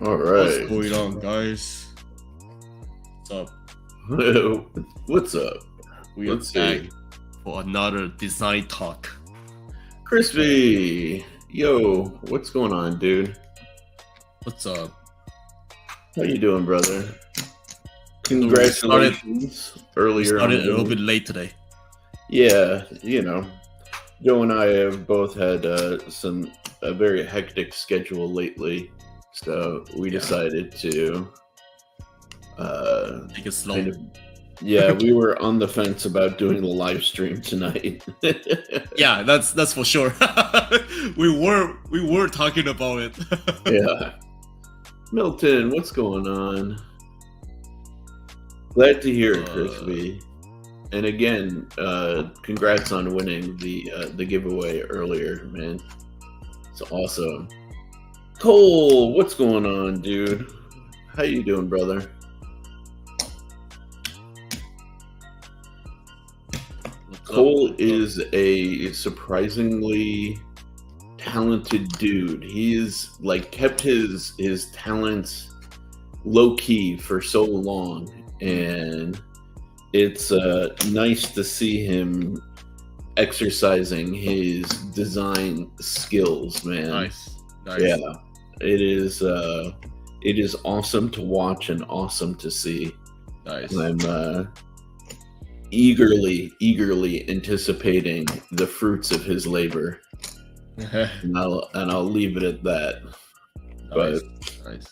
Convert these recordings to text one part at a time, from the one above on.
All What's right. going on, guys? What's up? What's up? We are Let's back see. for another design talk. Crispy. Yo, what's going on, dude? What's up? How you doing, brother? We Congratulations. Earlier on started a the little week. bit late today. Yeah, Joe and I have both had a very hectic schedule lately, so we Yeah. decided to Take it slow. kind of. Yeah, we were on the fence about doing the live stream tonight. Yeah, that's for sure. we were talking about it. Yeah. Milton, what's going on? Glad to hear it, Crispy. And again, congrats on winning the giveaway earlier, man. It's awesome. Cole, what's going on, dude? How you doing, brother? Cole is a surprisingly talented dude. He's like kept his talents low key for so long, and it's nice to see him exercising his design skills, man. Nice. Yeah, it is awesome to watch and awesome to see. Nice. And I'm eagerly anticipating the fruits of his labor. and I'll leave it at that. Nice. But Nice.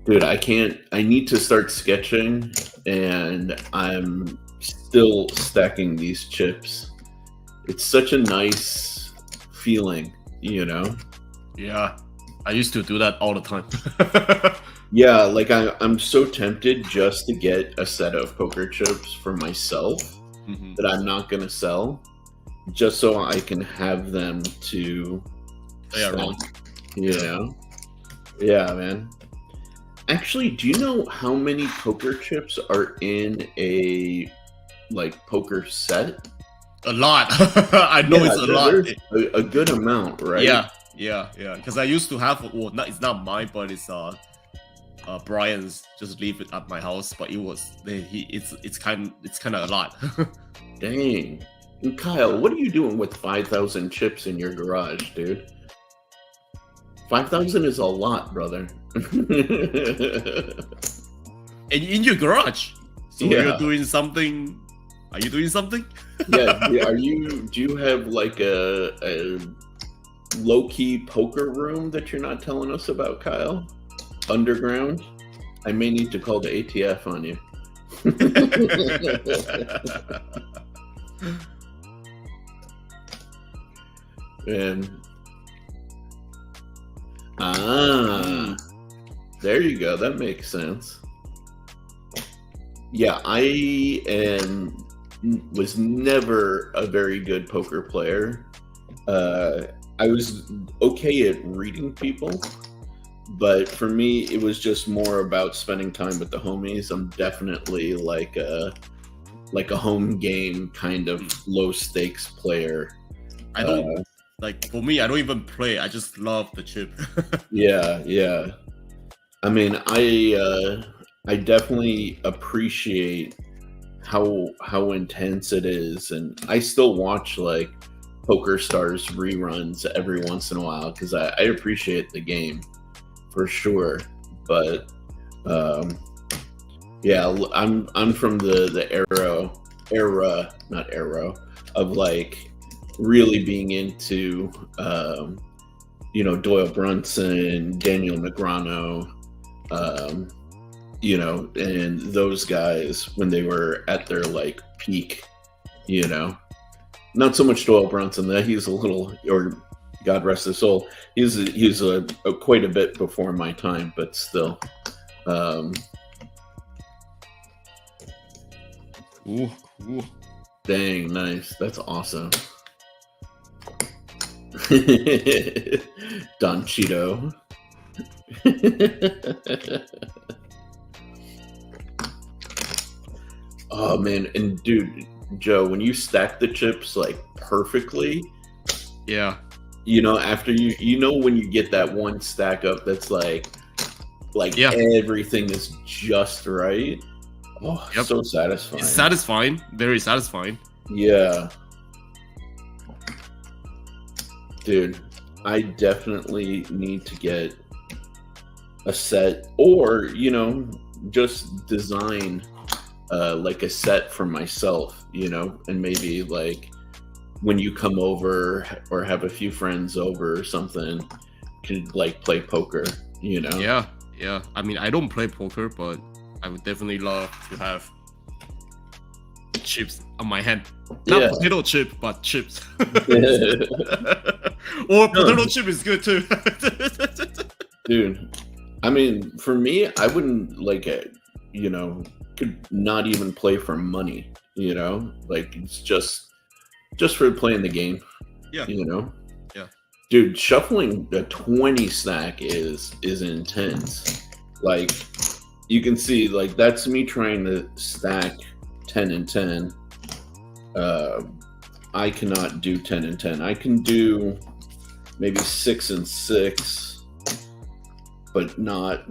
dude, I need to start sketching, and I'm still stacking these chips. It's such a nice feeling, you know? Yeah. I used to do that all the time. Yeah, like I'm so tempted just to get a set of poker chips for myself that I'm not gonna sell, just so I can have them to stack, you know? Yeah, man. Actually, do you know how many poker chips are in a poker set? A lot. I know it's a lot. A good amount, right? Yeah. Because I used to have, it's not mine, but it's Brian's. Just leave it at my house, but it's kind of a lot. Dang. And Kyle, what are you doing with 5,000 chips in your garage, dude? 5,000 is a lot, brother. In your garage. So Yeah. you're doing something. Are you doing something? Yeah. Do you have like a low-key poker room that you're not telling us about, Kyle? Underground? I may need to call the ATF on you. And there you go. That makes sense. Yeah, was never a very good poker player. I was okay at reading people, but for me, it was just more about spending time with the homies. I'm definitely like a home game kind of low stakes player. I don't for me. I don't even play. I just love the chip. Yeah. I mean, I definitely appreciate how intense it is, and I still watch like Poker Stars reruns every once in a while because I appreciate the game for sure. But yeah, I'm from the era, not arrow, of like really being into Doyle Brunson, Daniel Negreanu, and those guys when they were at their like peak, not so much Doyle Brunson, that he's a little, or God rest his soul, he's a quite a bit before my time, but still. Ooh. Dang, nice. That's awesome. Don Cheeto. Oh man, and dude, Joe, when you stack the chips like perfectly, yeah, after when you get that one stack up that's like like everything is just right. Oh, so satisfying. It's satisfying, very satisfying. Yeah. Dude, I definitely need to get a set, or, just design like a set for myself, and maybe like when you come over or have a few friends over or something, could like play poker, Yeah. I mean, I don't play poker, but I would definitely love to have chips on my hand. Not potato chip, but chips. Or potato chip is good too. Dude, I mean, for me, I wouldn't like it, could not even play for money, like it's just for playing the game. Yeah. Yeah. Dude, shuffling a 20 stack is intense. Like, you can see, like, that's me trying to stack 10 and 10. I cannot do 10 and 10. I can do maybe 6 and 6, but not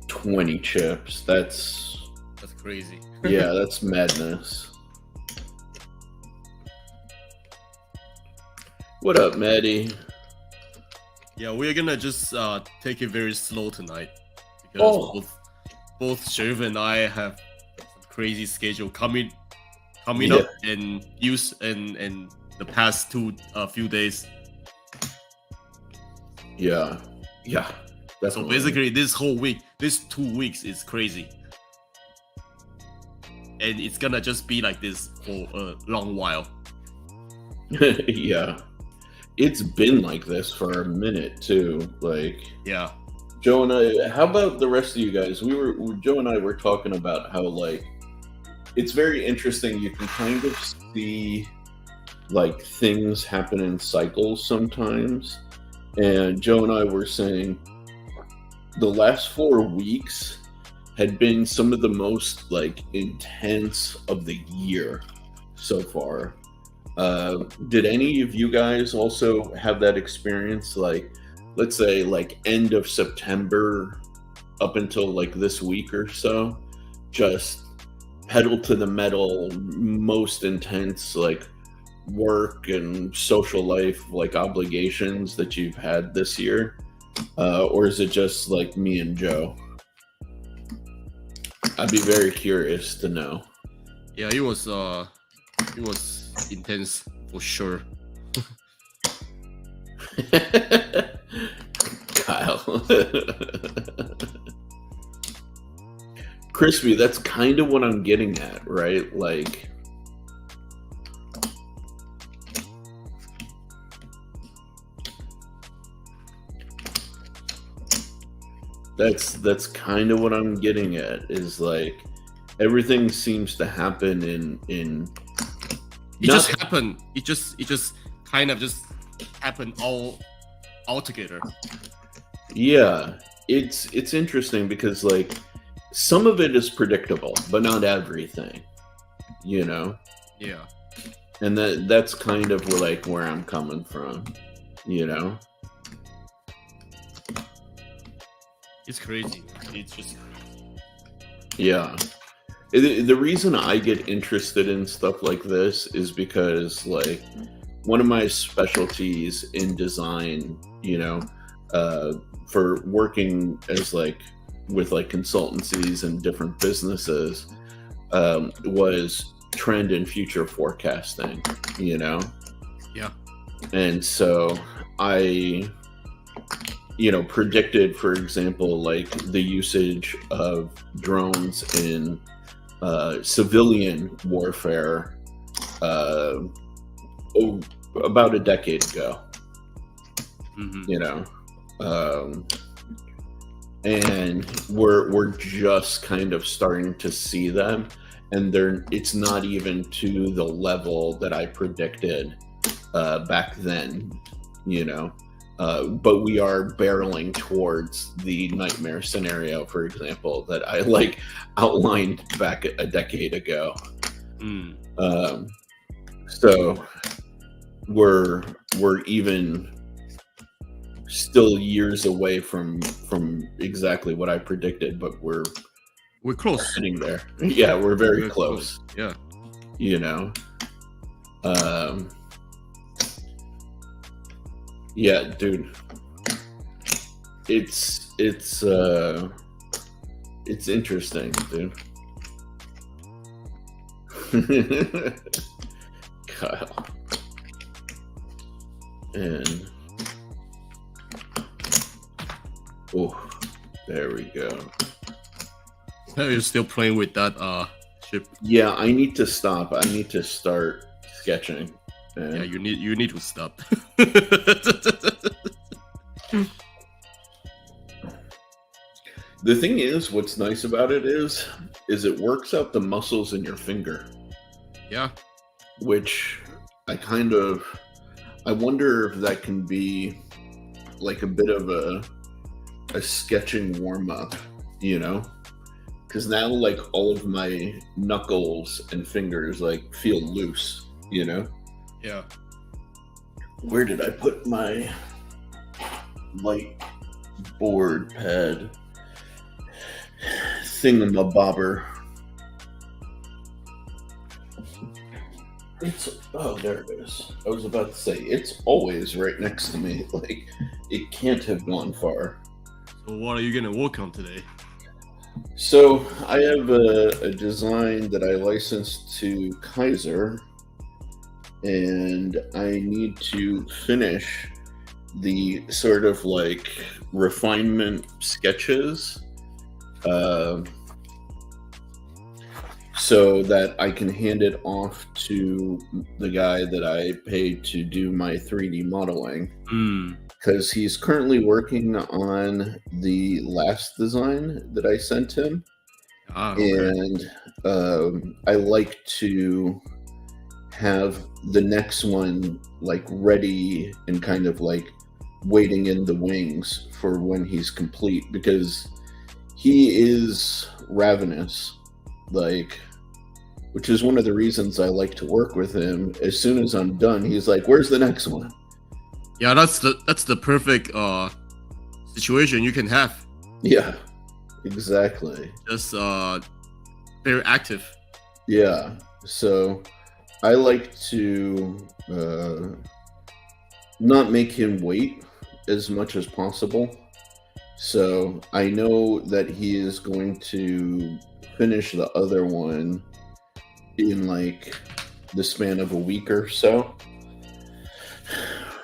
20 chips. That's crazy. Yeah, that's madness. What up, Maddie? Yeah, we're gonna just take it very slow tonight because both Sherif and I have some crazy schedule coming up and in the past few days. Yeah. Definitely. So basically, this whole week, this 2 weeks is crazy, and it's gonna just be like this for a long while. Yeah. It's been like this for a minute too. Like, yeah. Joe and I, how about the rest of you guys? Joe and I were talking about how, like, it's very interesting. You can kind of see like things happen in cycles sometimes. And Joe and I were saying the last 4 weeks had been some of the most like intense of the year so far. Did any of you guys also have that experience? Like, let's say like end of September up until like this week or so, just pedal to the metal, most intense like work and social life like obligations that you've had this year? Or is it just like me and Joe? I'd be very curious to know. Yeah, it was intense for sure. Kyle. Crispy, that's kind of what I'm getting at, right? Like, that's kind of what I'm getting at, is like everything seems to happen in just happened. It just kind of just happened all together. Yeah, it's interesting because like some of it is predictable, but not everything, Yeah. And that's kind of where I'm coming from, It's crazy. It's just Yeah. The reason I get interested in stuff like this is because, like, one of my specialties in design, for working as like with like consultancies and different businesses, was trend and future forecasting, Yeah. And so I predicted, for example, like the usage of drones in civilian warfare about a decade ago. And we're just kind of starting to see them, and it's not even to the level that I predicted back then, but we are barreling towards the nightmare scenario, for example, that I like outlined back a decade ago. So we're even still years away from exactly what I predicted, but we're close. Heading there. Yeah, we're very close. Yeah. You know. Yeah, dude. It's interesting, dude. Kyle. And oh, there we go. You're still playing with that ship. Yeah, I need to stop. I need to start sketching. Yeah, you need to stop. The thing is, what's nice about it is it works out the muscles in your finger. Yeah. Which I wonder if that can be like a bit of a sketching warm up, you know? Because now, like, all of my knuckles and fingers like feel loose, you know? Yeah. Where did I put my light board pad thingamabobber? There it is. I was about to say, it's always right next to me. Like, it can't have gone far. So what are you gonna work on today? So I have a design that I licensed to Kaiser, and I need to finish the sort of like refinement sketches so that I can hand it off to the guy that I paid to do my 3D modeling. Because he's currently working on the last design that I sent him. Okay. And I like to have the next one like ready and kind of like waiting in the wings for when he's complete, because he is ravenous, like, which is one of the reasons I like to work with him. As soon as I'm done, he's like, "Where's the next one?" Yeah, that's the perfect situation you can have. Yeah, exactly. Just very active. Yeah, so I like to not make him wait as much as possible. So I know that he is going to finish the other one in like the span of a week or so.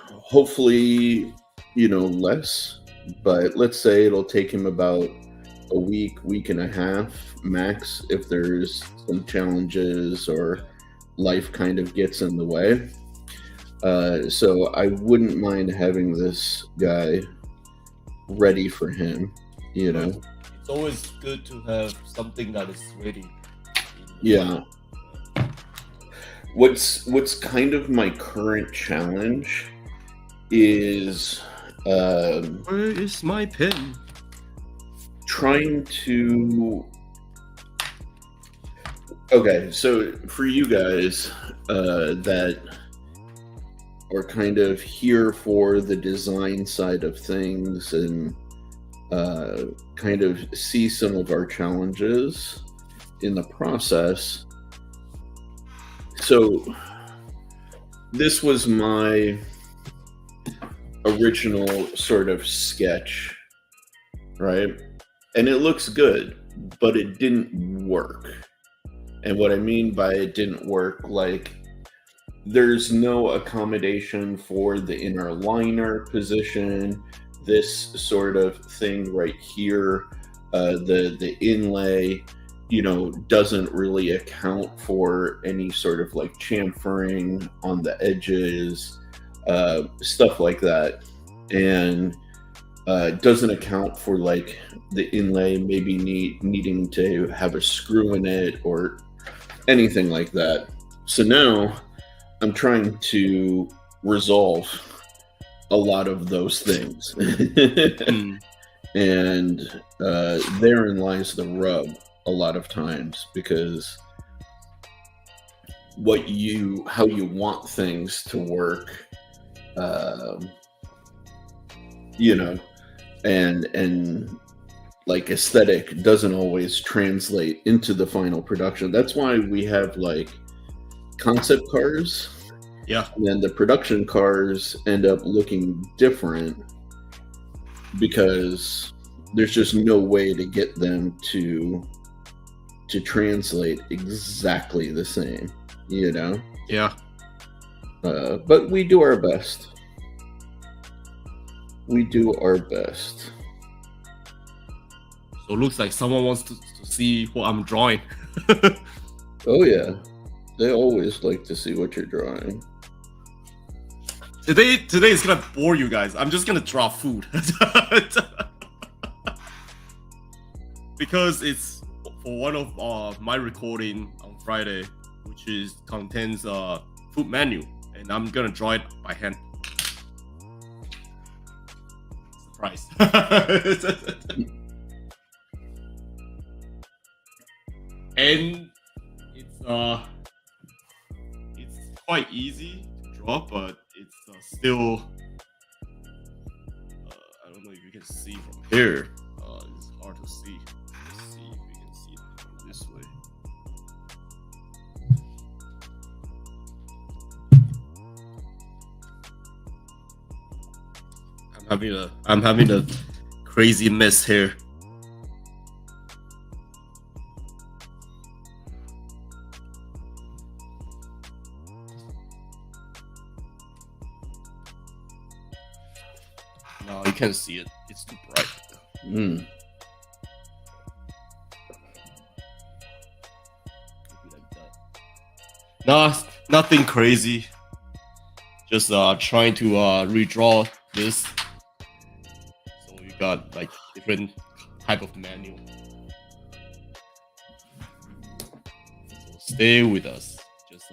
Hopefully, less, but let's say it'll take him about a week and a half max if there's some challenges or life kind of gets in the way. So I wouldn't mind having this guy ready for him, It's always good to have something that is ready. Yeah. What's kind of my current challenge is where is my pen? Trying to. Okay, so for you guys that are kind of here for the design side of things and kind of see some of our challenges in the process. So this was my original sort of sketch, right? And it looks good, but it didn't work. And what I mean by it didn't work, like, there's no accommodation for the inner liner position, this sort of thing right here, the inlay, doesn't really account for any sort of like chamfering on the edges, stuff like that. And doesn't account for like the inlay maybe needing to have a screw in it or anything like that. So now I'm trying to resolve a lot of those things. And therein lies the rub a lot of times, because how you want things to work you know, and like aesthetic doesn't always translate into the final production. That's why we have like concept cars. Yeah. And then the production cars end up looking different because there's just no way to get them to translate exactly the same, you know? Yeah. But we do our best. We do our best. So it looks like someone wants to see what I'm drawing. Oh yeah, they always like to see what you're drawing. Today is gonna bore you guys. I'm just gonna draw food. Because it's for one of my recording on Friday, which is contains food menu, and I'm gonna draw it by hand. Surprise. And it's quite easy to draw, but it's still I don't know if you can see from here. It's hard to see. Let's see if we can see it from this way. I'm having a crazy mess here. No, you can't see it. It's too bright. Mm. Like that. No, nothing crazy. Just trying to redraw this. So you got like different type of menu. So stay with us. Just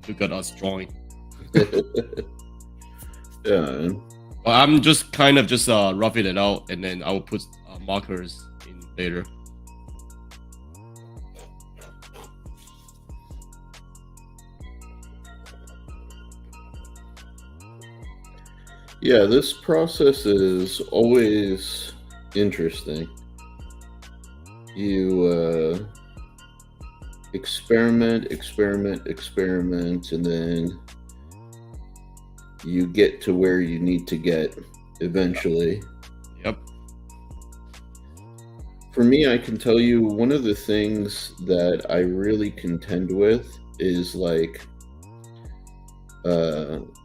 look at us drawing. Yeah. Well, I'm just kind of just roughing it out, and then I will put markers in later. Yeah, this process is always interesting. You experiment, and then you get to where you need to get eventually. Yep. For me, I can tell you one of the things that I really contend with is like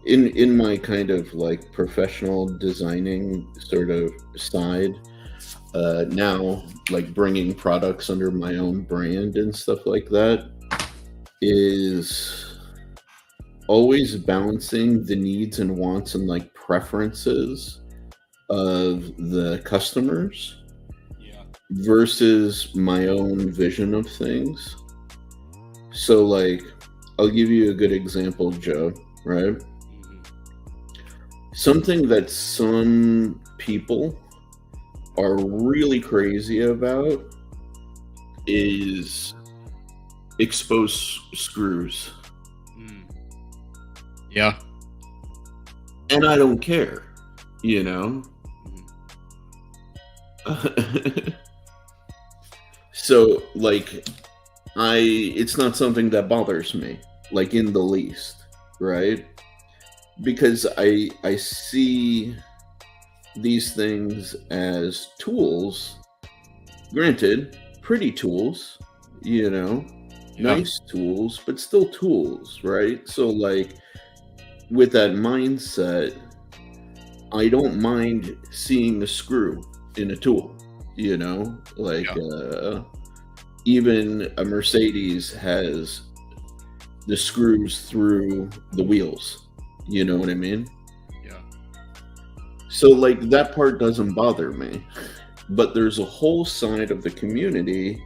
in my kind of like professional designing sort of side, now like bringing products under my own brand and stuff like that is always balancing the needs and wants and like preferences of the customers versus my own vision of things. So like I'll give you a good example, Joe, right? Something that some people are really crazy about is exposed screws. Yeah. And I don't care, you know? So, like, it's not something that bothers me, like, in the least, right? Because I see these things as tools, granted, pretty tools, you know? Nice tools, but still tools, right? So, like, with that mindset, I don't mind seeing a screw in a tool, you know? Like, even a Mercedes has the screws through the wheels, you know what I mean? Yeah. So, like, that part doesn't bother me. But there's a whole side of the community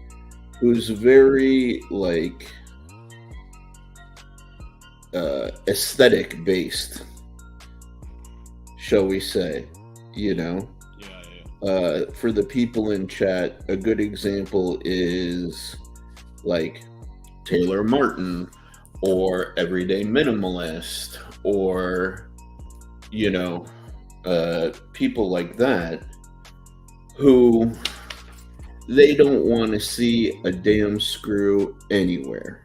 who's very, like, aesthetic based, shall we say, you know? For the people in chat, a good example is like Taylor Martin or Everyday Minimalist or, you know, people like that who they don't want to see a damn screw anywhere.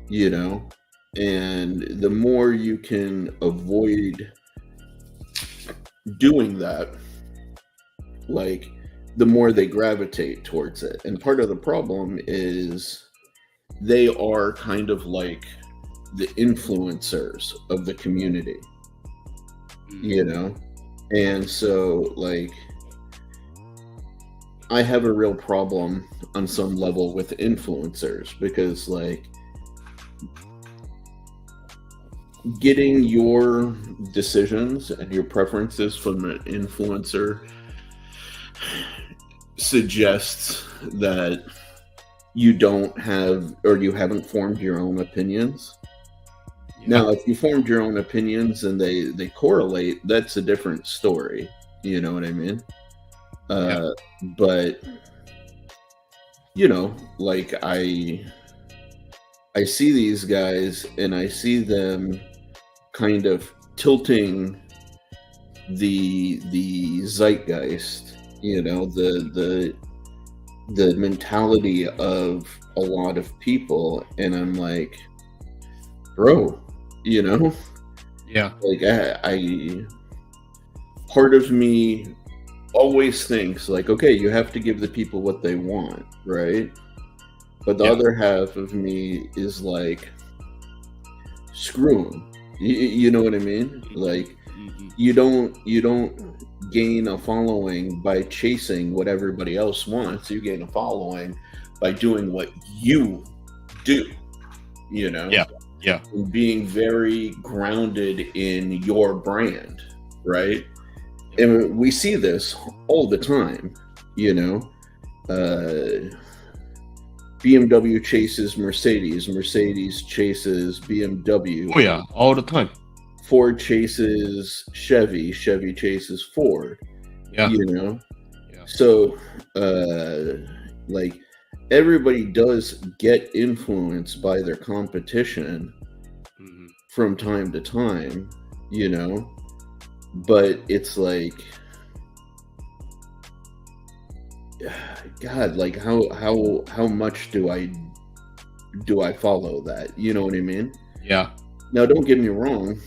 You know, and the more you can avoid doing that, like, the more they gravitate towards it. And part of the problem is they are kind of like the influencers of the community, you know? And so, like, I have a real problem on some level with influencers because, like, getting your decisions and your preferences from an influencer suggests that you don't have, or you haven't formed your own opinions. Yeah. Now, if you formed your own opinions and they correlate, that's a different story. You know what I mean? Yeah. But, you know, like, I see these guys and I see them kind of tilting the zeitgeist, you know, the mentality of a lot of people, and I'm like, bro, you know, yeah, like I part of me always thinks like, okay, you have to give the people what they want, right? But the other half of me is like, screw them. You know what I mean? Like, you don't gain a following by chasing what everybody else wants. You gain a following by doing what you do, you know? Yeah. And being very grounded in your brand, right? And we see this all the time, you know? BMW chases Mercedes. Mercedes chases BMW. Oh yeah, all the time. Ford chases Chevy. Chevy chases Ford. Yeah. You know? Yeah. So, like, everybody does get influenced by their competition from time to time, you know? But it's like, God, like, how much do I follow that? You know what I mean? Yeah. Now, don't get me wrong.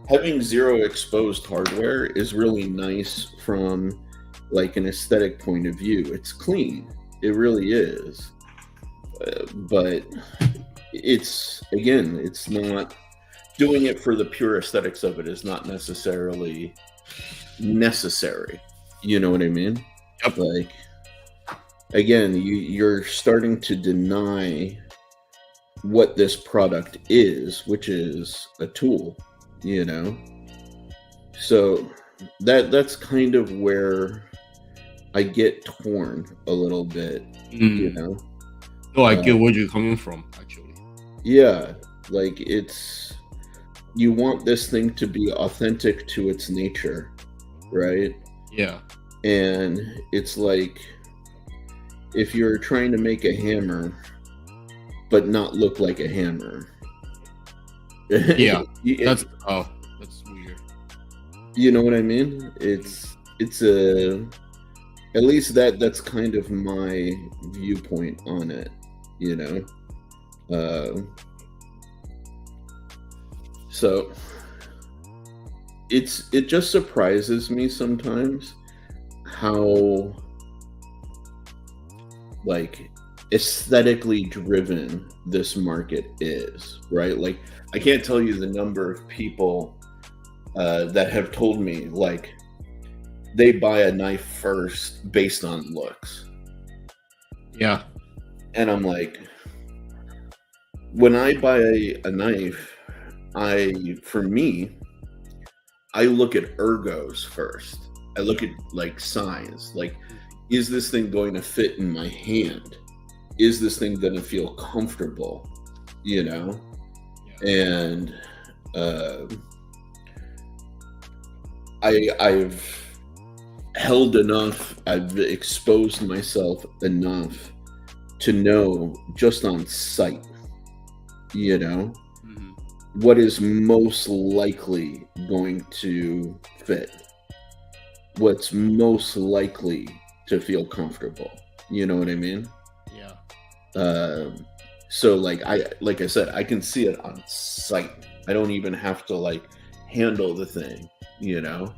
Having zero exposed hardware is really nice from, like, an aesthetic point of view. It's clean. It really is. But it's, again, it's not, doing it for the pure aesthetics of it is not necessarily necessary. You know what I mean? Yep. Like, again, you're starting to deny what this product is, which is a tool, you know? So that's kind of where I get torn a little bit, you know? No, I get where you're coming from, actually. Yeah, like, it's, you want this thing to be authentic to its nature, right? Yeah. And it's like, if you're trying to make a hammer but not look like a hammer. Yeah. That's weird. You know what I mean? It's at least that's kind of my viewpoint on it, you know? So it just surprises me sometimes how, like, aesthetically driven this market is, right? Like, I can't tell you the number of people that have told me, like, they buy a knife first based on looks. Yeah. And I'm like, when I buy a knife, for me, I look at ergos first. I look at, like, size. Like, is this thing going to fit in my hand? Is this thing going to feel comfortable? You know? Yeah. And I've held enough, I've exposed myself enough to know just on sight, you know? what is most likely going to fit, what's most likely to feel comfortable. You know what I mean? Yeah. So like I said, I can see it on sight. I don't even have to like handle the thing, you know?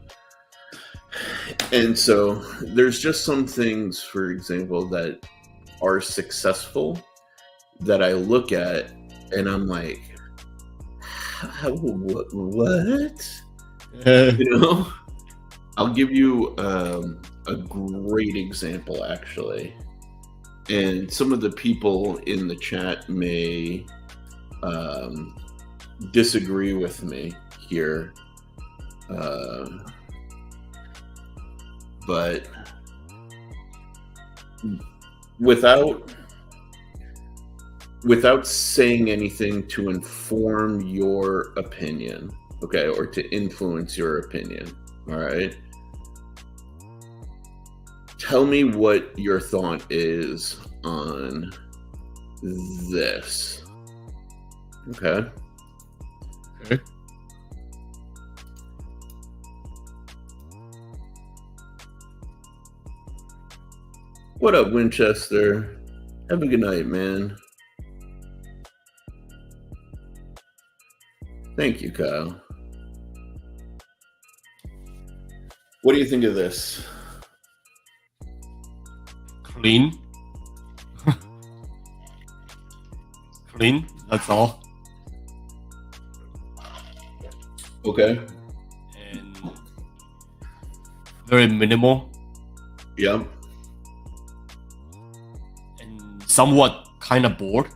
And so there's just some things, for example, that are successful that I look at and I'm like, what? You know? I'll give you a great example, actually. And some of the people in the chat may disagree with me here. But without saying anything to inform your opinion, okay, or to influence your opinion, all right? Tell me what your thought is on this. Okay. Okay. What up, Winchester? Have a good night, man. Thank you, Kyle. What do you think of this? Clean. Clean, that's all. Okay. And very minimal. Yep. And somewhat kind of bored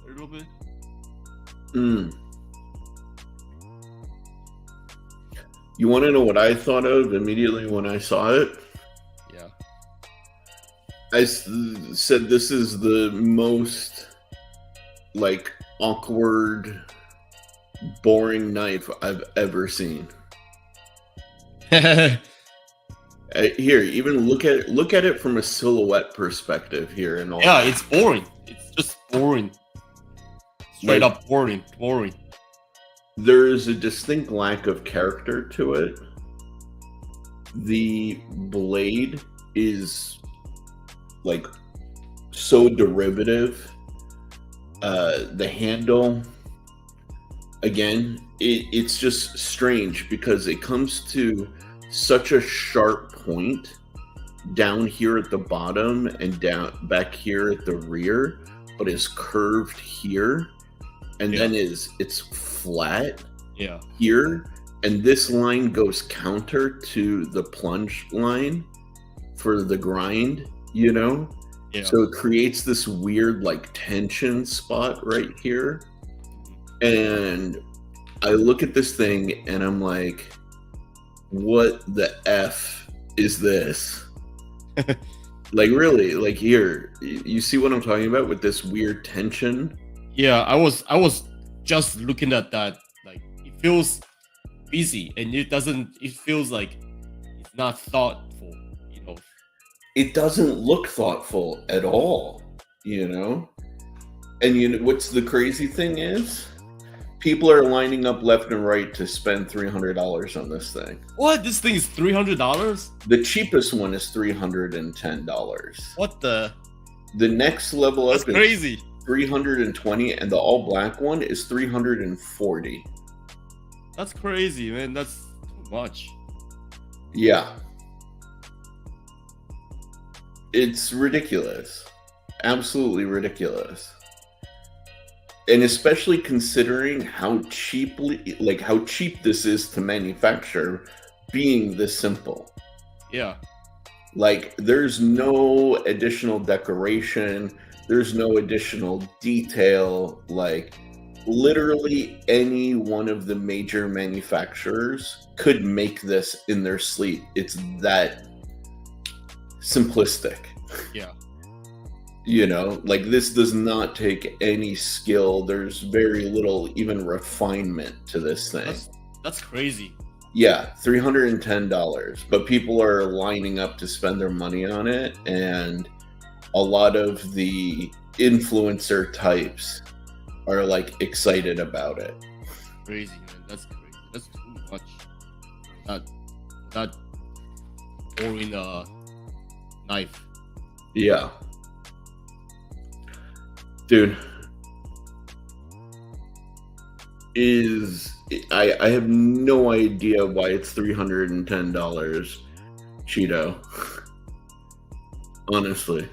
a little bit. You want to know what I thought of immediately when I saw it? Yeah. I said this is the most like awkward, boring knife I've ever seen. Here, even look at it from a silhouette perspective here and all. Yeah, it's boring. It's just boring. Straight Like, up boring. there is a distinct lack of character to it. The blade is like so derivative. The handle, again, it's just strange because it comes to such a sharp point down here at the bottom and down back here at the rear, but is curved here, and then it's flat here, and this line goes counter to the plunge line for the grind, you know? Yeah. So it creates this weird like tension spot right here. And I look at this thing and I'm like, what the F is this? Like, really, like, here, you see what I'm talking about with this weird tension? Yeah, I was just looking at that. Like, it feels busy and it feels like it's not thoughtful, you know. It doesn't look thoughtful at all, you know? And you know what's the crazy thing is? People are lining up left and right to spend $300 on this thing. What? This thing is $300? The cheapest one is $310. What the? The next level up is crazy. $320, and the all black one is $340. That's crazy, man. That's too much. Yeah. It's ridiculous. Absolutely ridiculous. And especially considering how cheap this is to manufacture, being this simple. Yeah. Like, there's no additional decoration, there's no additional detail. Like, literally any one of the major manufacturers could make this in their sleep. It's that simplistic. Yeah. You know, like, this does not take any skill. There's very little even refinement to this thing. That's crazy. Yeah, $310, but people are lining up to spend their money on it, and a lot of the influencer types are like excited about it. crazy, man. That's crazy. That's too much. That boring knife. Yeah. Dude, I have no idea why it's $310 Cheeto. Honestly.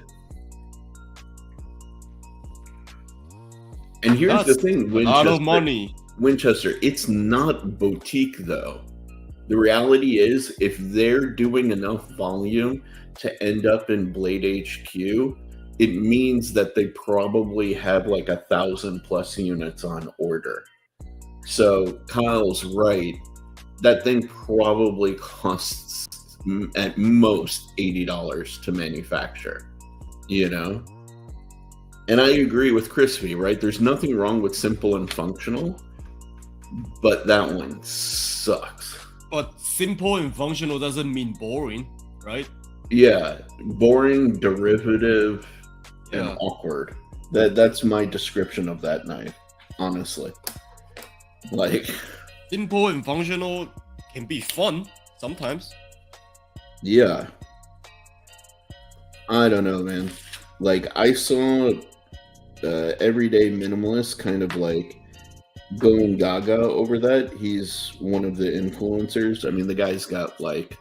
And here's the thing, a lot of money. Winchester, it's not boutique though. The reality is, if they're doing enough volume to end up in Blade HQ, it means that they probably have like 1,000+ units on order. So Kyle's right. That thing probably costs at most $80 to manufacture, you know? And I agree with Crispy, right? There's nothing wrong with simple and functional, but that one sucks. But simple and functional doesn't mean boring, right? Yeah, boring, derivative, and awkward. That's my description of that knife, honestly. Like, simple and functional can be fun sometimes. Yeah. I don't know, man. Like, I saw Everyday Minimalist kind of like going gaga over that. He's one of the influencers. I mean, the guy's got like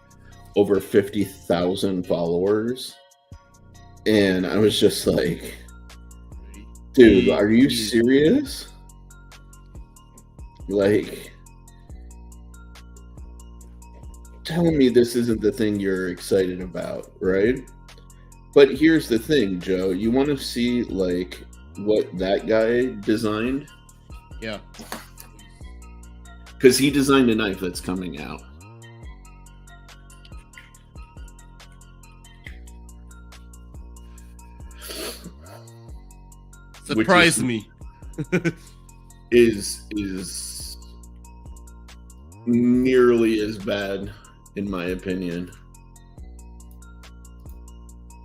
over 50,000 followers. And I was just like, dude, are you serious? Like, tell me this isn't the thing you're excited about, right? But here's the thing, Joe. You want to see, like, what that guy designed? Yeah. Because he designed a knife that's coming out. Surprise me. is nearly as bad, in my opinion.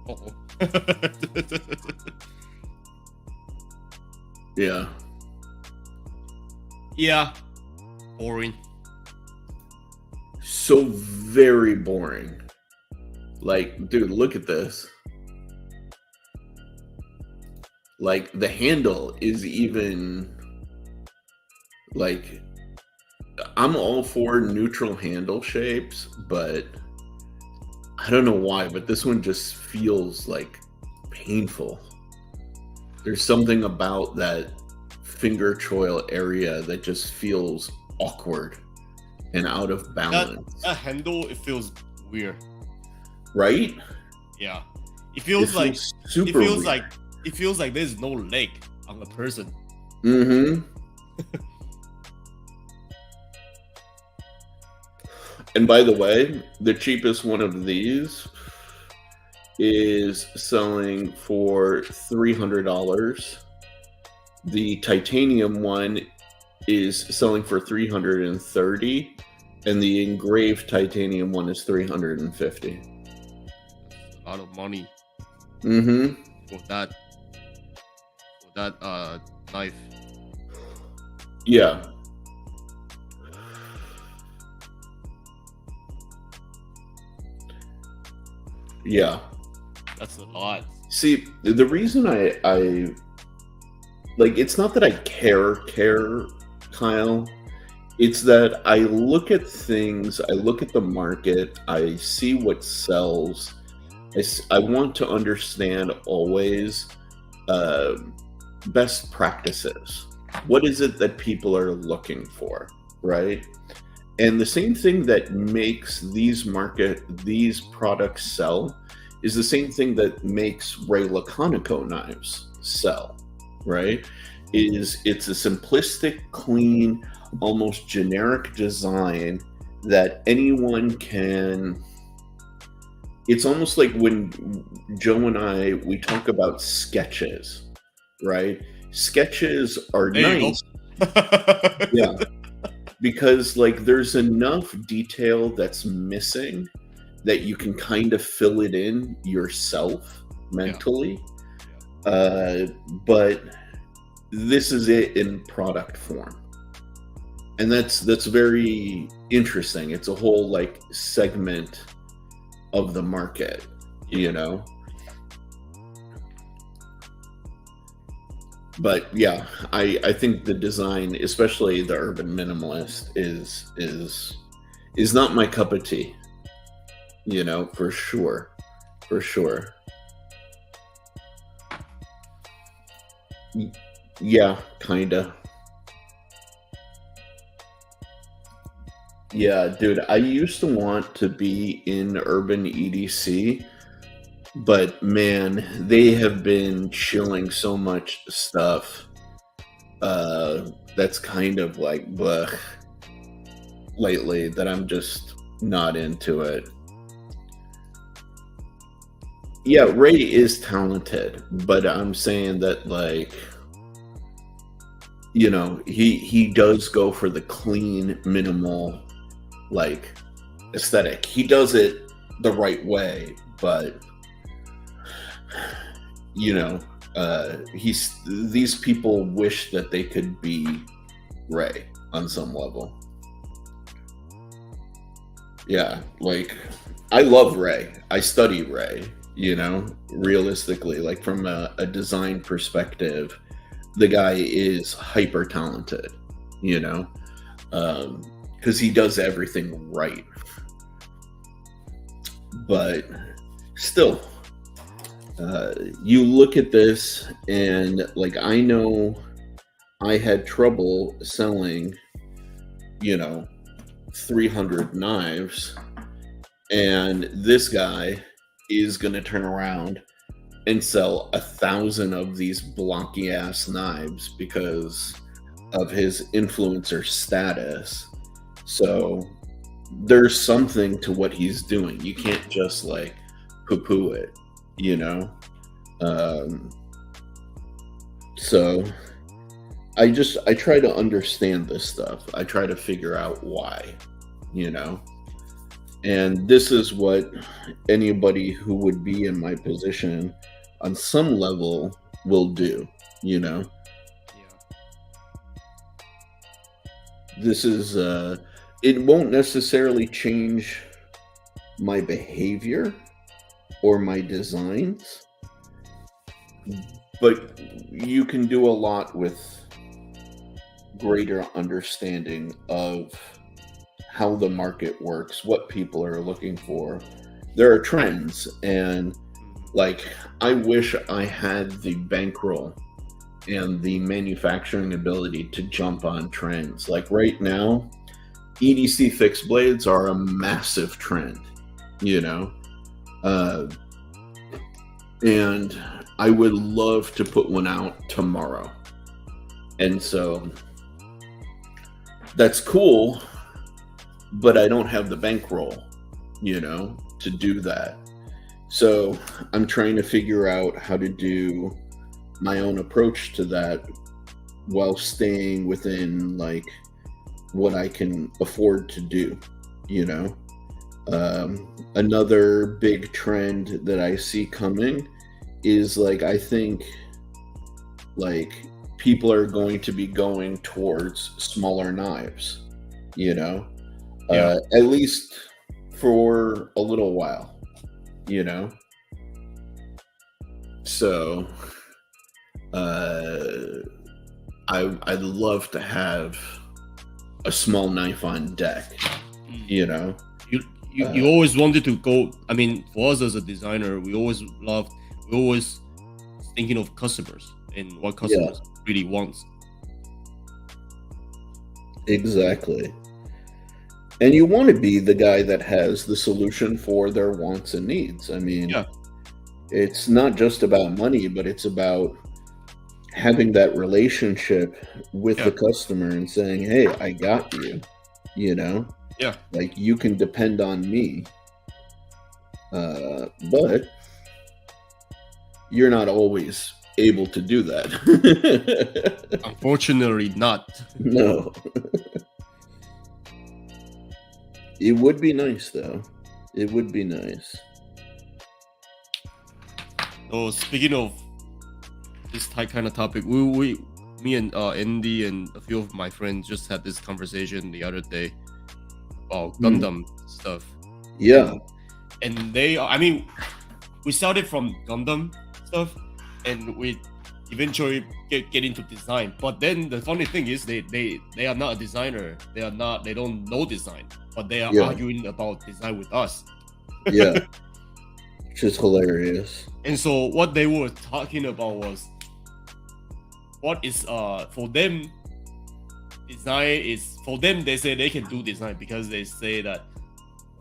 Uh-oh. Yeah. Yeah. Boring. So very boring. Like, dude, look at this. Like, the handle is even, like, I'm all for neutral handle shapes, but I don't know why, but this one just feels, like, painful. There's something about that finger choil area that just feels awkward and out of balance. That handle, it feels weird. Right? Yeah. It feels like super weird. It feels like there's no leg on the person. Mm-hmm. And by the way, the cheapest one of these is selling for $300. The titanium one is selling for $330, and the engraved titanium one is $350. A lot of money. Mm-hmm. For that knife. Yeah. Yeah. That's a lot. See, the reason I like, it's not that I care, Kyle. It's that I look at things, I look at the market, I see what sells. I want to understand always best practices. What is it that people are looking for, right? And the same thing that makes these products sell is the same thing that makes Ray Laconico knives sell, right? It's a simplistic, clean, almost generic design that anyone can. It's almost like when Joe and we talk about sketches, right? Sketches are nice. Yeah. Because, like, there's enough detail that's missing that you can kind of fill it in yourself mentally. Yeah. But this is it in product form. and that's very interesting. It's a whole like segment of the market, you know. But yeah, I think the design, especially the urban minimalist, is not my cup of tea, you know, for sure, for sure. Yeah, kinda. Yeah, dude, I used to want to be in urban EDC, but man, they have been chilling so much stuff. That's kind of like blech lately that I'm just not into it. Yeah, Ray is talented, but I'm saying that like, you know, he does go for the clean, minimal like aesthetic. He does it the right way, but you know, these people wish that they could be Ray on some level. Yeah, like I love Ray. I study Ray, you know, realistically, like from a design perspective, the guy is hyper talented, you know, because he does everything right. But still, you look at this and like I know I had trouble selling, you know, 300 knives, and this guy is going to turn around and sell 1,000 of these blocky ass knives because of his influencer status. So there's something to what he's doing. You can't just like poo-poo it, you know. So I try to understand this stuff. I try to figure out why, you know. And this is what anybody who would be in my position on some level will do, you know. Yeah. This is it won't necessarily change my behavior or my designs, but you can do a lot with greater understanding of how the market works, what people are looking for. There are trends, and like I wish I had the bankroll and the manufacturing ability to jump on trends. Like right now, EDC fixed blades are a massive trend, you know, and I would love to put one out tomorrow. And so that's cool, but I don't have the bankroll, you know, to do that. So I'm trying to figure out how to do my own approach to that while staying within like what I can afford to do, you know. Another big trend that I see coming is like, I think like people are going to be going towards smaller knives, you know, at least for a little while, you know. So I'd love to have a small knife on deck, you know. You always wanted to go. I mean, for us as a designer, we always thinking of customers and what customers really wants. Exactly. And you want to be the guy that has the solution for their wants and needs. I mean, it's not just about money, but it's about having that relationship with the customer and saying, hey, I got you, you know? Yeah. Like you can depend on me. But you're not always able to do that. Unfortunately not. No. It would be nice though. It would be nice. Oh, speaking of this kind of topic, we me and Andy and a few of my friends just had this conversation the other day about Gundam stuff. Yeah. And they, I mean, we started from Gundam stuff, and we eventually get into design. But then the funny thing is, they are not a designer. They don't know design, but they are arguing about design with us. Yeah, which is hilarious. And so what they were talking about was, what is for them, design is, for them, they say they can do design because they say that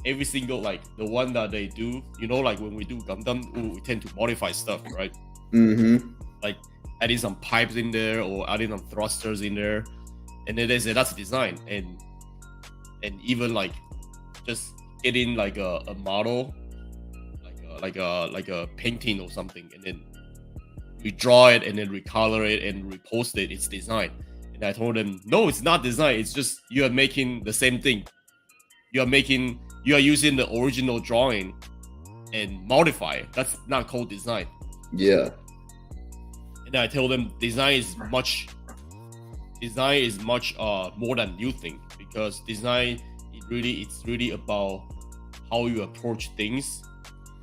every single, like the one that they do, like when we do Gundam, we tend to modify stuff, right? Like adding some pipes in there or adding some thrusters in there, and then they say that's design. And even like just getting like a model, like a painting or something, and then we draw it and then recolor it and repost it, it's design. And I told them, no, it's not design, it's just you are making the same thing. You are using the original drawing and modify it. That's not called design. Yeah. And I tell them design is much more than you think, because design, it's really about how you approach things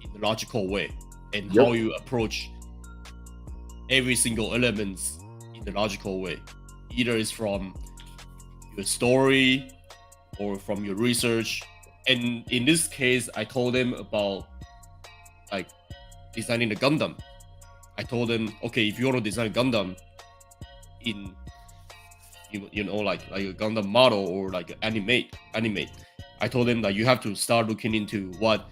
in a logical way, and how you approach every single elements in the logical way. Either it's from your story or from your research. And in this case, I told them about like designing the Gundam. I told them, okay, if you want to design Gundam in like a Gundam model or like animate, I told them that you have to start looking into what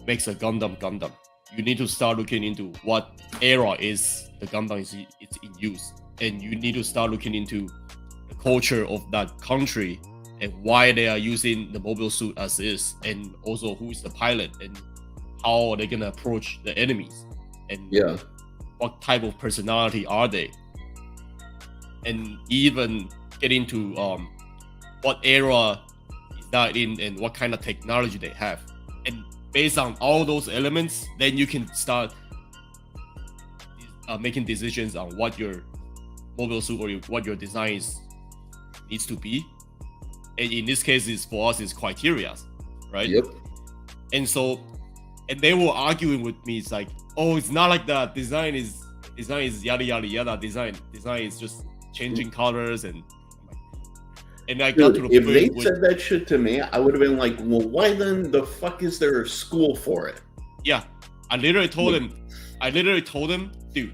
makes a Gundam. You need to start looking into what era is the Gundam it's in use, and you need to start looking into the culture of that country and why they are using the mobile suit as is, and also who is the pilot and how are they gonna approach the enemies, and what type of personality are they, and even get into what era is that in and what kind of technology they have. And based on all those elements, then you can start making decisions on what your mobile suit or what your design needs to be. And in this case, for us, is criteria, right? Yep. And so, and they were arguing with me. It's like, oh, it's not like that. Design is yada yada yada. Design is just changing colors and I got to the if point they said that shit to me, I would have been like, well, why then the fuck is there a school for it? Yeah, I literally told them, dude,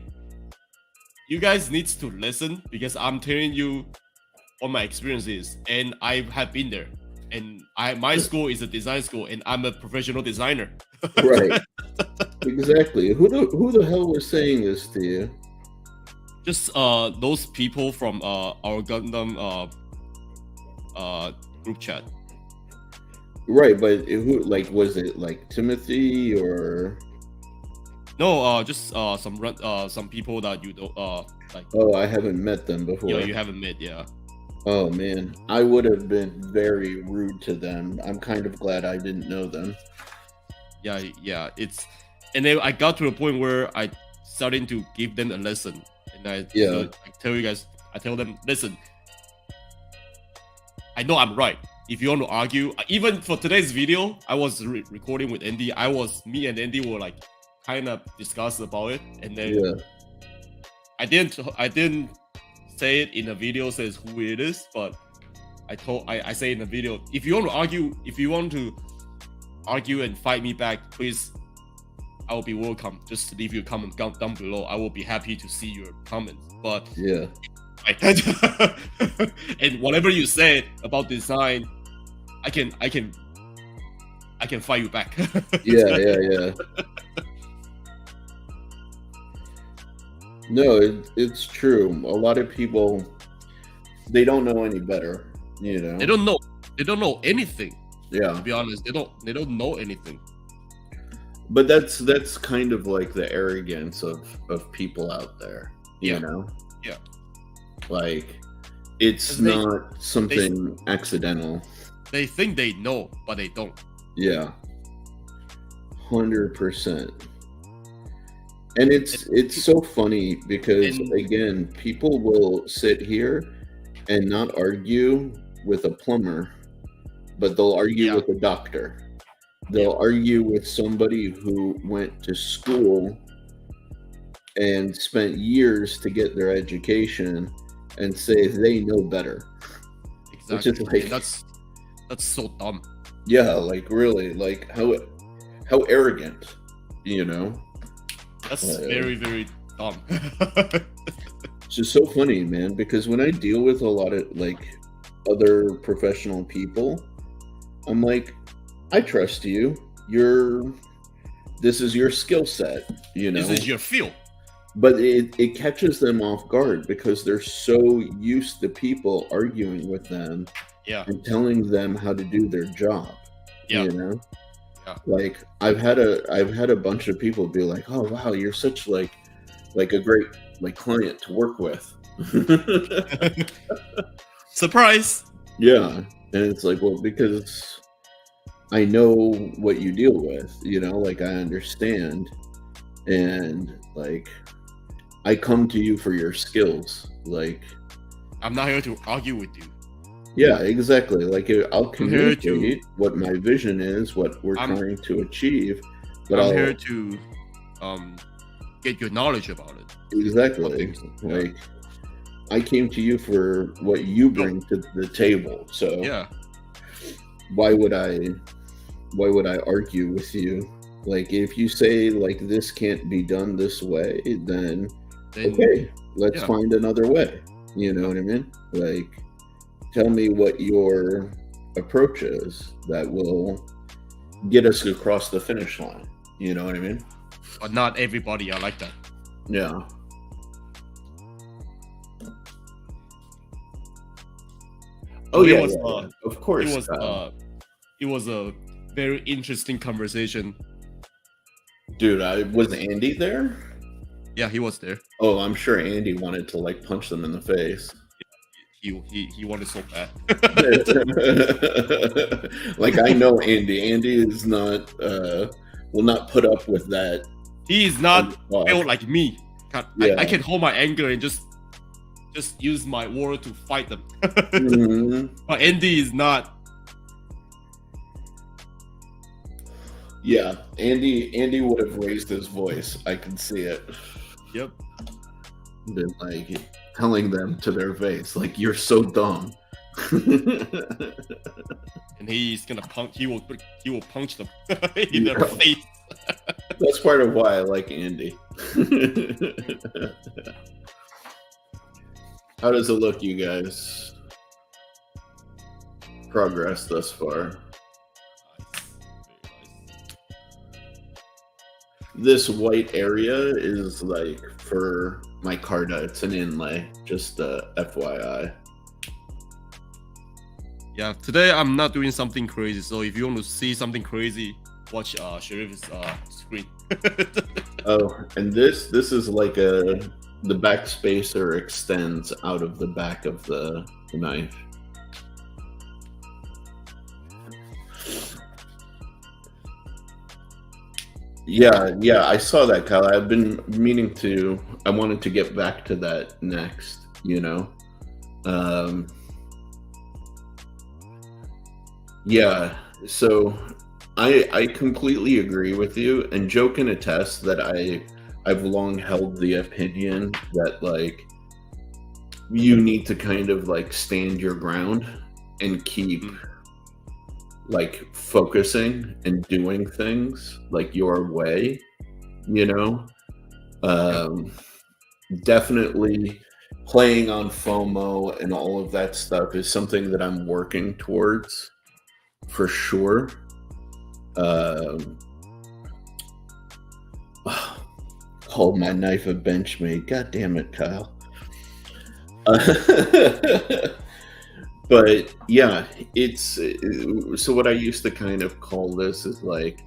you guys need to listen, because I'm telling you what my experience is, and I have been there, and my school is a design school, and I'm a professional designer. Right. Exactly. Who the hell was saying this to you? Just those people from our Gundam group chat. Right, but who, like, was it like Timothy or? No, just some people that you don't like. Oh, I haven't met them before. Yeah, you haven't met, yeah. Oh man, I would have been very rude to them. I'm kind of glad I didn't know them. Yeah, and then I got to a point where I started to give them a lesson, and I tell them, listen, I know I'm right. If you want to argue, even for today's video, I was recording with Andy. Me and Andy were like kind of discuss about it, and then I didn't say it in the video says who it is, but I say in the video, if you want to argue and fight me back, please, I will be welcome. Just leave your comment down below. I will be happy to see your comments. But and whatever you say about design, I can fight you back. Yeah. No, it's true. A lot of people, they don't know any better. You know, they don't know anything. Yeah, to be honest, they don't know anything. But that's kind of like the arrogance of people out there. You know. Yeah. Like, it's not something accidental. They think they know, but they don't. Yeah. 100%. And it's so funny because And again, people will sit here and not argue with a plumber, but they'll argue yeah, with a doctor. yeah, They'll argue with somebody who went to school and spent years to get their education and say they know better. Which is exactly. And like, that's so dumb. yeah, like really, like how arrogant, you know? That's Uh, very, very dumb. it's just so funny, man, because when I deal with a lot of like other professional people, I'm like, I trust you. This is your skill set, you This know? is your field. But it catches them off guard because they're so used to people arguing with them Yeah, and telling them how to do their job. yeah, You know? yeah. Like I've had a bunch of people be like, "Oh wow, you're such like a great like client to work with." Surprise. Yeah. And it's like, well, because I know what you deal with, like I understand. And like I come to you for your skills. Like, I'm not here to argue with you. yeah, exactly. Like I'll I'm here to communicate what my vision is, what we're trying to achieve, but I'm here to get your knowledge about it. exactly, like I came to you for what you bring to the table. So Yeah, why would I argue with you? Like if you say like this can't be done this way, then okay, let's find another way. You know what I mean? Like tell me what your approach is that will get us across the finish line. You know what I mean? but not everybody are like that. Yeah. Oh yeah, of course. It was a very interesting conversation. Dude, was Andy there? Yeah, he was there. Oh, I'm sure Andy wanted to like punch them in the face. He wanted so bad. Like I know Andy. Andy is not will not put up with that. He is not built like me. Yeah. I can hold my anger and just use my word to fight them. Mm-hmm. But Andy is not. Yeah, Andy would have raised his voice. I can see it. Yep. Been like telling them to their face, like you're so dumb. And he's gonna punch. He will punch them in their face. That's part of why I like Andy. How does it look, you guys? Progress thus far. This white area is like for my Carta. It's an inlay, just FYI. Yeah, today I'm not doing something crazy. So if you want to see something crazy, watch Sherif's screen. Oh, and this is like the back spacer extends out of the back of the knife. Yeah, I saw that, Kyle. I've been meaning to. I wanted to get back to that next. Yeah. So I completely agree with you, and Joe can attest that I've long held the opinion that like you need to kind of like stand your ground and keep like focusing and doing things like your way, definitely playing on FOMO and all of that stuff is something that I'm working towards for sure. Called my knife a benchmate. God damn it, Kyle. But yeah, it's so what I used to kind of call this is like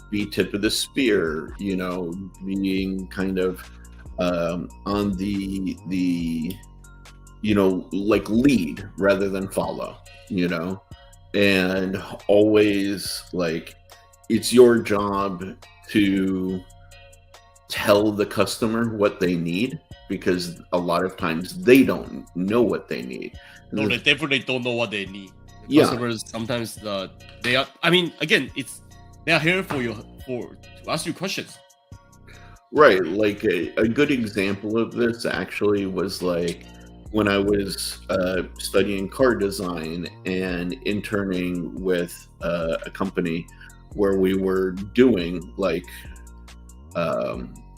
be tip of the spear, being kind of on the like lead rather than follow, and always like it's your job to tell the customer what they need, because a lot of times they don't know what they need. No, they definitely don't know what they need. The Yeah. customers sometimes they are. I mean, again, they are here to ask you questions. Right. Like a good example of this actually was like when I was studying car design and interning with a company where we were doing like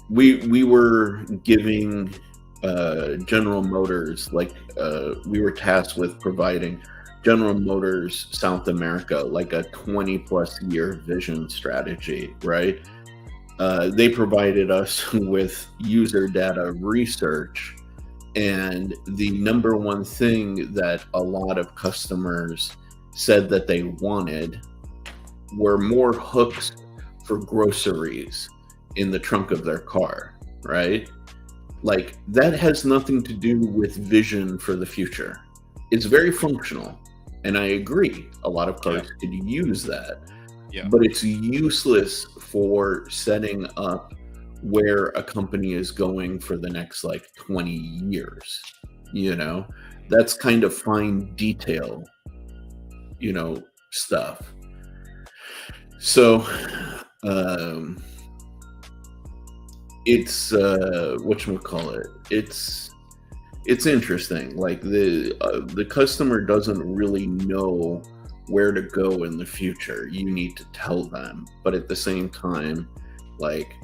we were giving General Motors, like we were tasked with providing General Motors South America like a 20 plus year vision strategy, right? They provided us with user data research, and the number one thing that a lot of customers said that they wanted were more hooks for groceries in the trunk of their car, right? Like, that has nothing to do with vision for the future. It's very functional, and I agree, a lot of cars could use that. Yeah. But it's useless for setting up where a company is going for the next like 20 years. You know, that's kind of fine detail, you know, stuff. So it's whatchamacallit, it's interesting. Like the customer doesn't really know where to go in the future. You need to tell them, but at the same time, like,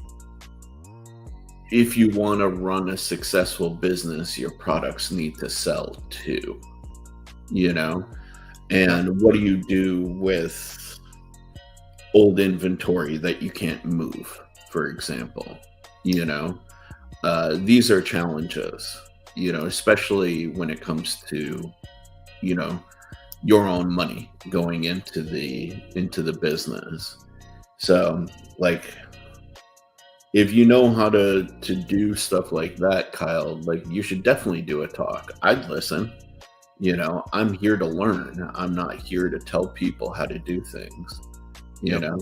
if you want to run a successful business, your products need to sell too, you know? And what do you do with old inventory that you can't move, for example? You know, these are challenges, you know, especially when it comes to, you know, your own money going into the business. So, like, if you know how to do stuff like that, Kyle, like, you should definitely do a talk. I'd listen. You know, I'm here to learn. I'm not here to tell people how to do things. You know,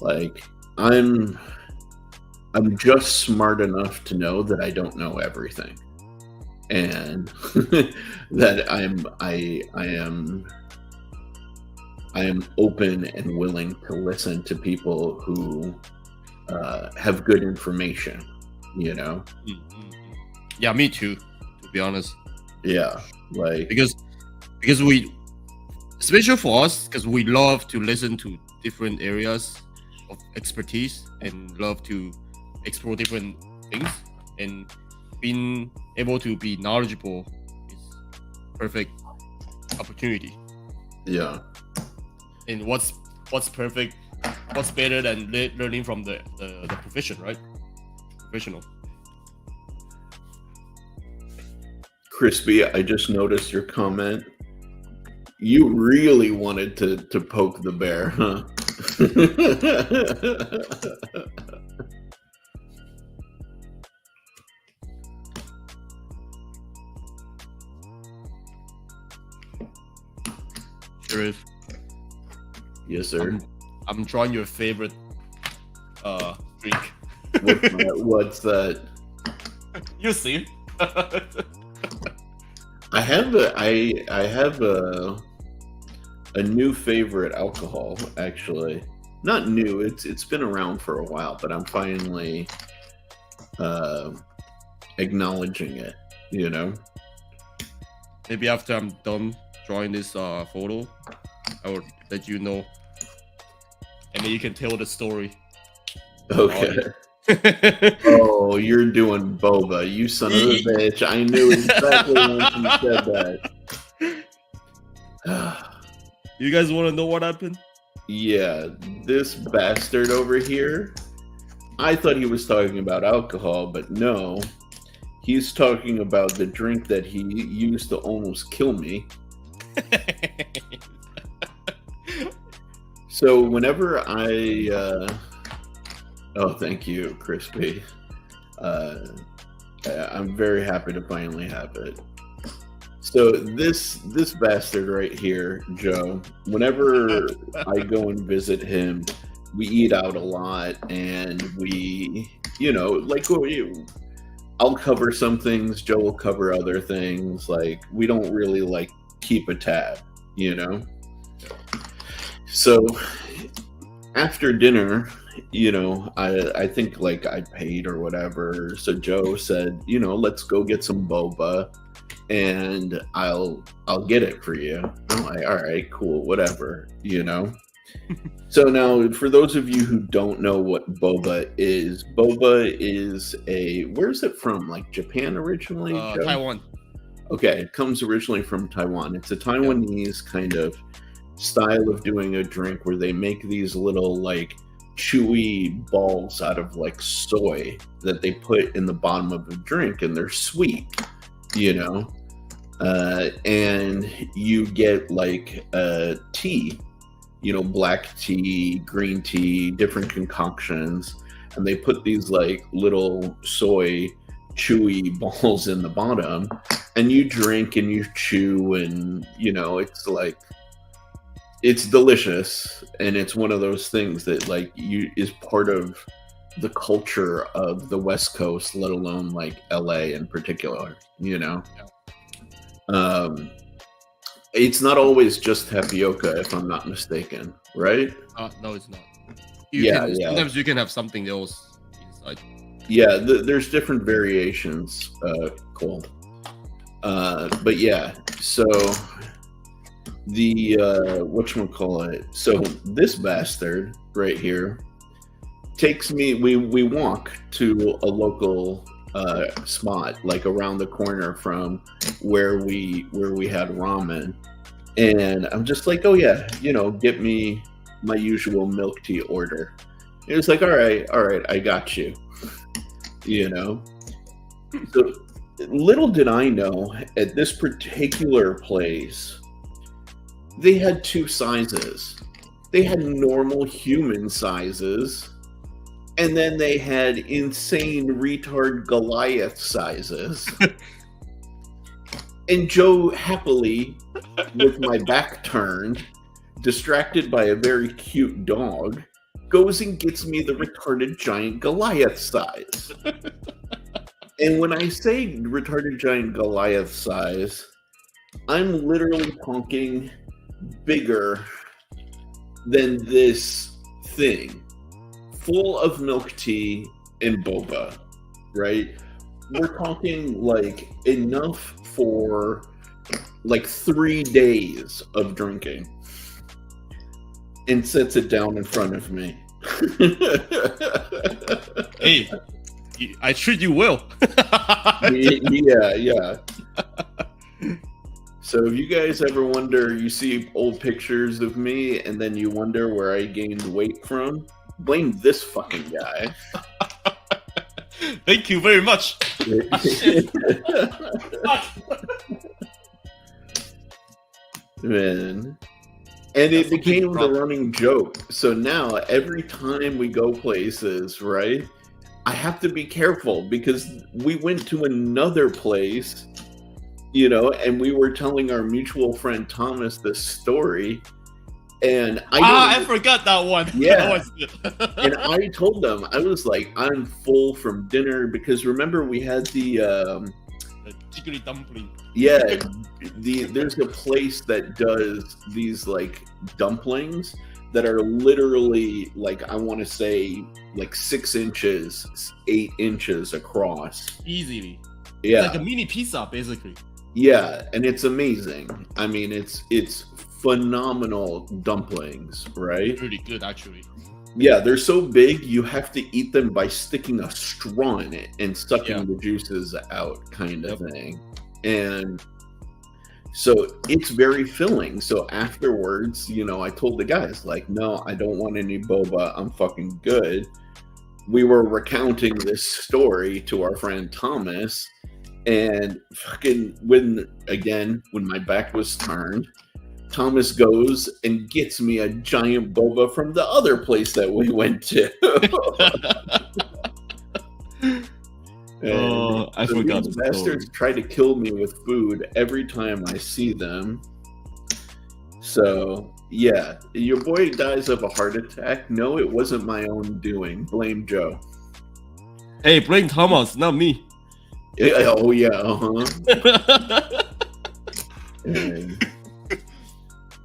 like, I'm just smart enough to know that I don't know everything, and that I am open and willing to listen to people who have good information, you know? Yeah, me too, to be honest. Yeah, like, because we, especially for us, because we love to listen to different areas of expertise and love to explore different things, and being able to be knowledgeable is perfect opportunity. Yeah. And what's perfect, what's better than learning from the profession, right? Professional. Crispy, I just noticed your comment. You really wanted to poke the bear, huh? Sherif. Yes, sir. I'm trying your favorite drink. What's that? You see. I have a new favorite alcohol, actually. Not new, it's been around for a while, but I'm finally acknowledging it, you know? Maybe after I'm done drawing this photo, I will let you know, and then you can tell the story. Okay. Oh, you're doing boba, you son of a bitch. I knew exactly when you said that. You guys want to know what happened? Yeah, this bastard over here, I thought he was talking about alcohol, but no, he's talking about the drink that he used to almost kill me. So whenever oh, thank you, Crispy. I'm very happy to finally have it. So this bastard right here, Joe, whenever I go and visit him we eat out a lot, and we, like I'll cover some things, Joe will cover other things. Like, we don't really like keep a tab, So after dinner, I think like I paid or whatever. So Joe said, let's go get some boba, and I'll get it for you. I'm like, all right, cool, whatever, So now, for those of you who don't know what boba is where's it from? Like Japan originally? Taiwan. Okay, it comes originally from Taiwan. It's a Taiwanese kind of style of doing a drink where they make these little like chewy balls out of like soy that they put in the bottom of the drink, and they're sweet, and you get like tea, black tea, green tea, different concoctions, and they put these like little soy chewy balls in the bottom, and you drink and you chew, and it's delicious, and it's one of those things that like is part of the culture of the West Coast, let alone like LA in particular, It's not always just tapioca, if I'm not mistaken, right? No, it's not. Sometimes you can have something else inside. Yeah, there's different variations. Cool. But yeah, so the whatchamacallit, so this bastard right here takes me, we walk to a local spot like around the corner from where we had ramen, and I'm just like, oh yeah, get me my usual milk tea order. It was like, all right, I got you. So little did I know, at this particular place they had two sizes. They had normal human sizes, and then they had insane retard Goliath sizes. And Joe, happily, with my back turned, distracted by a very cute dog, goes and gets me the retarded giant Goliath size. And when I say retarded giant Goliath size, I'm literally talking bigger than this thing, full of milk tea and boba, right? We're talking like enough for like 3 days of drinking, and sets it down in front of me. Hey, I treat you well. Yeah. So if you guys ever wonder, you see old pictures of me and then you wonder where I gained weight from, blame this fucking guy. Thank you very much. Man. And it became the running joke. So now every time we go places, right, I have to be careful, because we went to another place, and we were telling our mutual friend Thomas this story, and I forgot that one. Yeah. And I told them, I was like, I'm full from dinner, because remember we had the chicory dumpling. Yeah, there's a place that does these like dumplings that are literally like, I want to say like 6 inches, 8 inches across. Easily. Yeah. It's like a mini pizza, basically. Yeah, and it's amazing. I mean, it's phenomenal dumplings, right? Pretty good, actually. Yeah, they're so big, you have to eat them by sticking a straw in it and sucking the juices out, kind of thing. And so it's very filling. So afterwards, I told the guys, like, no, I don't want any boba. I'm fucking good. We were recounting this story to our friend Thomas, and fucking when my back was turned, Thomas goes and gets me a giant boba from the other place that we went to. I forgot. These bastards try to kill me with food every time I see them. So Yeah, your boy dies of a heart attack. No, it wasn't my own doing. Blame Joe. Hey, blame Thomas, not me. Oh yeah, And,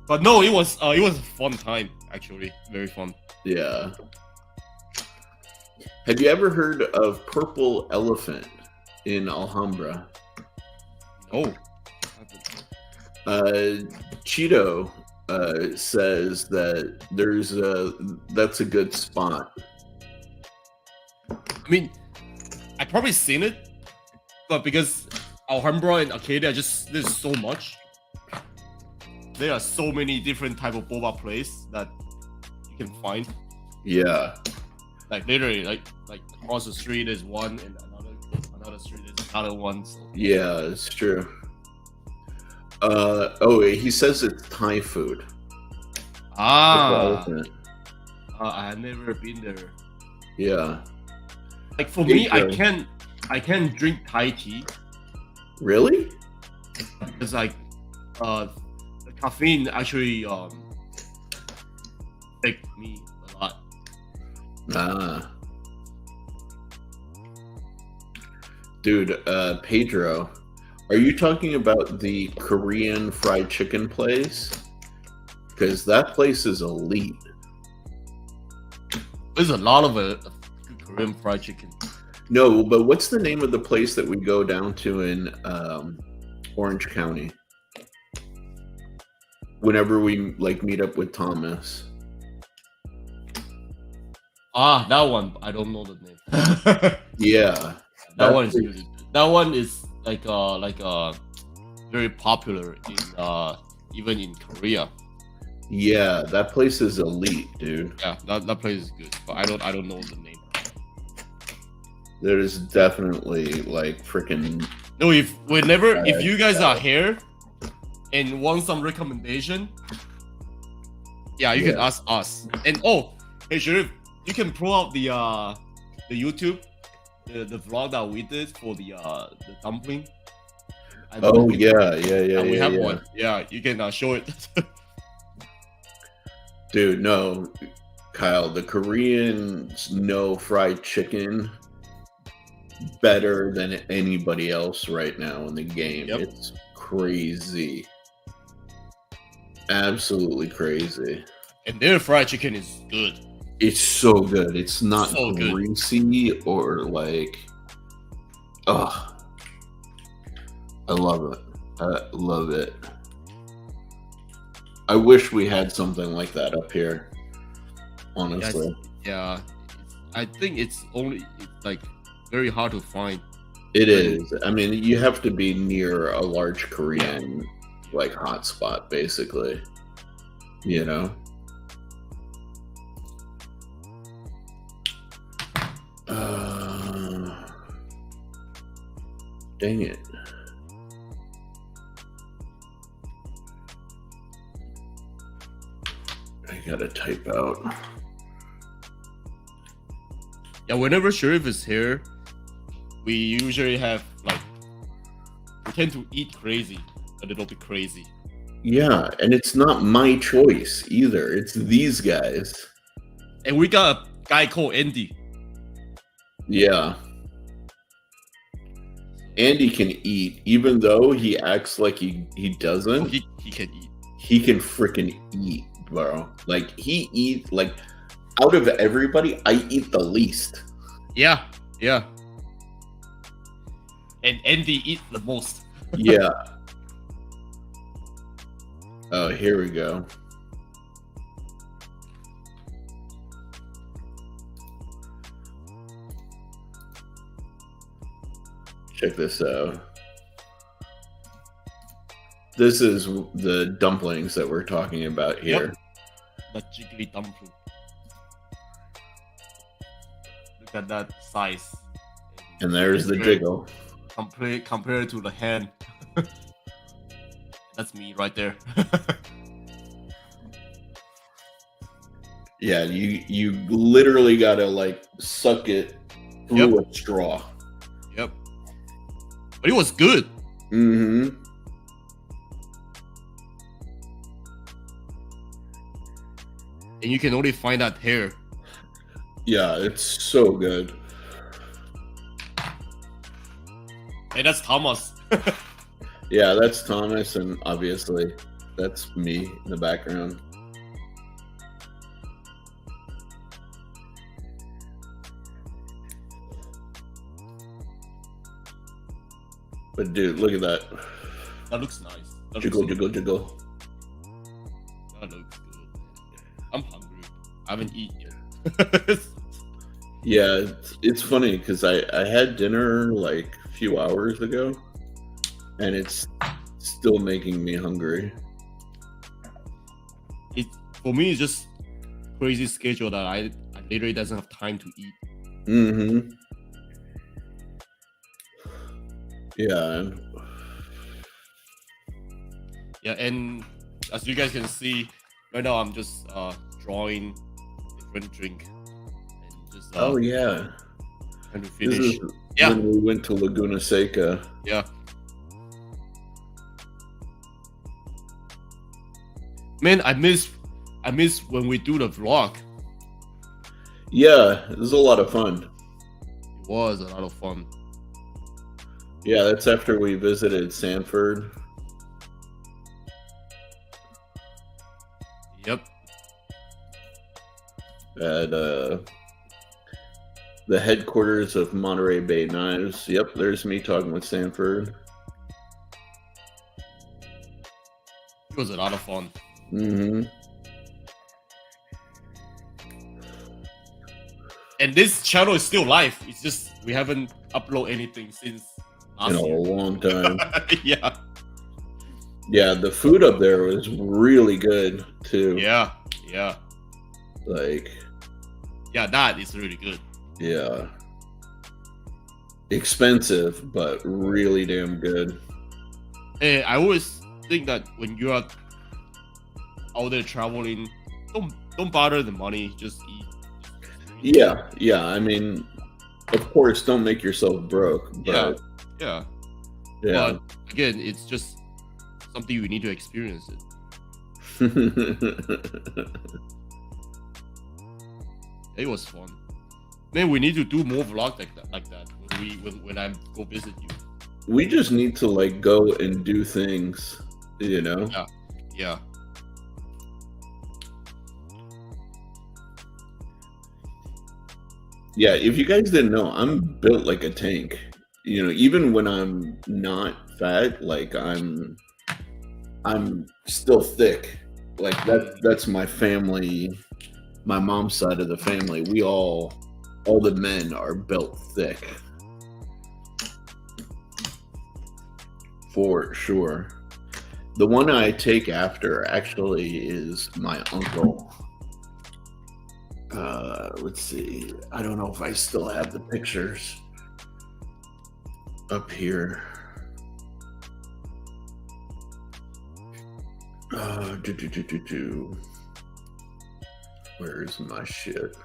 But no, it was a fun time actually, very fun. yeah. Have you ever heard of Purple Elephant in Alhambra? No. Cheeto says that that's a good spot. I mean, I probably seen it, but because Alhambra and Arcadia there's so much. There are so many different type of boba places that you can find. Yeah. Like literally, like across the street is one, and another street is another one. So. Yeah, it's true. He says it's Thai food. I have never been there. Yeah. Like for me, I can't drink Thai tea. Really? It's like the caffeine actually affect me a lot. Dude, Pedro, are you talking about the Korean fried chicken place? Because that place is elite. There's a lot of Korean fried chicken. No, but what's the name of the place that we go down to in Orange County? Whenever we meet up with Thomas. That one. I don't know the name. Yeah. That one is really good. That one is like very popular in even in Korea. Yeah, that place is elite, dude. Yeah, that place is good, but I don't know the name. There is definitely freaking. No, if you guys are here and want some recommendation, you can ask us. And hey Sherif, you can pull out the YouTube, the vlog that we did for the dumpling. We have one. Yeah, you can show it. Dude, no, Kyle, the Koreans know fried chicken better than anybody else right now in the game. Yep. It's crazy. Absolutely crazy. And their fried chicken is good. It's so good. It's not so greasy or I love it. I love it. I wish we had something like that up here. Honestly. Yeah. I think it's very hard to find. It is. I mean, you have to be near a large Korean hotspot, basically. You know? Dang it. I gotta type out. Yeah, whenever Sherif is here, we usually have we tend to eat a little bit crazy. Yeah, and it's not my choice either. It's these guys. And we got a guy called Andy. Yeah. Andy can eat, even though he acts like he doesn't. He can eat. He can freaking eat, bro. He eats out of everybody, I eat the least. Yeah. And Andy eats the most. Yeah. Oh, here we go. Check this out. This is the dumplings that we're talking about here. Yep. The jiggly dumpling. Look at that size. And there's the jiggle. Compared to the hand. That's me right there. Yeah, you literally gotta suck it through a straw. Yep. But it was good. Mm-hmm. and you can only find that here. Yeah, it's so good. Hey, that's Thomas. Yeah, that's Thomas, and obviously that's me in the background. But dude, look at that. That looks nice. Jiggle, jiggle, jiggle. That looks good. I'm hungry. I haven't eaten yet. Yeah, it's funny because I had dinner like a few hours ago, and it's still making me hungry. For me, it's just crazy schedule that I literally doesn't have time to eat. Mm-hmm. Yeah. Yeah, and as you guys can see, right now I'm just drawing different drink and just Oh yeah. trying to finish. This is when we went to Laguna Seca. Yeah. Man, I miss when we do the vlog. Yeah, it was a lot of fun. It was a lot of fun. Yeah, that's after we visited Sanford. Yep. At the headquarters of Monterey Bay Knives. Yep, there's me talking with Sanford. It was a lot of fun. Mm-hmm. And this channel is still live. It's just we haven't uploaded anything since last year. A long time. Yeah. Yeah, the food up there was really good too. Yeah. Like, yeah, that is really good. Yeah. Expensive, but really damn good. Hey, I always think that when you are out there traveling, don't bother the money, just eat. Yeah. I mean, of course, don't make yourself broke. But yeah. But again, it's just something you need to experience it. It was fun. Man, we need to do more vlogs like that when I go visit you. We just need to like go and do things, you know? Yeah. Yeah, if you guys didn't know, I'm built like a tank. You know, even when I'm not fat, like I'm still thick. Like that's my family, my mom's side of the family. We all the men are built thick. For sure. The one I take after actually is my uncle. Let's see. I don't know if I still have the pictures up here. Where's my shit?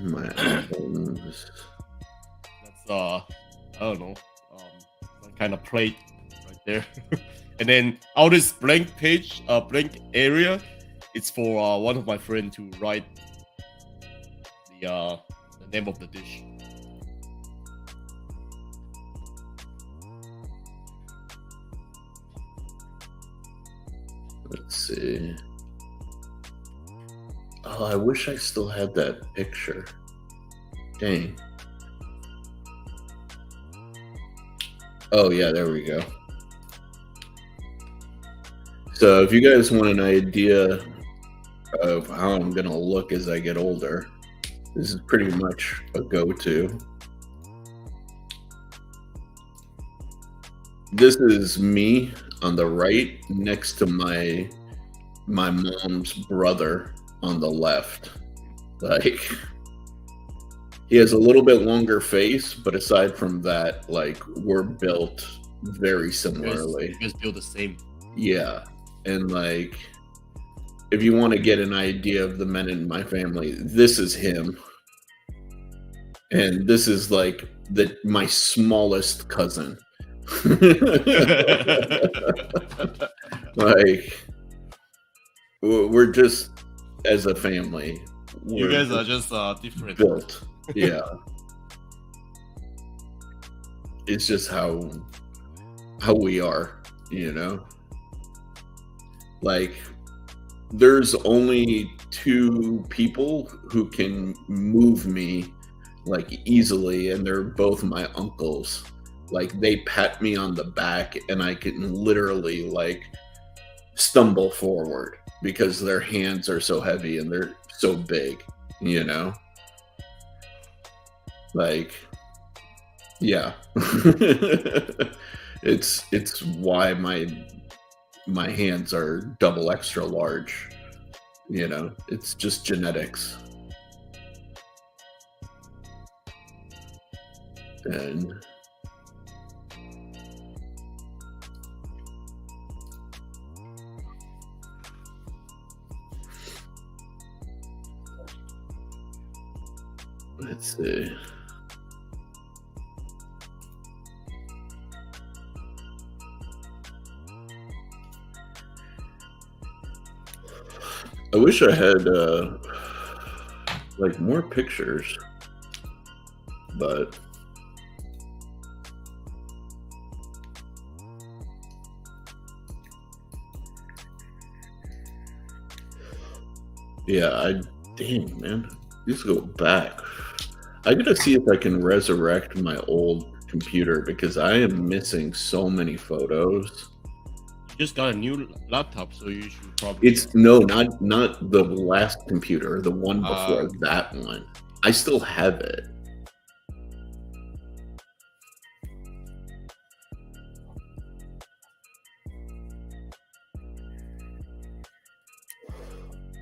My albums. That's I don't know, some kind of plate right there. And then out this blank page, blank area, it's for one of my friends to write the name of the dish. Let's see. Oh, I wish I still had that picture. Dang. Oh, yeah, there we go. So if you guys want an idea of how I'm going to look as I get older, this is pretty much a go-to. This is me on the right next to my mom's brother on the left. Like, he has a little bit longer face, but aside from that, like, we're built very similarly. You guys build the same. Yeah. And like, if you want to get an idea of the men in my family, this is him. And this is like my smallest cousin. Like, we're just, as a family, you guys are just different. Built. Yeah. It's just how we are, you know? Like, there's only 2 people who can move me like easily, and they're both my uncles. Like, they pat me on the back and I can literally like stumble forward because their hands are so heavy and they're so big, you know? Like, yeah. It's why my hands are double extra large, you know? It's just genetics. And let's see. I wish I had like more pictures, but yeah, damn, man, these go back. I gotta see if I can resurrect my old computer because I am missing so many photos. You just got a new laptop, so you should probably. It's not the last computer, the one before that one. I still have it.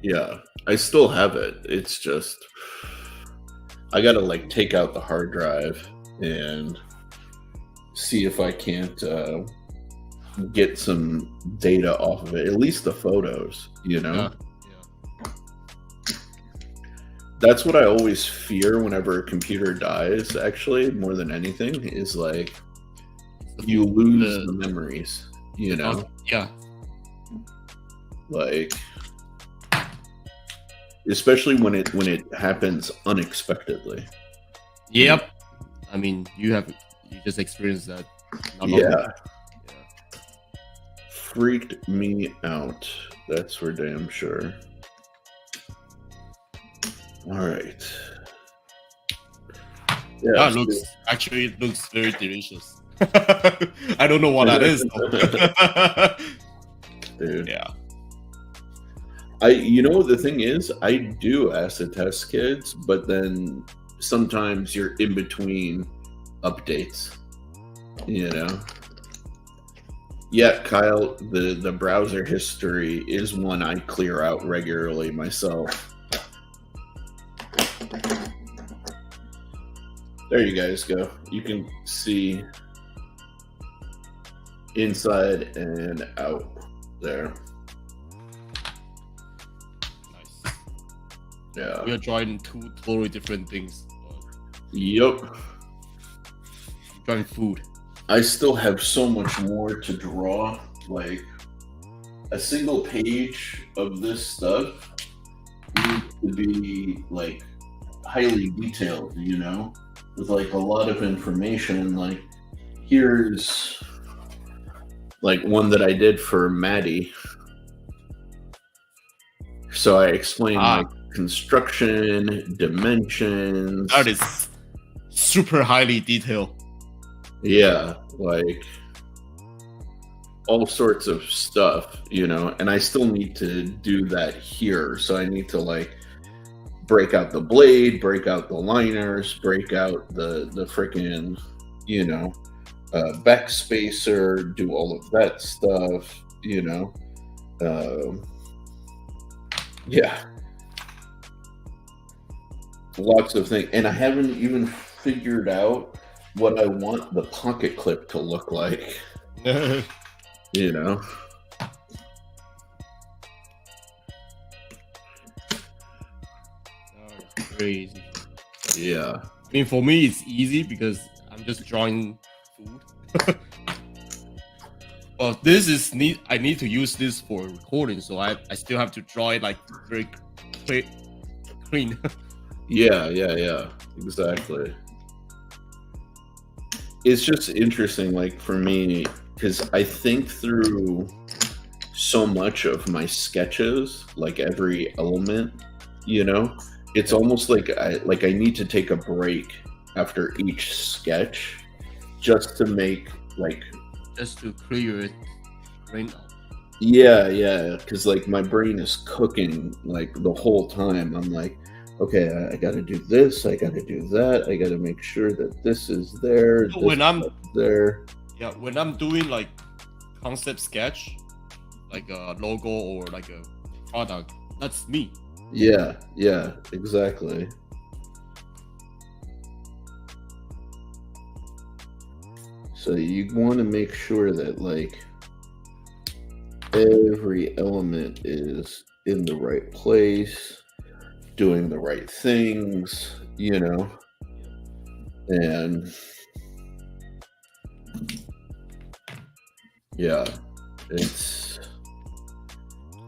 Yeah, I still have it. It's just I gotta like take out the hard drive and see if I can't get some data off of it. At least the photos, you know. Yeah. That's what I always fear whenever a computer dies. Actually, more than anything, is like you lose the memories. You know. Yeah. Like, especially when it happens unexpectedly. Yep. I mean, you just experienced that. Yeah. Freaked me out. That's for damn sure. All right. Yeah, it looks very delicious. I don't know what that is, dude. Yeah. You know, the thing is, I do acid test kids, but then sometimes you're in between updates, you know. Yeah, Kyle, the browser history is one I clear out regularly myself. There you guys go. You can see inside and out there. Nice. Yeah. We are trying 2 totally different things. Yep. I'm trying food. I still have so much more to draw. Like, a single page of this stuff needs to be like highly detailed, you know, with like a lot of information. Like, here's like one that I did for Maddie. So I explained like construction, dimensions. That is super highly detailed. Yeah, like all sorts of stuff, you know, and I still need to do that here. So I need to like break out the blade, break out the liners, break out the freaking, you know, back spacer, do all of that stuff, you know. Yeah. Lots of things. And I haven't even figured out what I want the pocket clip to look like. You know? That's crazy. Yeah. I mean, for me, it's easy because I'm just drawing food. Well, this is need. I need to use this for recording, so I still have to draw it like very clean. Yeah, exactly. It's just interesting, like for me, because I think through so much of my sketches, like every element, it's almost like I need to take a break after each sketch just to make like just to clear it right now. Yeah, because like my brain is cooking like the whole time. I'm like, okay, I got to do this, I got to do that, I got to make sure that this is there. When I'm there, when I'm doing like concept sketch, like a logo or like a product, that's me. Yeah, exactly. So you want to make sure that like every element is in the right place, doing the right things, and yeah, it's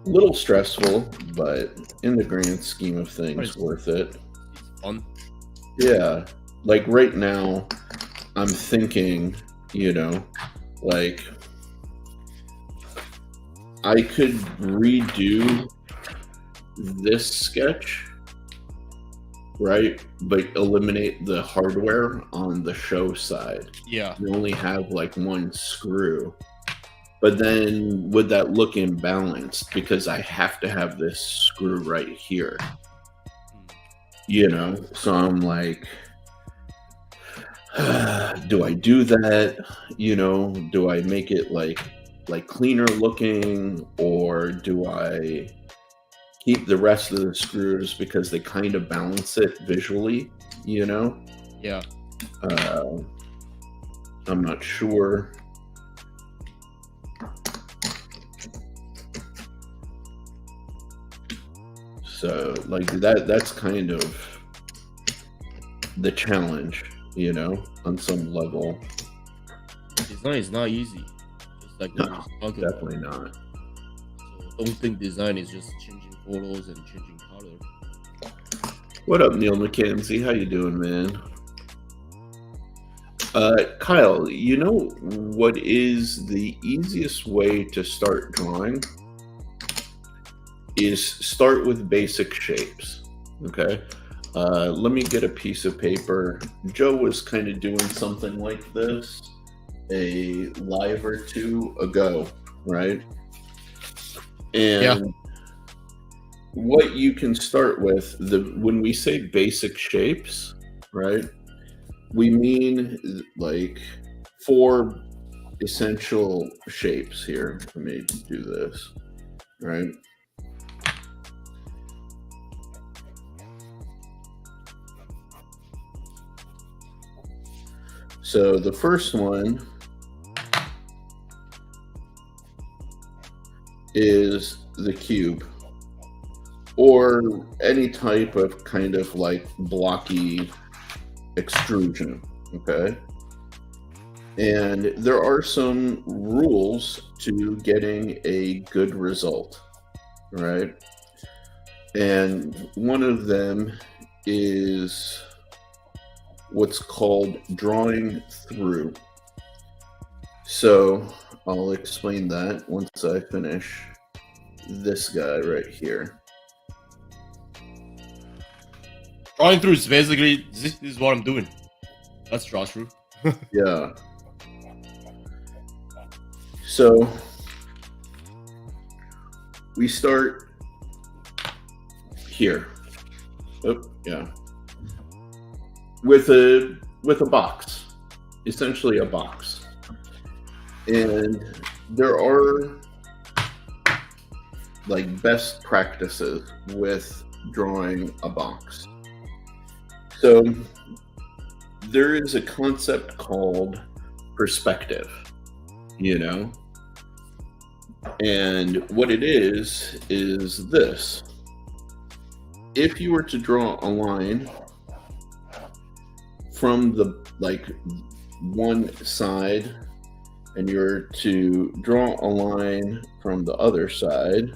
a little stressful, but in the grand scheme of things, worth it. It's fun. Yeah, like right now, I'm thinking, like I could redo this sketch, right? But eliminate the hardware on the show side. Yeah. You only have like one screw. But then would that look imbalanced? Because I have to have this screw right here. So I'm like, do I do that? Do I make it like cleaner looking, or do I keep the rest of the screws because they kind of balance it visually? Yeah. I'm not sure. So like that's kind of the challenge, on some level. Design is not easy. It's like definitely not. So don't think design is just changing photos and changing color. What up, Neil McKenzie? How you doing, man? Kyle, what is the easiest way to start drawing? Is start with basic shapes. Okay. Let me get a piece of paper. Joe was kind of doing something like this a live or two ago, right? And what you can start with, when we say basic shapes, right, we mean like 4 essential shapes here. Let me do this, right? So the first one is the cube, or any type of kind of like blocky extrusion, okay? And there are some rules to getting a good result, right? And one of them is what's called drawing through. So I'll explain that once I finish this guy right here. Drawing through is basically, this is what I'm doing. Let's draw through. Yeah. So we start here. Oh, yeah. With a box, essentially a box. And there are like best practices with drawing a box. So there is a concept called perspective, and what it is this. If you were to draw a line from the one side and you're to draw a line from the other side,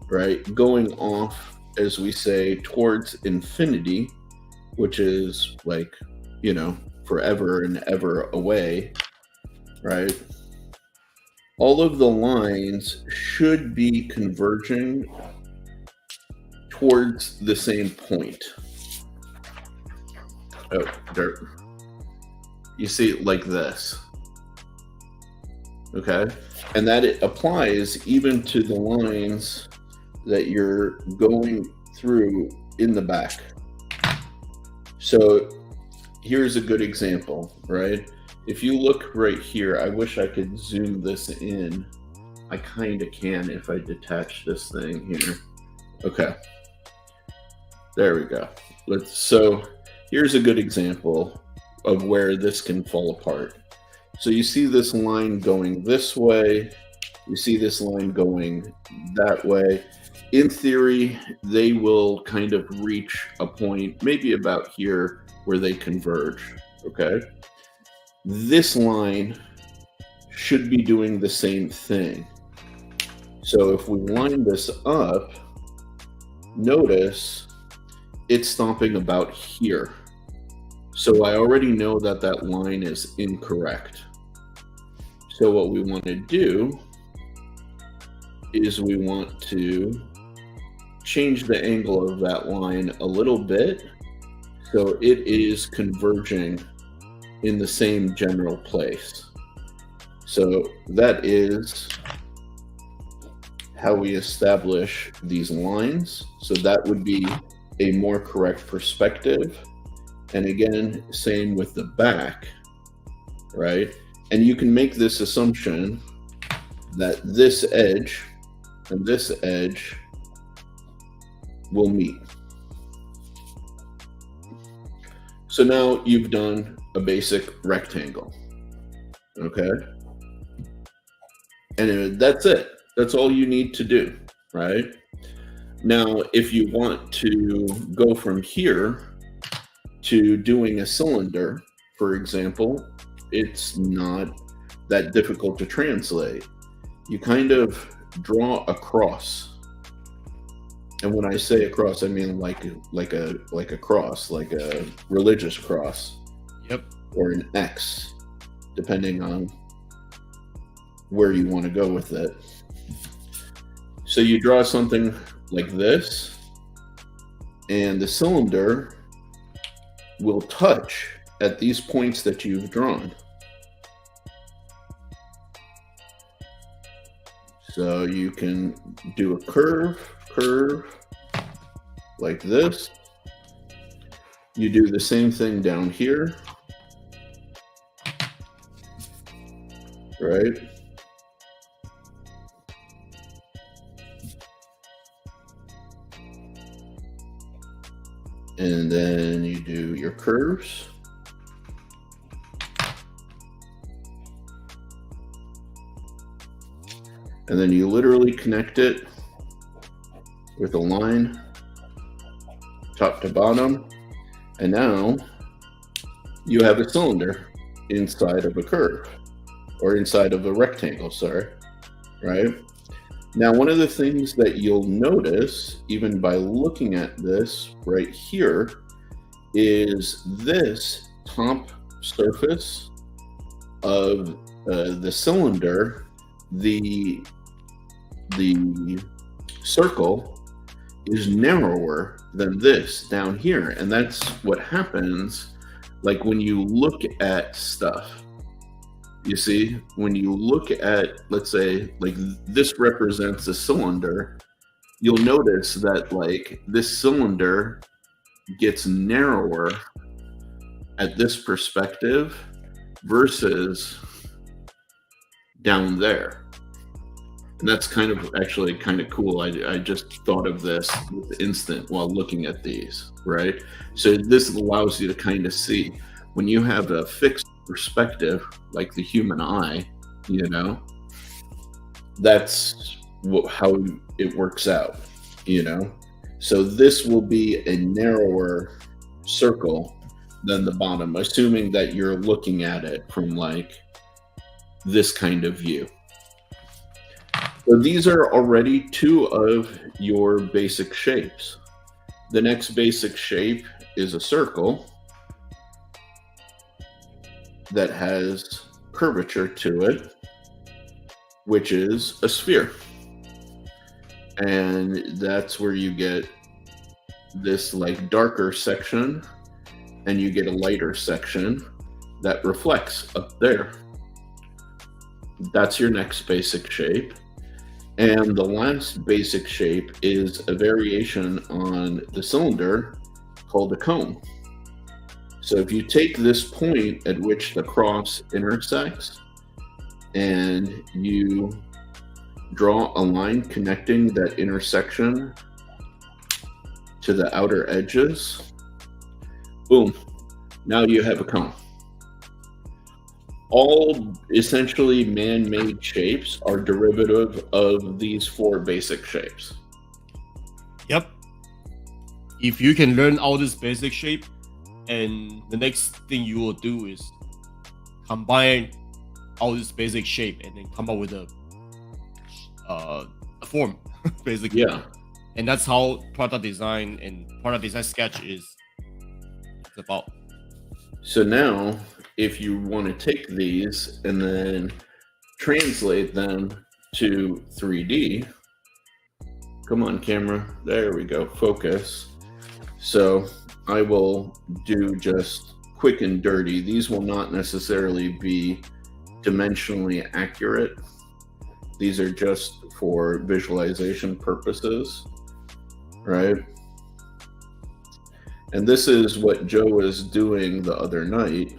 right, going off, as we say, towards infinity, which is like, forever and ever away, right? All of the lines should be converging towards the same point. Oh, there. You see it like this. Okay? And that it applies even to the lines that you're going through in the back. So here's a good example, right? If you look right here, I wish I could zoom this in. I kind of can if I detach this thing here. Okay. There we go. So here's a good example of where this can fall apart. So you see this line going this way. You see this line going that way. In theory, they will kind of reach a point, maybe about here, where they converge, okay? This line should be doing the same thing. So if we line this up, notice it's stopping about here. So I already know that that line is incorrect. So what we want to do is we want to change the angle of that line a little bit so it is converging in the same general place. So that is how we establish these lines. So that would be a more correct perspective. And again, same with the back, right? And you can make this assumption that this edge and this edge will meet. So now you've done a basic rectangle, okay? And that's it. That's all you need to do, right? Now, if you want to go from here to doing a cylinder, for example, it's not that difficult to translate. You kind of draw a cross. And when I say a cross, I mean like a cross, like a religious cross. Yep. Or an X, depending on where you want to go with it. So you draw something like this, and the cylinder will touch at these points that you've drawn. So you can do a curve like this. You do the same thing down here, right? And then you do your curves. And then you literally connect it with a line, top to bottom. And now you have a cylinder inside of a curve, or inside of a rectangle, sorry, right? Now, one of the things that you'll notice, even by looking at this right here, is this top surface of the cylinder, the circle is narrower than this down here. And that's what happens like when you look at stuff. You see, when you look at, let's say, like this represents a cylinder, you'll notice that like this cylinder gets narrower at this perspective versus down there. And that's kind of actually kind of cool. I just thought of this instant while looking at these, right? So this allows you to kind of see when you have a fixed perspective like the human eye, you know, that's how it works out, you know. So this will be a narrower circle than the bottom, assuming that you're looking at it from like this kind of view. So these are already two of your basic shapes. The next basic shape is a circle that has curvature to it, which is a sphere. And that's where you get this like darker section, and you get a lighter section that reflects up there. That's your next basic shape. And the last basic shape is a variation on the cylinder called a cone. So if you take this point at which the cross intersects and you draw a line connecting that intersection to the outer edges, boom, now you have a cone. All essentially man-made shapes are derivative of these four basic shapes. Yep. If you can learn all this basic shape, and the next thing you will do is combine all this basic shape and then come up with a form, basically. Yeah. And that's how product design and product design sketch is about. So now, if you want to take these and then translate them to 3D, come on camera, there we go, focus. So I will do just quick and dirty. These will not necessarily be dimensionally accurate. These are just for visualization purposes, right? And this is what Joe was doing the other night.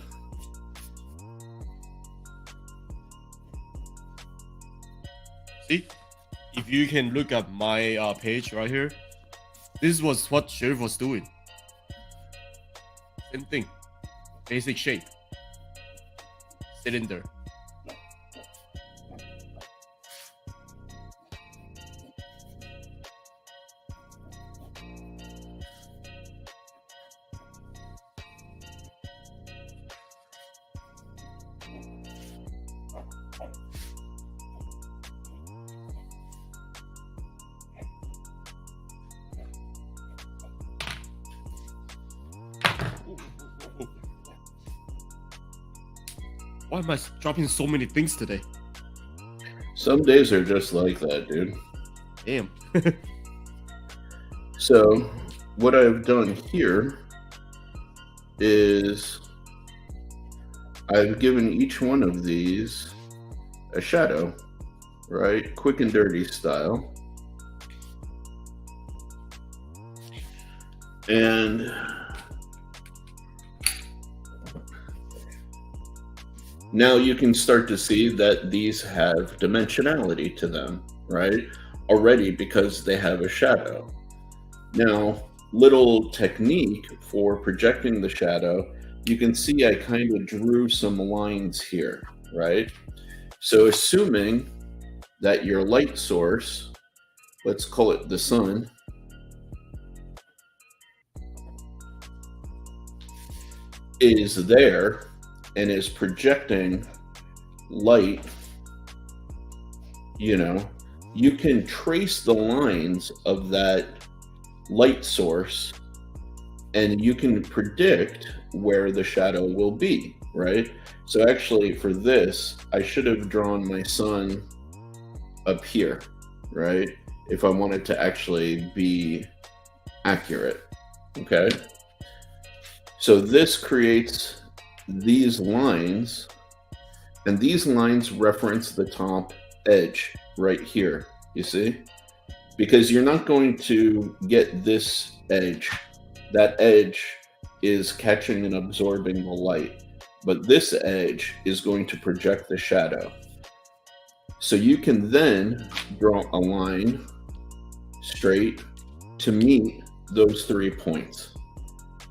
See, if you can look at my page right here, this was what Sherif was doing. Same thing, basic shape, cylinder. Why am I dropping so many things today? Some days are just like that, dude. Damn. So what I've done here is I've given each one of these a shadow, right? Quick and dirty style. And now you can start to see that these have dimensionality to them, right? Already, because they have a shadow. Now, little technique for projecting the shadow, you can see I kind of drew some lines here, right? So assuming that your light source, let's call it the sun, is there and is projecting light, you know, you can trace the lines of that light source and you can predict where the shadow will be, right? So actually for this, I should have drawn my sun up here, right? If I wanted to actually be accurate, okay? So this creates these lines, and these lines reference the top edge right here, you see? Because you're not going to get this edge. That edge is catching and absorbing the light, but this edge is going to project the shadow. So you can then draw a line straight to meet those 3 points.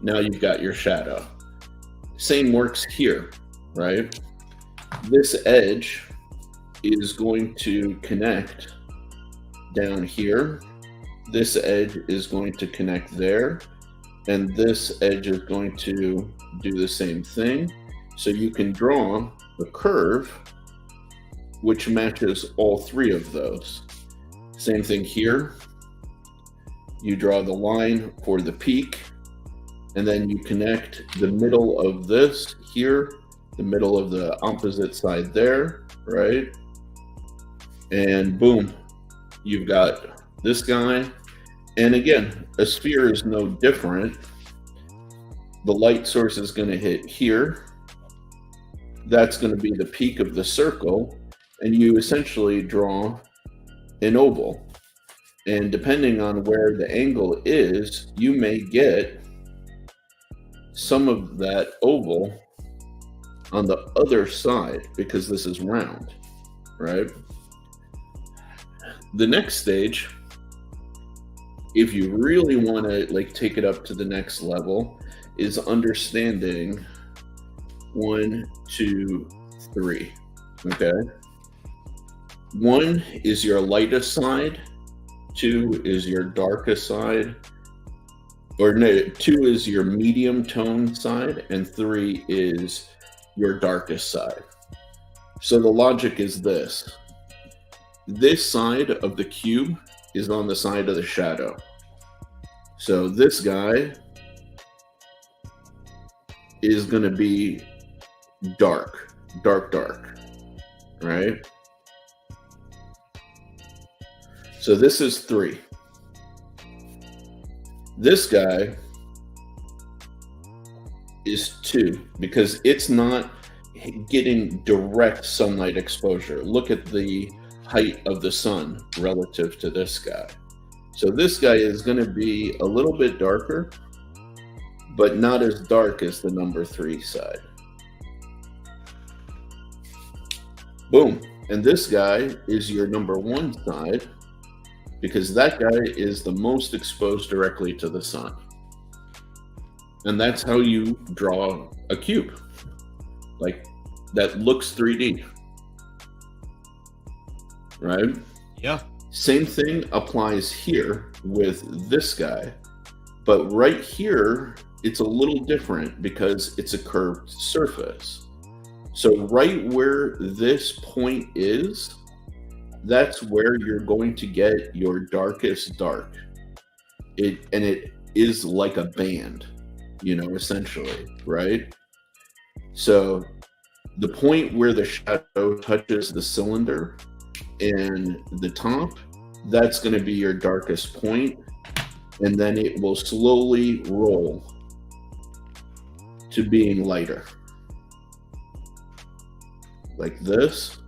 Now you've got your shadow. Same works here, right? This edge is going to connect down here. This edge is going to connect there. And this edge is going to do the same thing. So you can draw the curve which matches all three of those. Same thing here. You draw the line for the peak, and then you connect the middle of this here, the middle of the opposite side there, right? And boom, you've got this guy. And again, a sphere is no different. The light source is going to hit here. That's going to be the peak of the circle, and you essentially draw an oval. And depending on where the angle is, you may get some of that oval on the other side because this is round, right? The next stage, if you really want to like take it up to the next level, is understanding 1, 2, 3. Okay. 1 is your lightest side, 2 is your darkest side, or no, 2 is your medium tone side, and 3 is your darkest side. So the logic is this. This side of the cube is on the side of the shadow. So this guy is going to be dark, right? So this is 3. This guy is 2 because it's not getting direct sunlight exposure. Look at the height of the sun relative to this guy. So this guy is going to be a little bit darker, but not as dark as the number 3 side. Boom. And this guy is your number 1 side because that guy is the most exposed directly to the sun. And that's how you draw a cube. Like, that looks 3D. Right? Yeah. Same thing applies here with this guy. But right here, it's a little different because it's a curved surface. So right where this point is, that's where you're going to get your darkest dark. And it is like a band, you know, essentially, right? So the point where the shadow touches the cylinder and the top, that's going to be your darkest point, and then it will slowly roll to being lighter, like this.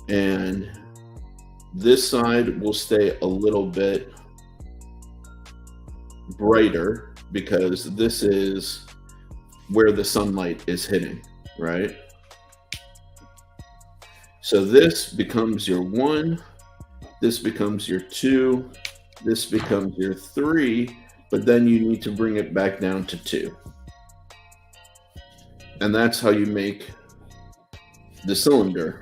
And this side will stay a little bit brighter because this is where the sunlight is hitting, right? So this becomes your 1, this becomes your 2, this becomes your 3, but then you need to bring it back down to 2. And that's how you make the cylinder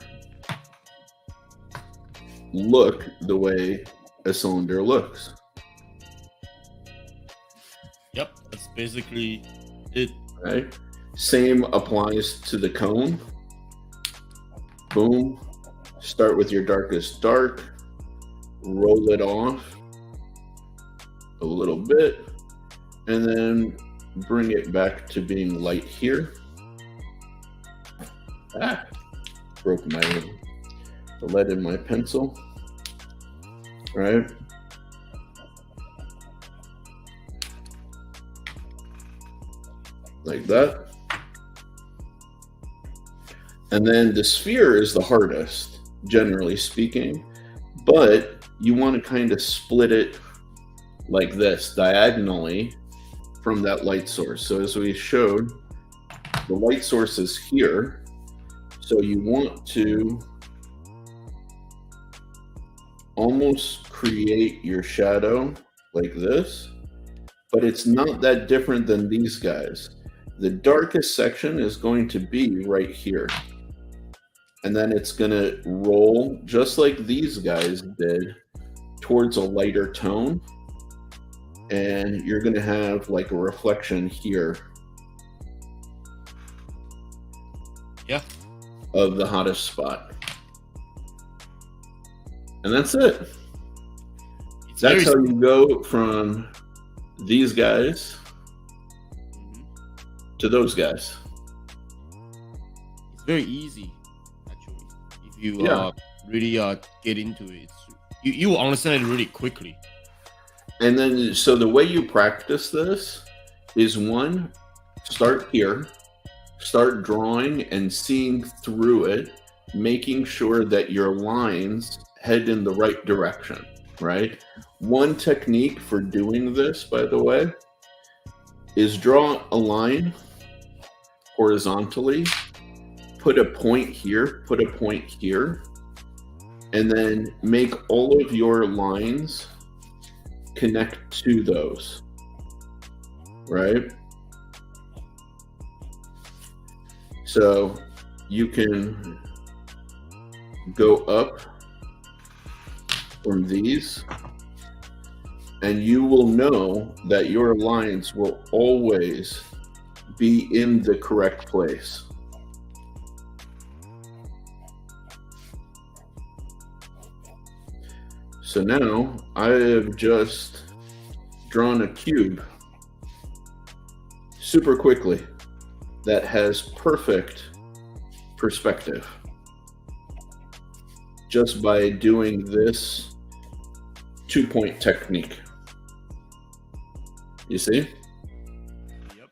look the way a cylinder looks. Yep, that's basically it. Right? Same applies to the cone. Boom. Start with your darkest dark. Roll it off a little bit. And then bring it back to being light here. Broke the lead in my pencil. Right? Like that. And then the sphere is the hardest, generally speaking, but you want to kind of split it like this, diagonally from that light source. So as we showed, the light source is here. So you want to almost create your shadow like this, but it's not that different than these guys. The darkest section is going to be right here. And then it's going to roll just like these guys did towards a lighter tone. And you're going to have like a reflection here. Yeah. Of the hottest spot. And that's it. It's That's very how you go from these guys to those guys. It's very easy, actually. If you Yeah. really get into it, you will understand it really quickly. And then, so the way you practice this is one, start here, start drawing and seeing through it, making sure that your lines head in the right direction, right? One technique for doing this, by the way, is draw a line horizontally, put a point here, put a point here, and then make all of your lines connect to those, right? So you can go up from these, and you will know that your lines will always be in the correct place. So now I have just drawn a cube super quickly that has perfect perspective just by doing this 2-point technique. You see? Yep.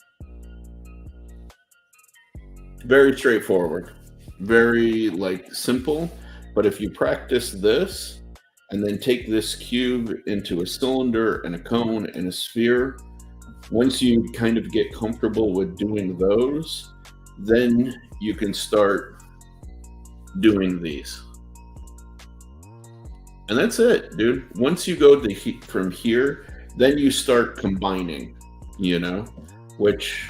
Very straightforward, very simple, but if you practice this and then take this cube into a cylinder and a cone and a sphere, once you kind of get comfortable with doing those, then you can start doing these. And that's it, dude. Once you go from here, then you start combining, which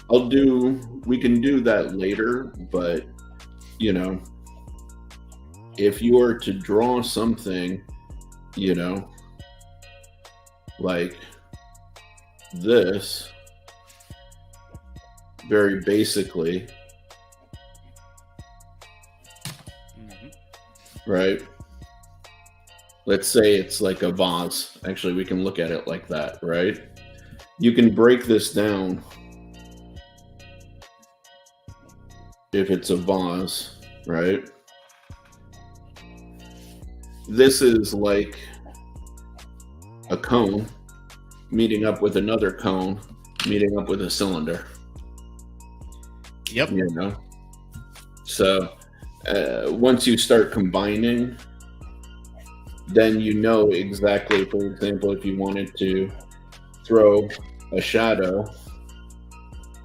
we can do that later, but, if you were to draw something, like this, very basically, right? Let's say it's like a vase. Actually, we can look at it like that, right? You can break this down if it's a vase, right? This is like a cone meeting up with another cone, meeting up with a cylinder. Yep. So once you start combining, then you know exactly, for example, if you wanted to throw a shadow,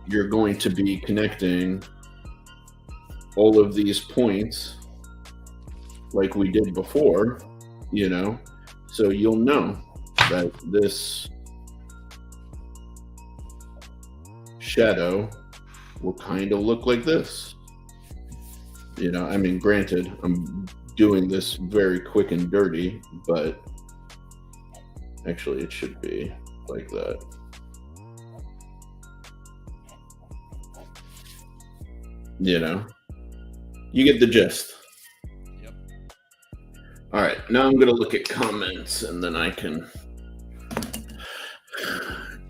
you're going to be connecting all of these points like we did before, so you'll know that this shadow will kind of look like this. Granted, I'm doing this very quick and dirty, but actually it should be like that. You get the gist. All right, now I'm going to look at comments and then I can...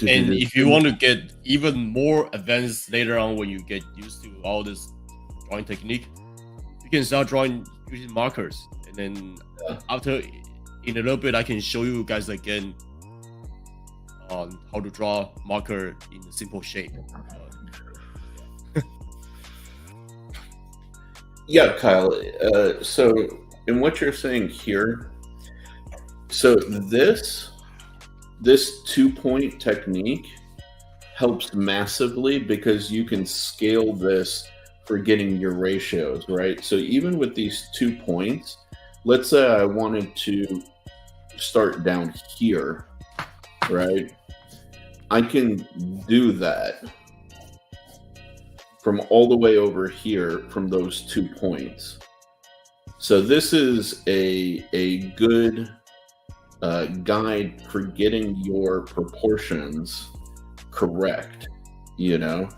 And if you want to get even more advanced later on when you get used to all this drawing technique, you can start drawing using markers. And then after, in a little bit, I can show you guys again on how to draw marker in a simple shape. Yeah, Kyle. So in what you're saying here, so this 2-point technique helps massively because you can scale this for getting your ratios, right? So even with these 2 points, let's say I wanted to start down here, right? I can do that from all the way over here from those 2 points. So this is a good guide for getting your proportions correct, and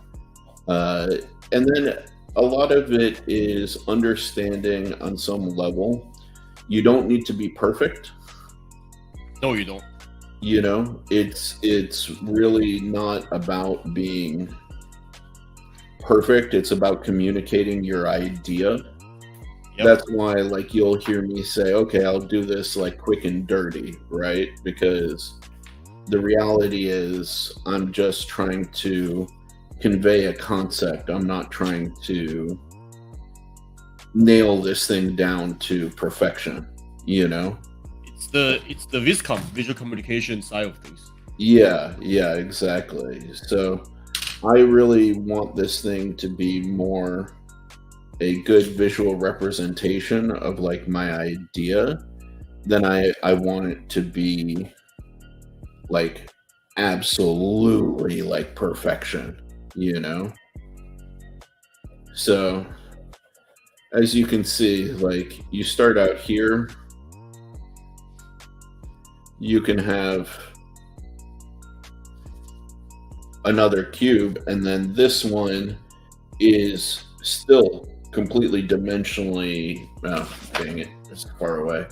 then a lot of it is understanding on some level You don't need to be perfect. No, you don't. You know, it's really not about being perfect. It's about communicating your idea. Yep. That's why, like, you'll hear me say, okay, I'll do this like quick and dirty, right? Because the reality is I'm just trying to convey a concept. I'm not trying to nail this thing down to perfection, you know? It's the VisCom, visual communication side of things. Yeah, exactly. So I really want this thing to be more a good visual representation of like my idea than I want it to be like absolutely like perfection, you know? So as you can see, like you start out here, you can have another cube, and then this one is still completely dimensionally, oh, dang it, it's far away.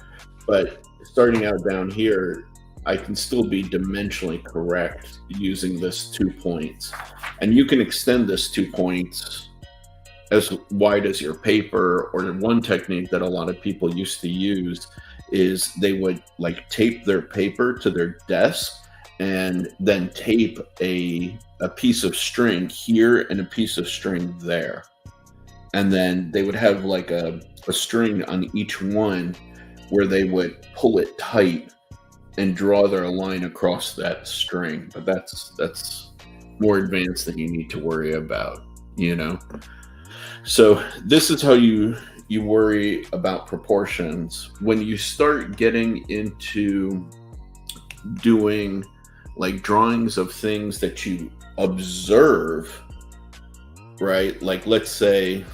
But starting out down here, I can still be dimensionally correct using this 2 points. And you can extend this 2 points as wide as your paper, or one technique that a lot of people used to use is they would like tape their paper to their desk and then tape a piece of string here and a piece of string there. And then they would have like a string on each one where they would pull it tight and draw their line across that string. But that's more advanced than you need to worry about, you know? So this is how you worry about proportions. When you start getting into doing like drawings of things that you observe, right? Like let's say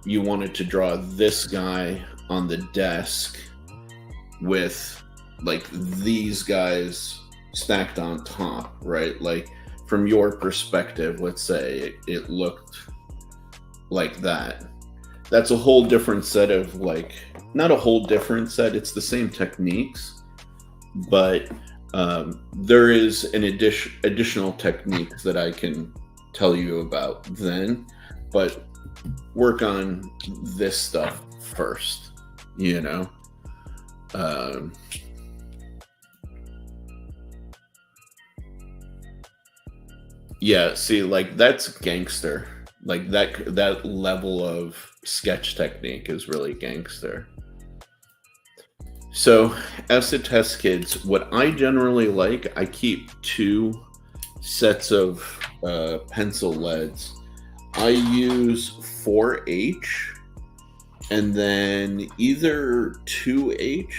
you wanted to draw this guy on the desk with like these guys stacked on top, right? Like from your perspective, let's say it looked like that. That's a whole different set of like, not a whole different set, it's the same techniques, but there is an additional techniques that I can tell you about then, but work on this stuff first, you know? Yeah, see, like that's gangster. Like that level of sketch technique is really gangster. So as to test kids, what I generally like, I keep 2 sets of pencil leads. I use 4H and then either 2H,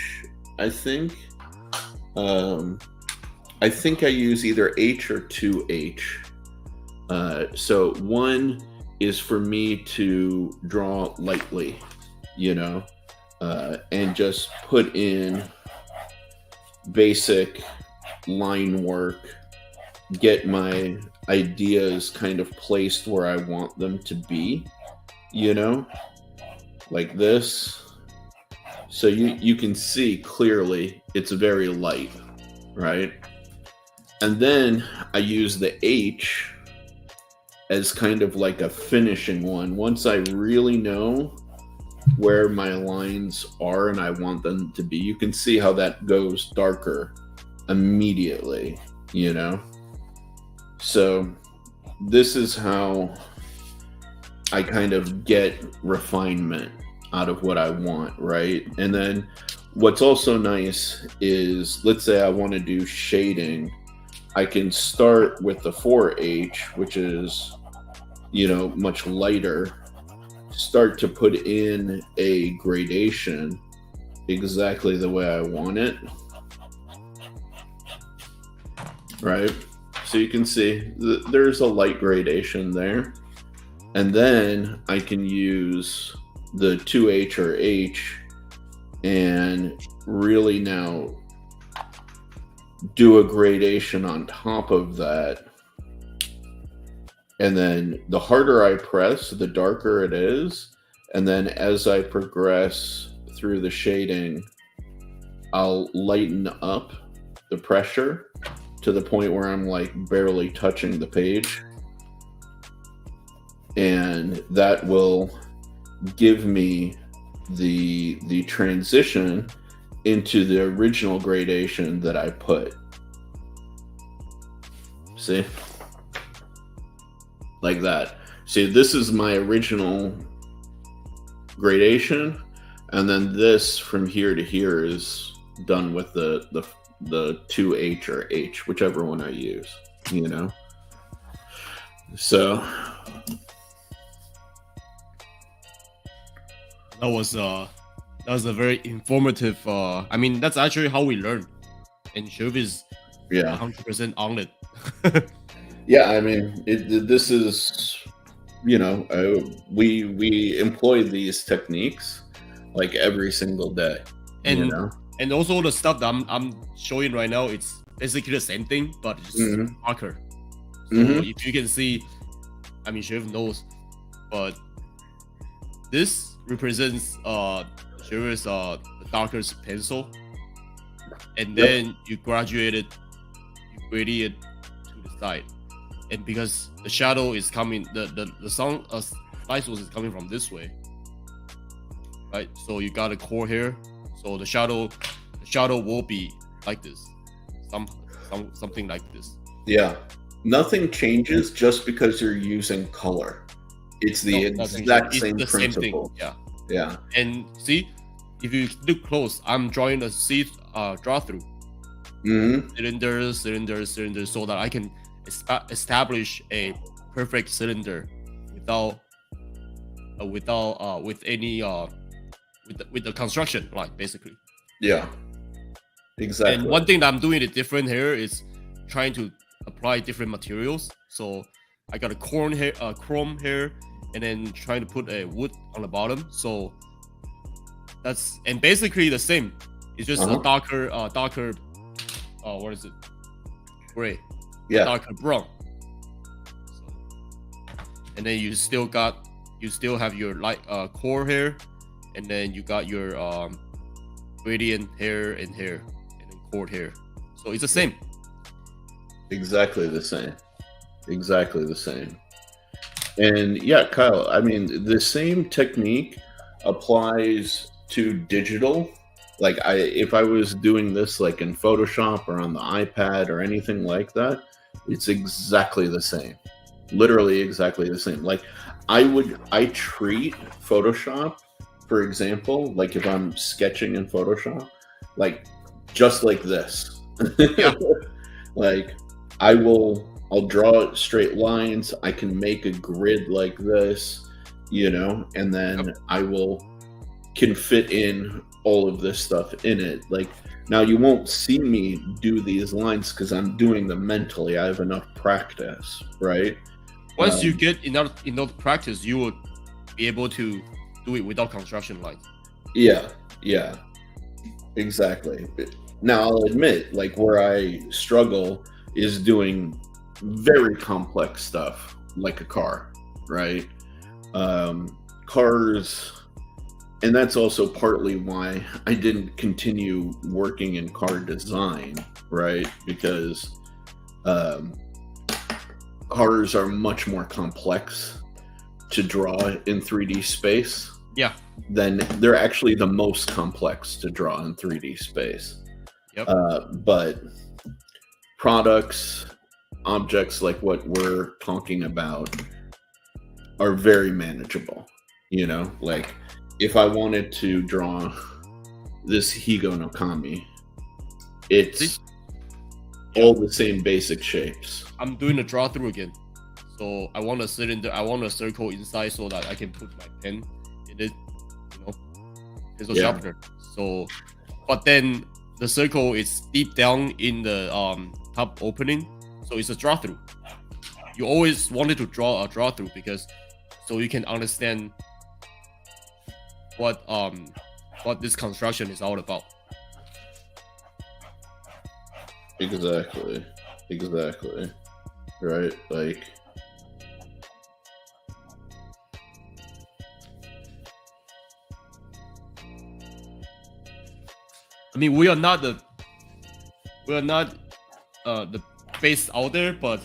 I think. I think I use either H or 2H. So 1 is for me to draw lightly, you know, and just put in basic line work, get my ideas kind of placed where I want them to be, you know, like this. So you can see clearly it's very light, right? And then I use the H as kind of like a finishing one. Once I really know where my lines are and I want them to be, you can see how that goes darker immediately, you know? So this is how I kind of get refinement out of what I want, right? And then what's also nice is, let's say I want to do shading. I can start with the 4H, which is, you know, much lighter, start to put in a gradation exactly the way I want it, right? So you can see there's a light gradation there. And then I can use the 2H or H and really now do a gradation on top of that. And then the harder I press, the darker it is. And then as I progress through the shading, I'll lighten up the pressure to the point where I'm like barely touching the page. And that will give me the transition into the original gradation that I put. See? Like that. See, this is my original gradation, and then this from here to here is done with the 2H or H, whichever one I use, you know? So that was a very informative. I mean, that's actually how we learn, and Sherif is 100% on it. Yeah, I mean, this is, you know, we employ these techniques like every single day, and you know? And also the stuff that I'm showing right now, it's basically the same thing, but it's darker. So if you can see, I mean, Sherif knows, but this represents Sherif's the darkest pencil, and then you grade it to the side, and because the shadow is coming, the sound light source is coming from this way, right? So you got a core here, so the shadow will be like this, something like this. Yeah, nothing changes just because you're using color. It's the exact same principle. Same thing. Yeah. And see, if you look close, I'm drawing a C draw through. Cylinders, so that I can establish a perfect cylinder with the construction, like basically. Yeah. Exactly. And one thing that I'm doing it different here is trying to apply different materials. So I got a chrome here, and then trying to put a wood on the bottom. So that's, and basically the same. It's just a darker what is it? Gray. Yeah. Darker brown. So, and then you still have your light core here, and then you got your gradient here and here, and then chord here. So it's the same. Exactly the same. And yeah, Kyle, I mean, the same technique applies to digital. Like if I was doing this like in Photoshop or on the iPad or anything like that, it's exactly the same. Literally exactly the same. Like I treat Photoshop, for example, like if I'm sketching in Photoshop, like just like this. Yeah. Like I'll draw straight lines. I can make a grid like this, you know, and then I can fit in all of this stuff in it. Like now you won't see me do these lines because I'm doing them mentally. I have enough practice, right? Once you get enough practice, you will be able to do it without construction lines. Yeah, exactly. Now I'll admit, like where I struggle is doing very complex stuff like a car, right? Cars, and that's also partly why I didn't continue working in car design, right? Because cars are much more complex to draw in 3D space. Yeah. Then they're actually the most complex to draw in 3D space. Yep. But products, objects like what we're talking about are very manageable. You know, like if I wanted to draw this Higo no Kami, it's all the same basic shapes. I'm doing a draw through again. So I want a cylinder, I want a circle inside so that I can put my pen in it, you know, pencil sharpener. So, but then the circle is deep down in the top opening, so it's a draw through. You always wanted to draw a draw through because so you can understand what this construction is all about. Exactly. Right, like I mean, we are not the best out there, but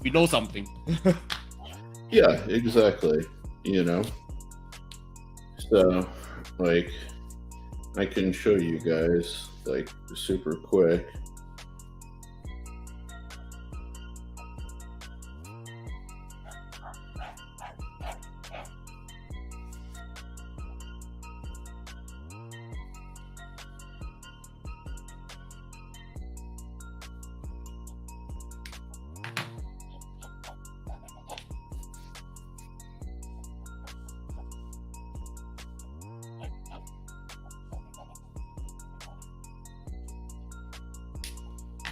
we know something. Yeah, exactly. So like I can show you guys like super quick.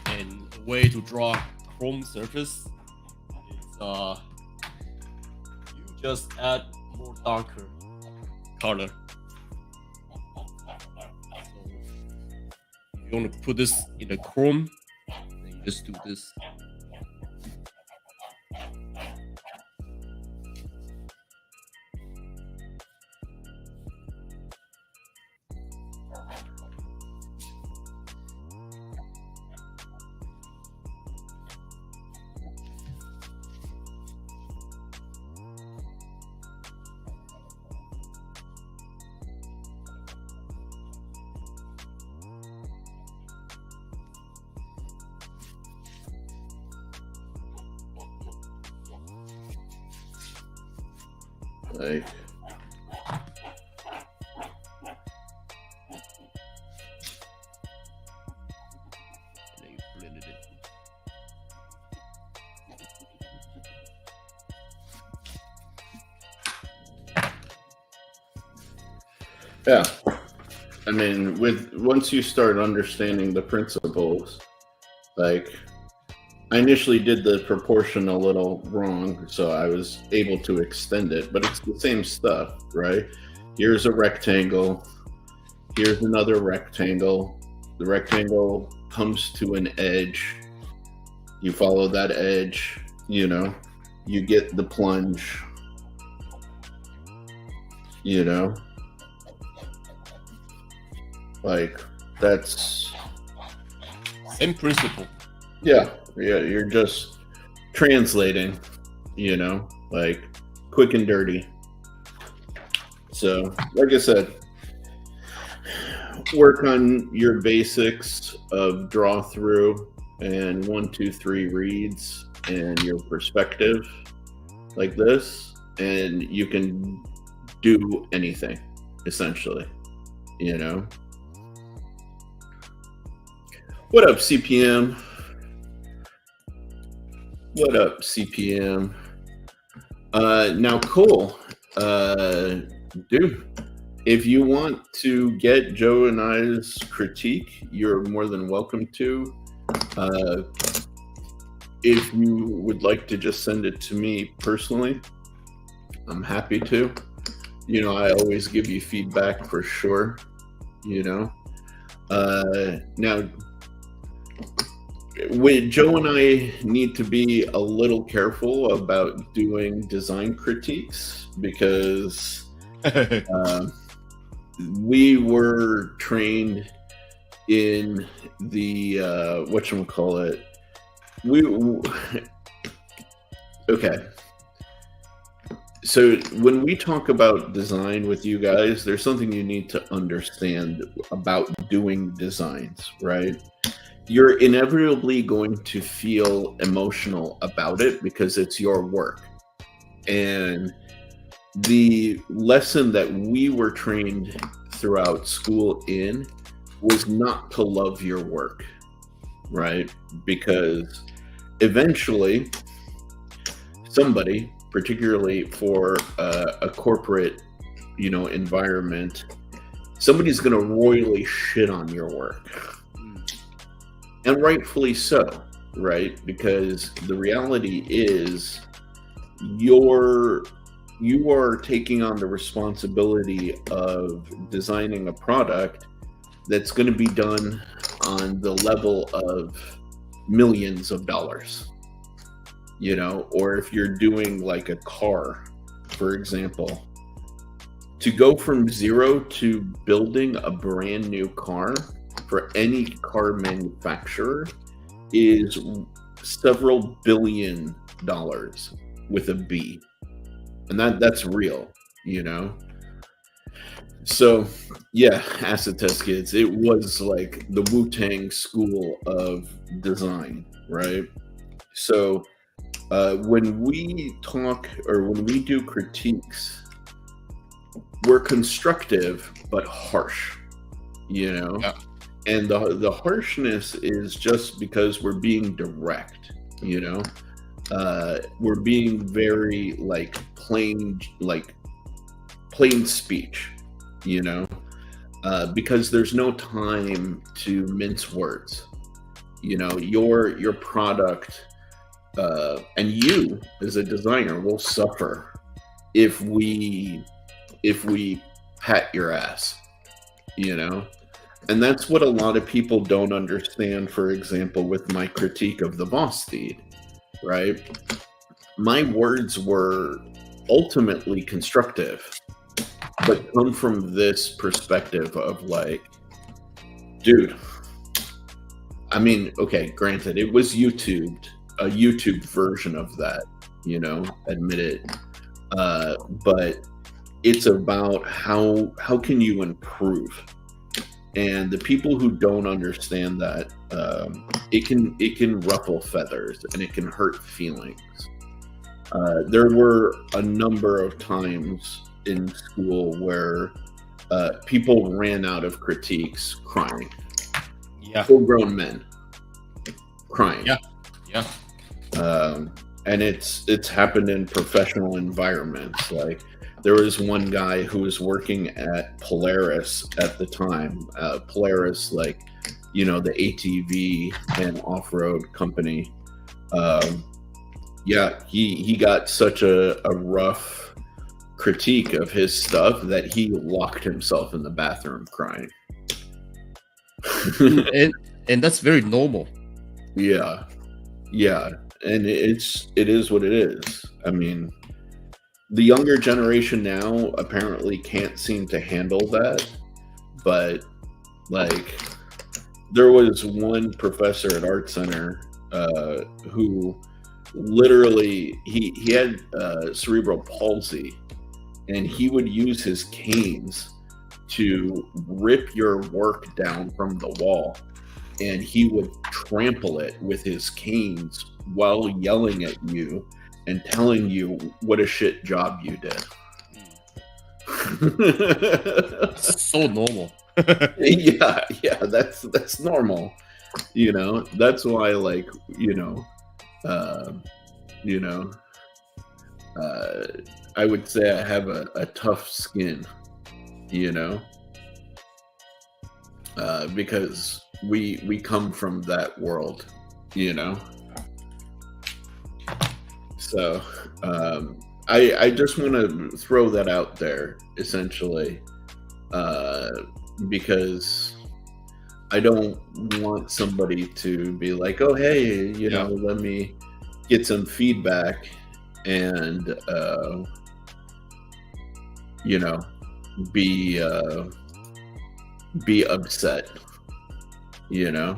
And a way to draw chrome surface is you just add more darker color. So if you want to put this in a chrome, then you just do this. Like, And then you blended it. yeah. I mean, once you start understanding the principles, like I initially did the proportion a little wrong, so I was able to extend it, but it's the same stuff, right? Here's a rectangle. Here's another rectangle. The rectangle comes to an edge. You follow that edge, you get the plunge, like that's Same principle. yeah, you're just translating, like quick and dirty. So, like I said, work on your basics of draw through and 1, 2, 3 reads and your perspective like this, and you can do anything essentially, What up, CPM? What up, CPM? Now, cool. Dude, if you want to get Joe and I's critique, you're more than welcome to. If you would like to just send it to me personally, I'm happy to. I always give you feedback for sure, Now, Joe and I need to be a little careful about doing design critiques because we were trained in the whatchamacallit. Okay. So when we talk about design with you guys, there's something you need to understand about doing designs, right? You're inevitably going to feel emotional about it because it's your work. And the lesson that we were trained throughout school in was not to love your work, right? Because eventually somebody, particularly for a corporate, environment, somebody's going to royally shit on your work. And rightfully so, right? Because the reality is you are taking on the responsibility of designing a product that's going to be done on the level of millions of dollars, or if you're doing like a car, for example, to go from zero to building a brand new car for any car manufacturer is several $billion with a B. And that's real, you know? So, yeah, Acid Test Kids, it was like the Wu-Tang school of design, right? So, when we talk or when we do critiques, we're constructive but harsh, you know? Yeah. And the harshness is just because we're being direct, you know? We're being very like plain speech, you know, because there's no time to mince words. You know, your product and you as a designer will suffer if we pat your ass, you know. And that's what a lot of people don't understand, for example, with my critique of the Boss Steed, right? My words were ultimately constructive, but come from this perspective of like, dude, I mean, okay, granted, it was a YouTube version of that, you know, admit it. But it's about how can you improve? And the people who don't understand that, it can ruffle feathers and it can hurt feelings. There were a number of times in school where people ran out of critiques crying. Yeah. Full-grown men crying. Yeah. And it's happened in professional environments. Like there was one guy who was working at Polaris at the time. Polaris, like, you know, the ATV and off-road company. Yeah, he got such a rough critique of his stuff that he locked himself in the bathroom crying. and that's very normal. Yeah, and it is what it is. I mean, the younger generation now apparently can't seem to handle that, but like there was one professor at Art Center who literally he had cerebral palsy, and he would use his canes to rip your work down from the wall, and he would trample it with his canes while yelling at you and telling you what a shit job you did. So normal. yeah, that's normal. You know, that's why, like, I would say I have a tough skin, you know, because we come from that world, you know. So I just want to throw that out there, essentially, because I don't want somebody to be like, oh, hey, you know, let me get some feedback and, you know, be upset, you know.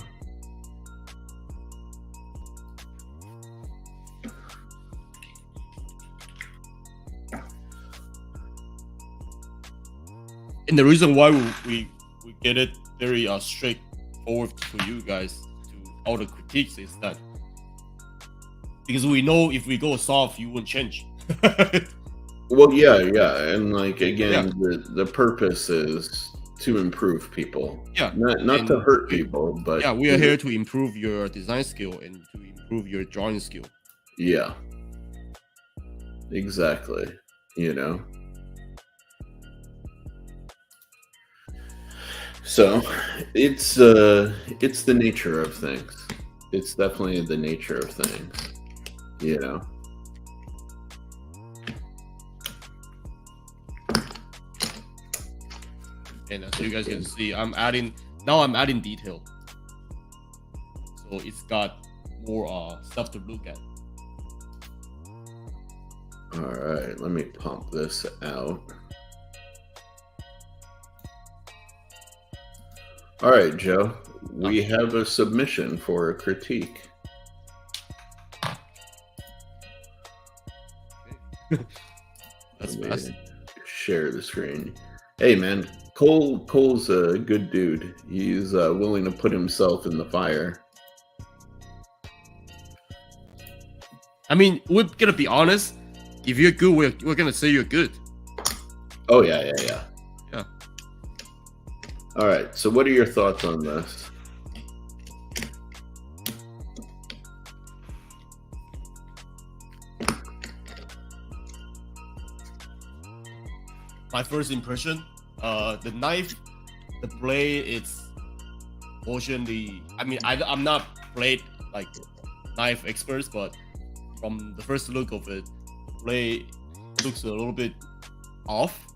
And the reason why we get it very straightforward for you guys to all the critiques is that because we know if we go soft, you won't change. Well, yeah, and like again, the purpose is to improve people. Yeah, not to hurt people, but yeah, we are here to improve your design skill and to improve your drawing skill. Yeah, exactly. You know. So it's the nature of things. It's definitely the nature of things, you know. And as you guys can see, I'm adding detail, so it's got more stuff to look at. All right, let me pump this out. All right, Joe. We have a submission for a critique. That's fast. Share the screen. Hey, man. Cole's a good dude. He's willing to put himself in the fire. I mean, we're gonna be honest. If you're good, we're gonna say you're good. Oh yeah. Yeah. All right. So, what are your thoughts on this? My first impression, the knife, the blade, it's fortunately. I mean, I'm not blade like knife experts, but from the first look of it, the blade looks a little bit off.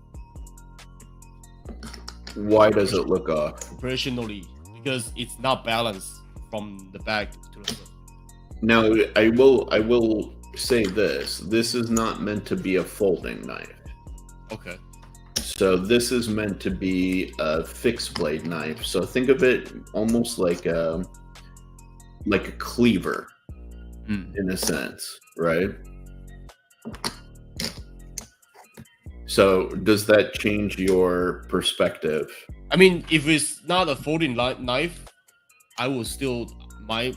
Why does it look off? Proportionally, because it's not balanced from the back to the front. Now, I will say this. This is not meant to be a folding knife. Okay. So this is meant to be a fixed blade knife. So think of it almost like a cleaver in a sense, right? So does that change your perspective? I mean, if it's not a folding knife, I will still my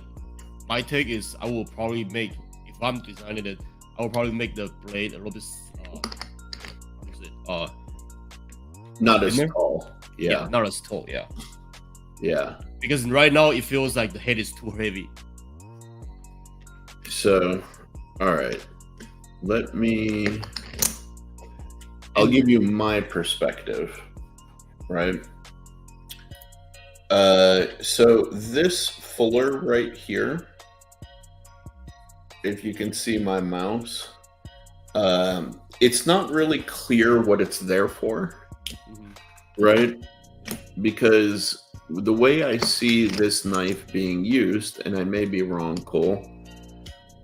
take is I will probably make, if I'm designing it, I will probably make the blade a little bit not as tall. Yeah, not as tall. Yeah. Yeah. Because right now it feels like the head is too heavy. So, all right. I'll give you my perspective, right? So this fuller right here, if you can see my mouse, it's not really clear what it's there for, right? Because the way I see this knife being used, and I may be wrong, Cole,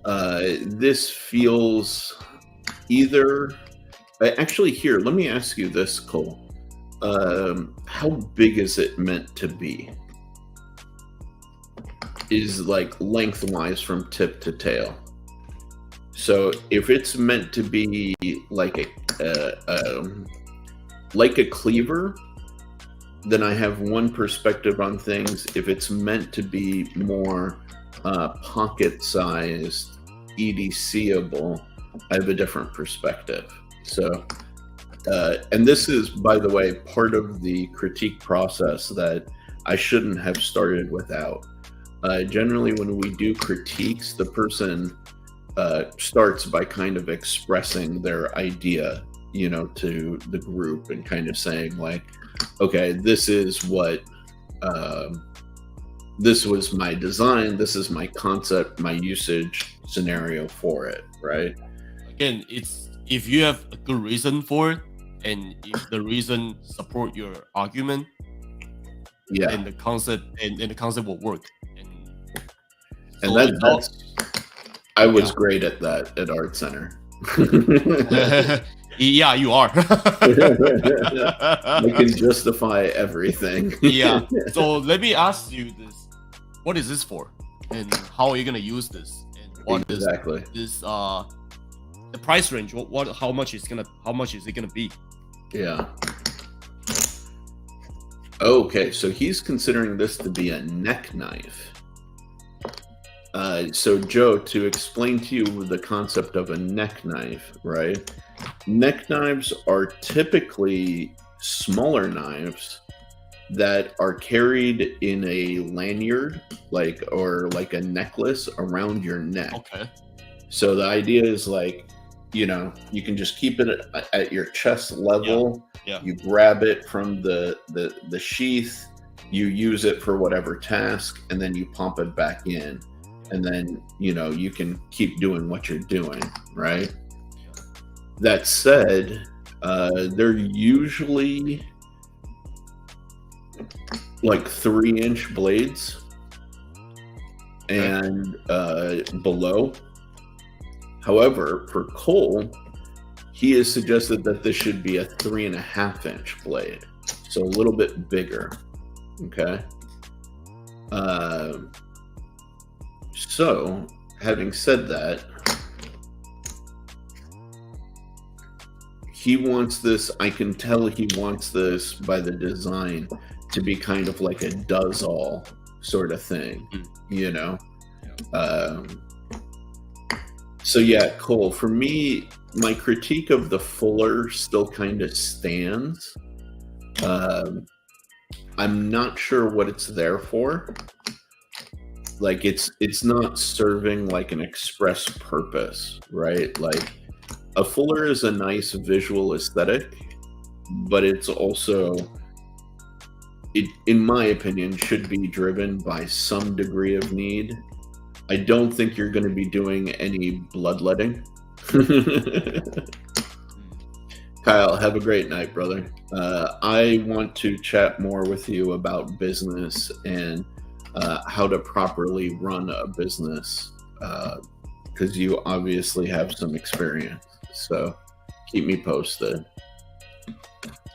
this feels either... Actually, here, let me ask you this, Cole. How big is it meant to be? Is like lengthwise from tip to tail. So if it's meant to be like a cleaver, then I have one perspective on things. If it's meant to be more pocket-sized, EDC-able, I have a different perspective. So, and this is, by the way, part of the critique process that I shouldn't have started without. Generally, when we do critiques, the person starts by kind of expressing their idea, to the group and kind of saying like, okay, this is what, this was my design, this is my concept, my usage scenario for it, right? Again, it's if you have a good reason for it, and if the reason support your argument, then the concept and the concept will work. And that's I was great at that at Art Center. Yeah, you are. I can justify everything. Yeah. So let me ask you this: what is this for, and how are you gonna use this, and what exactly is the price range? How much is it gonna be? Yeah. Okay, so he's considering this to be a neck knife. So Joe, to explain to you the concept of a neck knife, right? Neck knives are typically smaller knives that are carried in a lanyard, or like a necklace around your neck. Okay. So the idea is like, you can just keep it at your chest level. Yeah. You grab it from the sheath, you use it for whatever task, and then you pump it back in. And then, you can keep doing what you're doing, right? That said, they're usually like 3-inch blades and below. However, for Cole, he has suggested that this should be a 3.5-inch blade, so a little bit bigger. Okay. So, having said that, he wants this. I can tell he wants this by the design to be kind of like a does-all sort of thing, you know. So yeah, Cole. For me, my critique of the Fuller still kind of stands. I'm not sure what it's there for. Like it's not serving like an express purpose, right? Like a Fuller is a nice visual aesthetic, but it's also, in my opinion, should be driven by some degree of need. I don't think you're going to be doing any bloodletting. Kyle, have a great night, brother. I want to chat more with you about business and how to properly run a business, because you obviously have some experience. So keep me posted.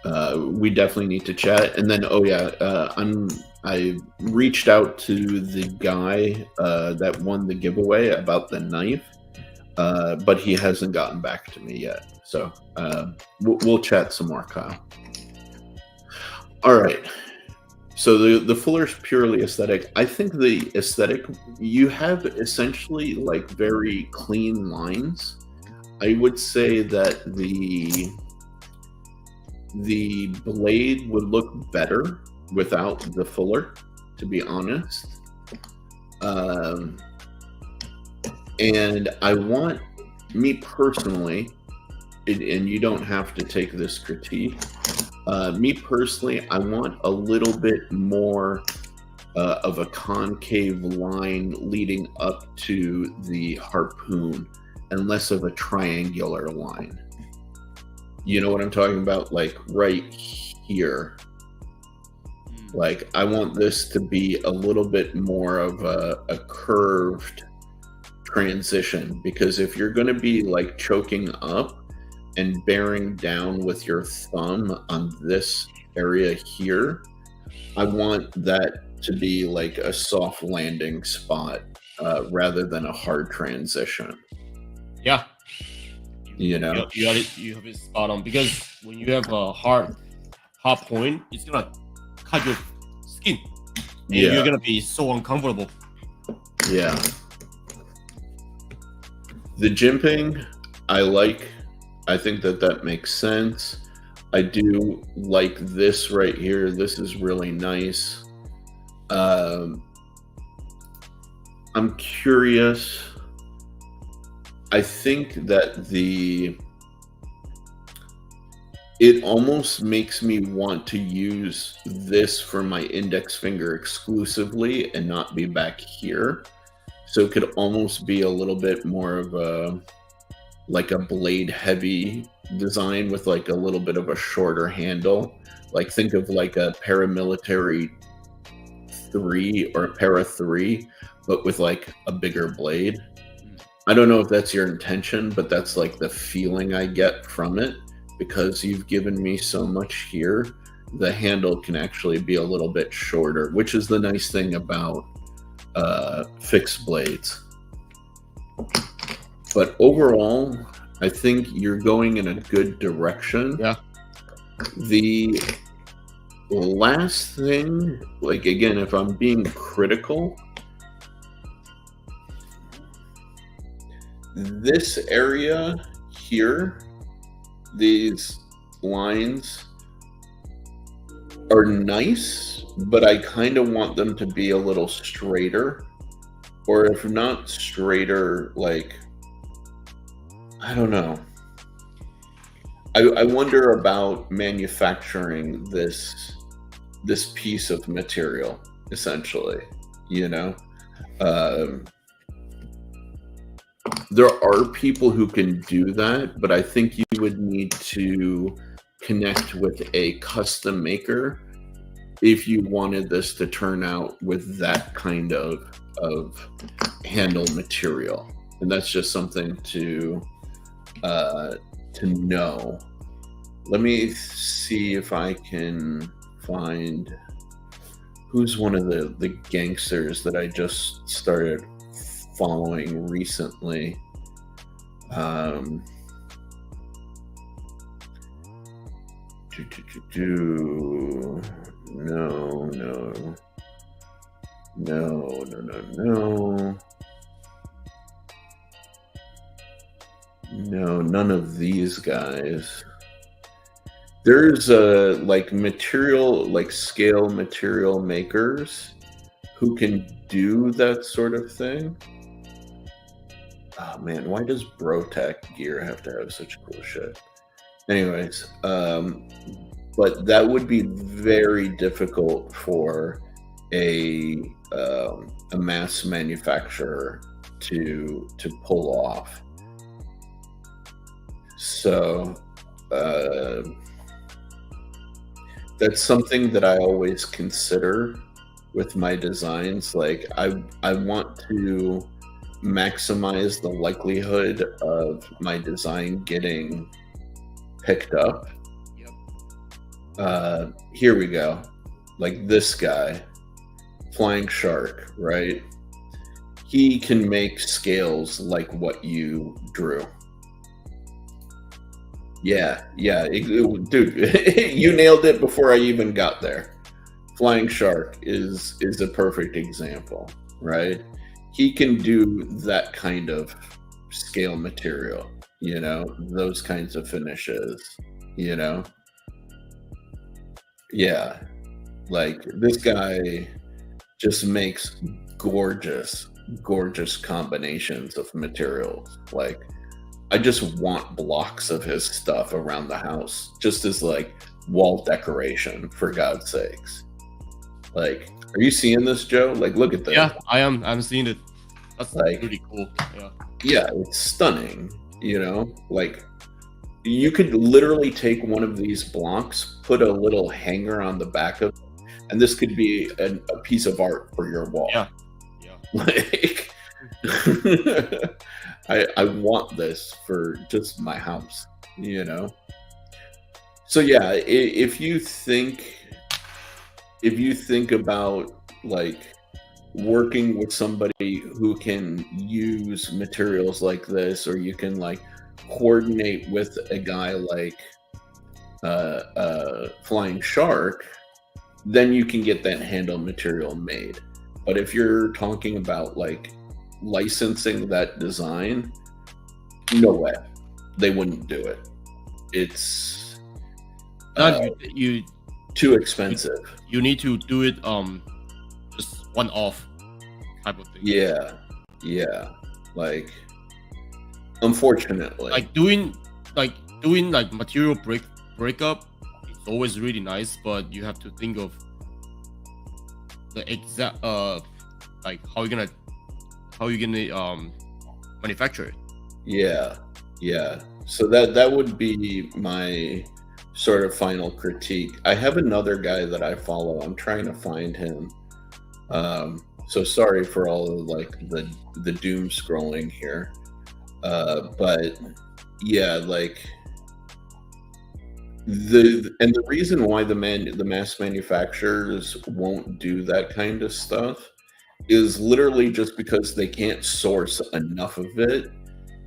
We definitely need to chat. And then, I reached out to the guy that won the giveaway about the knife, but he hasn't gotten back to me yet. So we'll chat some more, Kyle. All right. So the Fuller's purely aesthetic. I think the aesthetic, you have essentially like very clean lines. I would say that the blade would look better without the Fuller, to be honest. And I want, me personally, and you don't have to take this critique, me personally, I want a little bit more of a concave line leading up to the harpoon and less of a triangular line. You know what I'm talking about? Like right here. Like I want this to be a little bit more of a curved transition, because if you're going to be like choking up and bearing down with your thumb on this area here, I want that to be like a soft landing spot rather than a hard transition. Yeah. You know, you have it spot on, because when you have a hard point, it's gonna cut your skin, and you're gonna be so uncomfortable. Yeah. The jimping, I like. I think that makes sense. I do like this right here. This is really nice. I'm curious. I think that it almost makes me want to use this for my index finger exclusively and not be back here. So it could almost be a little bit more of a blade heavy design with like a little bit of a shorter handle. Like think of like a paramilitary 3 or a para 3, but with like a bigger blade. I don't know if that's your intention, but that's like the feeling I get from it, because you've given me so much here. The handle can actually be a little bit shorter, which is the nice thing about fixed blades. But overall, I think you're going in a good direction. Yeah. The last thing, like again, if I'm being critical, this area here, these lines are nice, but I kind of want them to be a little straighter, or if not straighter, like, I don't know. I wonder about manufacturing this piece of material, essentially, you know? There are people who can do that, but I think you would need to connect with a custom maker if you wanted this to turn out with that kind of handle material. And that's just something to know. Let me see if I can find who's one of the gangsters that I just started following recently? No, none of these guys. There's like scale material makers who can do that sort of thing. Oh man, why does Brotech gear have to have such cool shit? Anyways, but that would be very difficult for a mass manufacturer to pull off. So that's something that I always consider with my designs. Like I want to maximize the likelihood of my design getting picked up. Here we go. Like this guy, Flying Shark, right? He can make scales like what you drew. Yeah, dude, you nailed it before I even got there. Flying Shark is a perfect example, right? He can do that kind of scale material, you know, those kinds of finishes, you know? Yeah, like this guy just makes gorgeous combinations of materials. Like, I just want blocks of his stuff around the house, just as like wall decoration, for God's sakes. Like, are you seeing this, Joe? Like, look at this. Yeah, I am. I'm seeing it. That's like really cool. Yeah, it's stunning. You know, like you could literally take one of these blocks, put a little hanger on the back of it, and this could be a piece of art for your wall. Yeah. Like, I want this for just my house, you know? So yeah, if you think about like working with somebody who can use materials like this, or you can like coordinate with a guy like Flying Shark, then you can get that handle material made. But if you're talking about like licensing that design, no way, they wouldn't do it. It's you too expensive. You need to do it just one off type of thing. Yeah. Like, unfortunately, like doing material breakup, it's always really nice, but you have to think of the exact like how you gonna manufacture it. Yeah. So that would be my sort of final critique. I have another guy that I follow. I'm trying to find him. So sorry for all of like the doom scrolling here. But yeah, like the reason why the mass manufacturers won't do that kind of stuff is literally just because they can't source enough of it,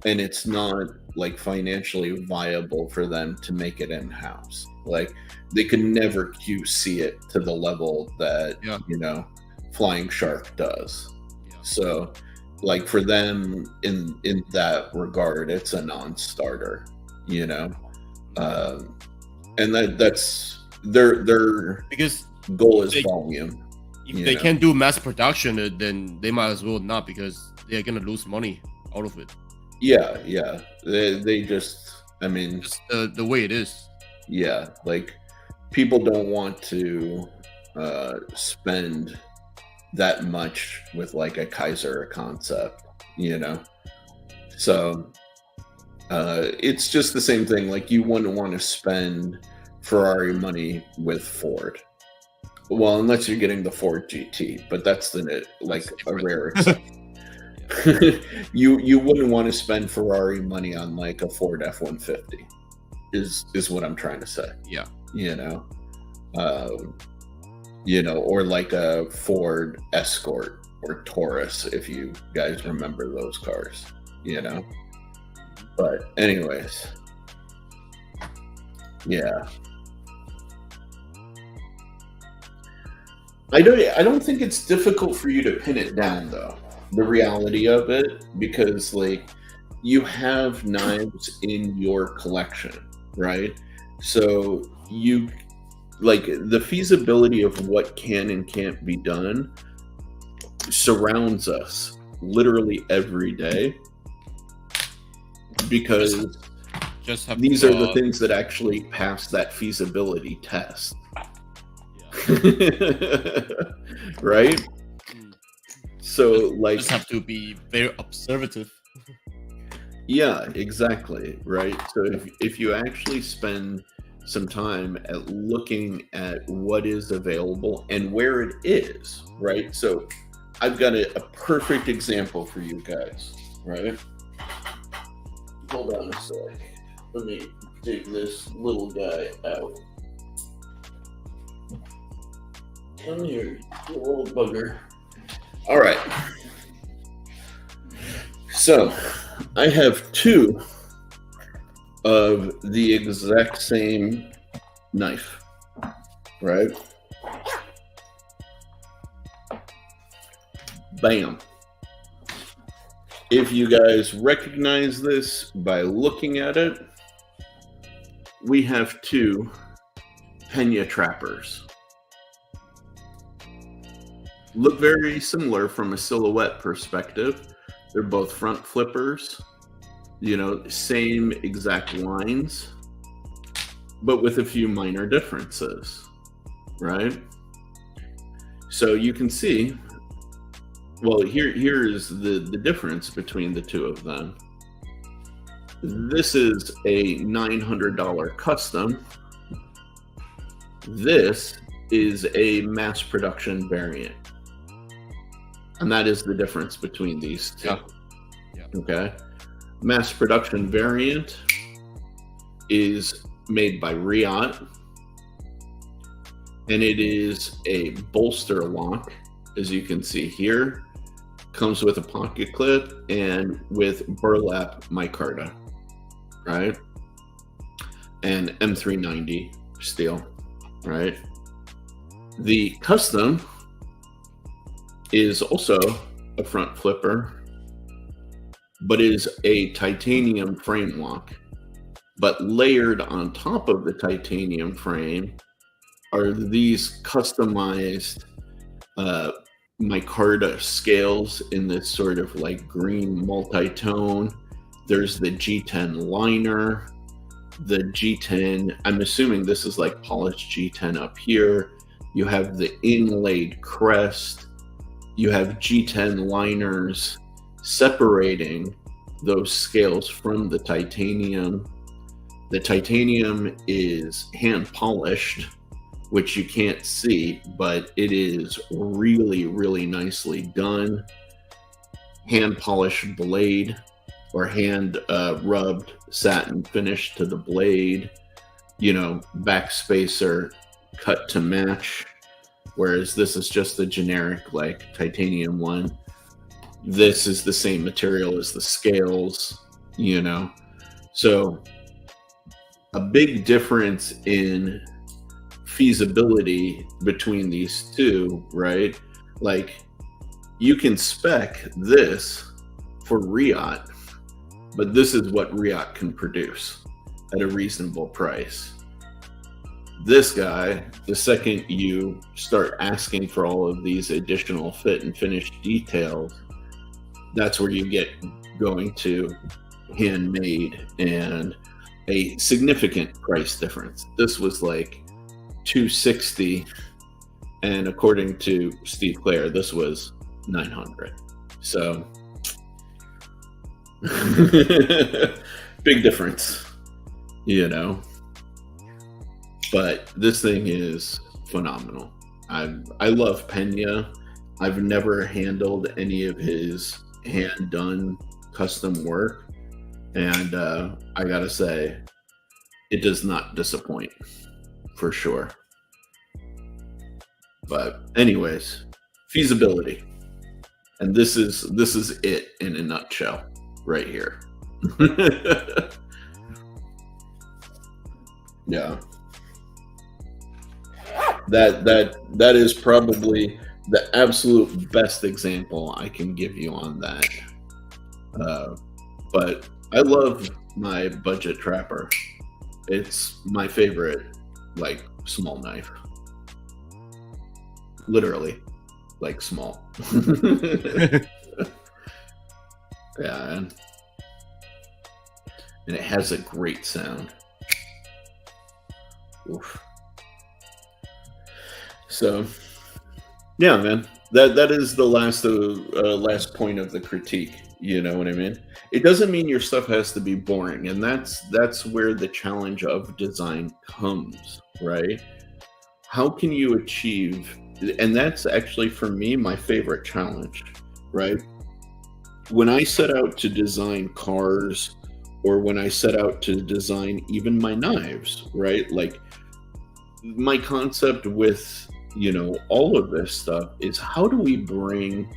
and it's not like financially viable for them to make it in-house. Like, they could never QC it to the level that you know, Flying Shark does. So like for them in that regard, it's a non-starter, you know. And that's their because goal is volume. If they can't do mass production, then they might as well not, because they're gonna lose money out of it. Yeah. They just, I mean, just the way it is. Yeah, like people don't want to spend that much with like a Kaiser concept, you know. So it's just the same thing. Like, you wouldn't want to spend Ferrari money with Ford. Well, unless you're getting the Ford GT, but that's like a rare exception. You wouldn't want to spend Ferrari money on like a Ford or like a Ford Escort or Taurus, if you guys remember those cars, But anyways, yeah. I don't think it's difficult for you to pin it down, though. The reality of it, because like you have knives in your collection, right? So you like the feasibility of what can and can't be done surrounds us literally every day, because these are the things that actually pass that feasibility test. Right? So like just have to be very observative. Yeah, exactly. Right. So if you actually spend some time at looking at what is available and where it is, right? So I've got a perfect example for you guys, right? Hold on a sec. Let me take this little guy out. Come here, you little bugger. All right. So I have two of the exact same knife, right? Bam. If you guys recognize this by looking at it, we have two Pena trappers. Look very similar from a silhouette perspective. They're both front flippers, same exact lines, but with a few minor differences, right? So you can see, well, here's the difference between the two of them. This is a $900 custom. This is a mass production variant. And that is the difference between these two. Yeah. Okay. Mass production variant is made by Riot, and it is a bolster lock, as you can see here. Comes with a pocket clip and with burlap micarta, right? And M390 steel, right? The custom is also a front flipper, but is a titanium frame lock. But layered on top of the titanium frame are these customized micarta scales in this sort of like green multi-tone. There's the G10 liner, the G10, I'm assuming this is like polished G10 up here. You have the inlaid crest. You have G10 liners separating those scales from the titanium. The titanium is hand polished, which you can't see, but it is really, really nicely done. Hand polished blade or hand rubbed satin finish to the blade, back spacer cut to match. Whereas this is just the generic like titanium one. This is the same material as the scales, So a big difference in feasibility between these two, right? Like you can spec this for Riot, but this is what Riot can produce at a reasonable price. This guy, the second you start asking for all of these additional fit and finish details, that's where you get going to handmade and a significant price difference. This was like $260, and according to Steve Clare, this was $900. So big difference, But this thing is phenomenal. I love Pena. I've never handled any of his hand-done custom work, and I gotta say, it does not disappoint, for sure. But anyways, feasibility. And this is it in a nutshell right here. Yeah. That is probably the absolute best example I can give you on that. But I love my budget trapper. It's my favorite, like, small knife. Literally, like, small. Yeah, and it has a great sound. Oof. So, yeah, man, that is the last point of the critique. You know what I mean? It doesn't mean your stuff has to be boring, and that's where the challenge of design comes, right? How can you achieve? And that's actually, for me, my favorite challenge, right? When I set out to design cars, or when I set out to design even my knives, right? Like, my concept with, all of this stuff is, how do we bring,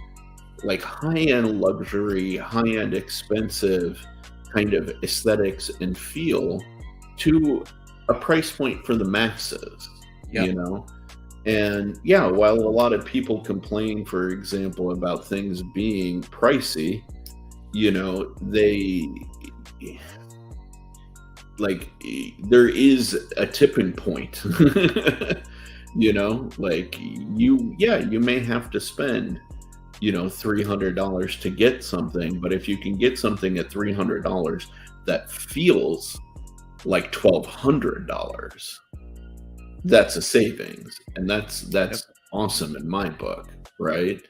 like, high-end luxury, high-end expensive kind of aesthetics and feel to a price point for the masses, And yeah, while a lot of people complain, for example, about things being pricey, they, like, there is a tipping point. Like, you may have to spend $300 to get something, but if you can get something at $300 that feels like $1,200, that's a savings, and that's awesome in my book, right?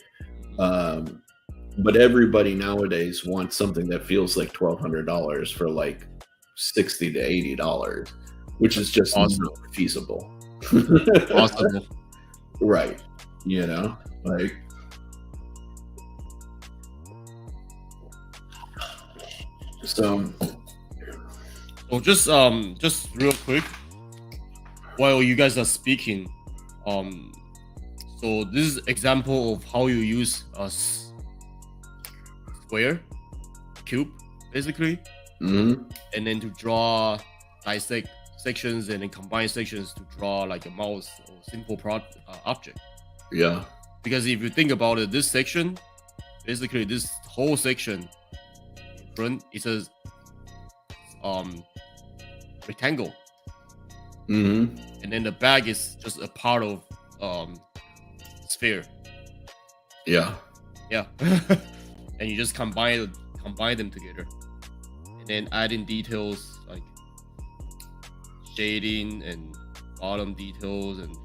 But everybody nowadays wants something that feels like $1,200 for like $60 to $80, which is just awesome. Not feasible. Awesome. Right. Like, so just real quick, while you guys are speaking, so this is example of how you use a square, cube, basically, and then to draw, dissect sections, and then combine sections to draw like a mouse or simple object. Yeah. Because if you think about it, this section, basically this whole section in front, it says rectangle. And then the back is just a part of sphere. Yeah. And you just combine them together, and then add in details like shading and bottom details, and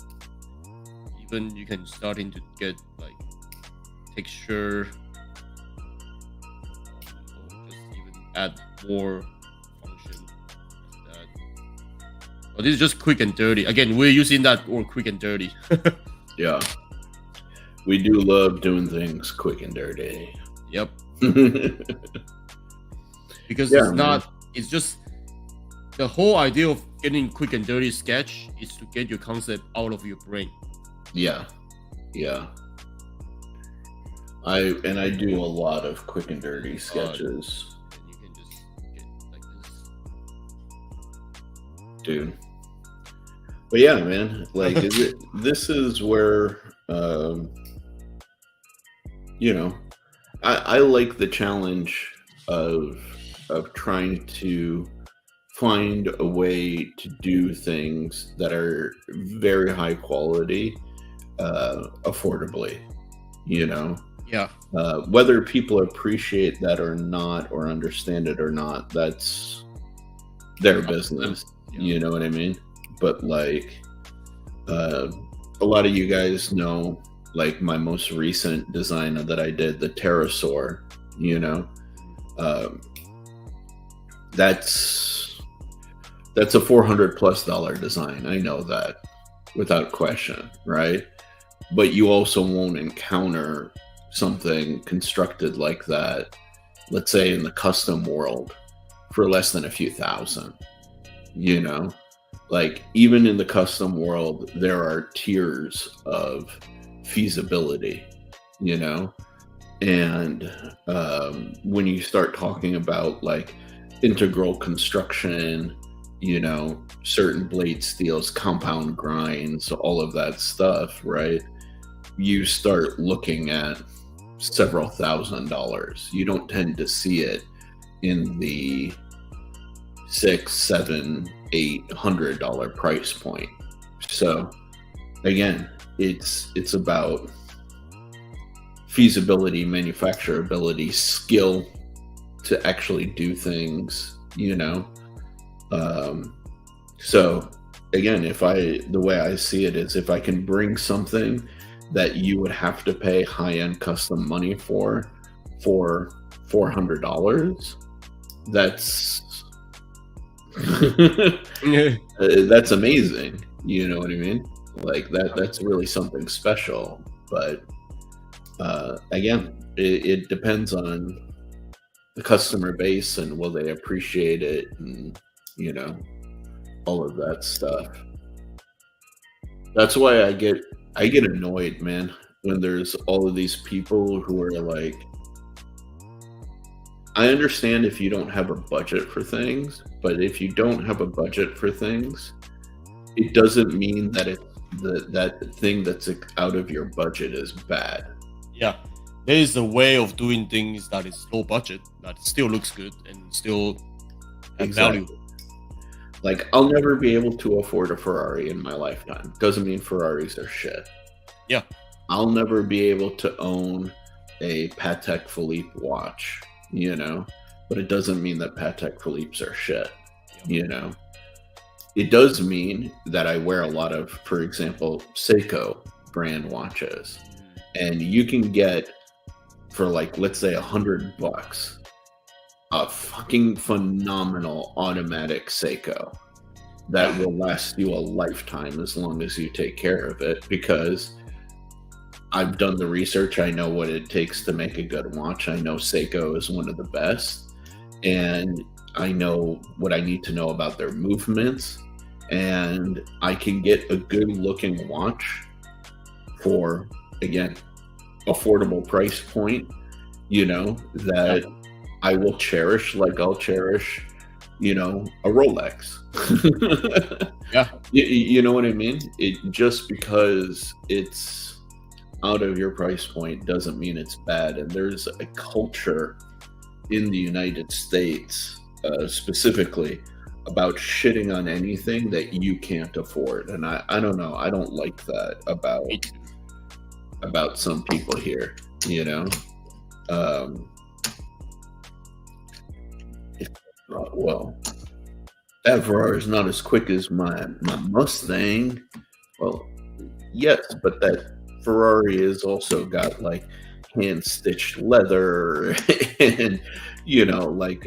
even you can starting to get like texture, or just even add more function to that. But this is just quick and dirty. Again, we're using that word quick and dirty. Yeah. We do love doing things quick and dirty. Yep. Because it's just the whole idea of getting quick and dirty sketch is to get your concept out of your brain. Yeah. I do a lot of quick and dirty sketches. And you can just get like this. Dude. But yeah, man, like, this is where, I like the challenge of trying to find a way to do things that are very high quality, affordably, Yeah. Whether people appreciate that or not, or understand it or not, that's their business. Yeah. You know what I mean? But like, a lot of you guys know, like, my most recent design that I did, the pterosaur, that's a $400+ design. I know that without question, right? But you also won't encounter something constructed like that, let's say in the custom world, for less than a few thousand, like even in the custom world, there are tiers of feasibility, you know? And when you start talking about like integral construction, you know, certain blade steels, compound grinds, all of that stuff, right? You start looking at several $1,000s. You don't tend to see it in the $600, $700, $800 price point. So again, it's about feasibility, manufacturability, skill to actually do things, you know. So again, the way I see it is, if I can bring something that you would have to pay high-end custom money for $400, that's that's amazing. You know what I mean? Like that's really something special. But again, it depends on the customer base and will they appreciate it, and you know, all of that stuff. That's why I get annoyed, man, when there's all of these people who are like, I understand if you don't have a budget for things, but if you don't have a budget for things, it doesn't mean that that thing that's out of your budget is bad. Yeah, there is a way of doing things that is low budget that still looks good and still have value. Like, I'll never be able to afford a Ferrari in my lifetime. Doesn't mean Ferraris are shit. Yeah. I'll never be able to own a Patek Philippe watch, you know, but it doesn't mean that Patek Philippe's are shit, you know. It does mean that I wear a lot of, for example, Seiko brand watches, and you can get for like, let's say $100, a fucking phenomenal automatic Seiko that will last you a lifetime as long as you take care of it, because I've done the research. I know what it takes to make a good watch. I know Seiko is one of the best, and I know what I need to know about their movements, and I can get a good looking watch for, again, affordable price point, you know, that I will cherish like I'll cherish, you know, a Rolex. Yeah. You know what I mean? It just because it's out of your price point doesn't mean it's bad. And there's a culture in the United States, specifically, about shitting on anything that you can't afford. And I don't know. I don't like that about some people here, you know. Well, that Ferrari is not as quick as my Mustang. Well, yes, but that Ferrari has also got like hand-stitched leather and, you know, like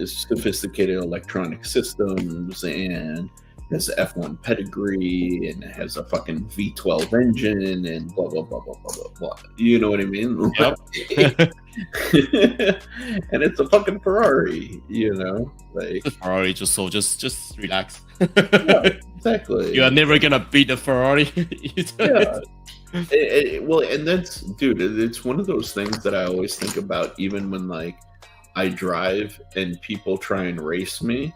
sophisticated electronic systems, and has F1 pedigree, and it has a fucking V12 engine, and blah blah blah blah blah blah blah. You know what I mean? Yep. And it's a fucking Ferrari, you know, like Ferrari. Just relax. Yeah, exactly. You are never gonna beat the Ferrari. Yeah. Well, and that's, dude, it's one of those things that I always think about, even when like I drive and people try and race me.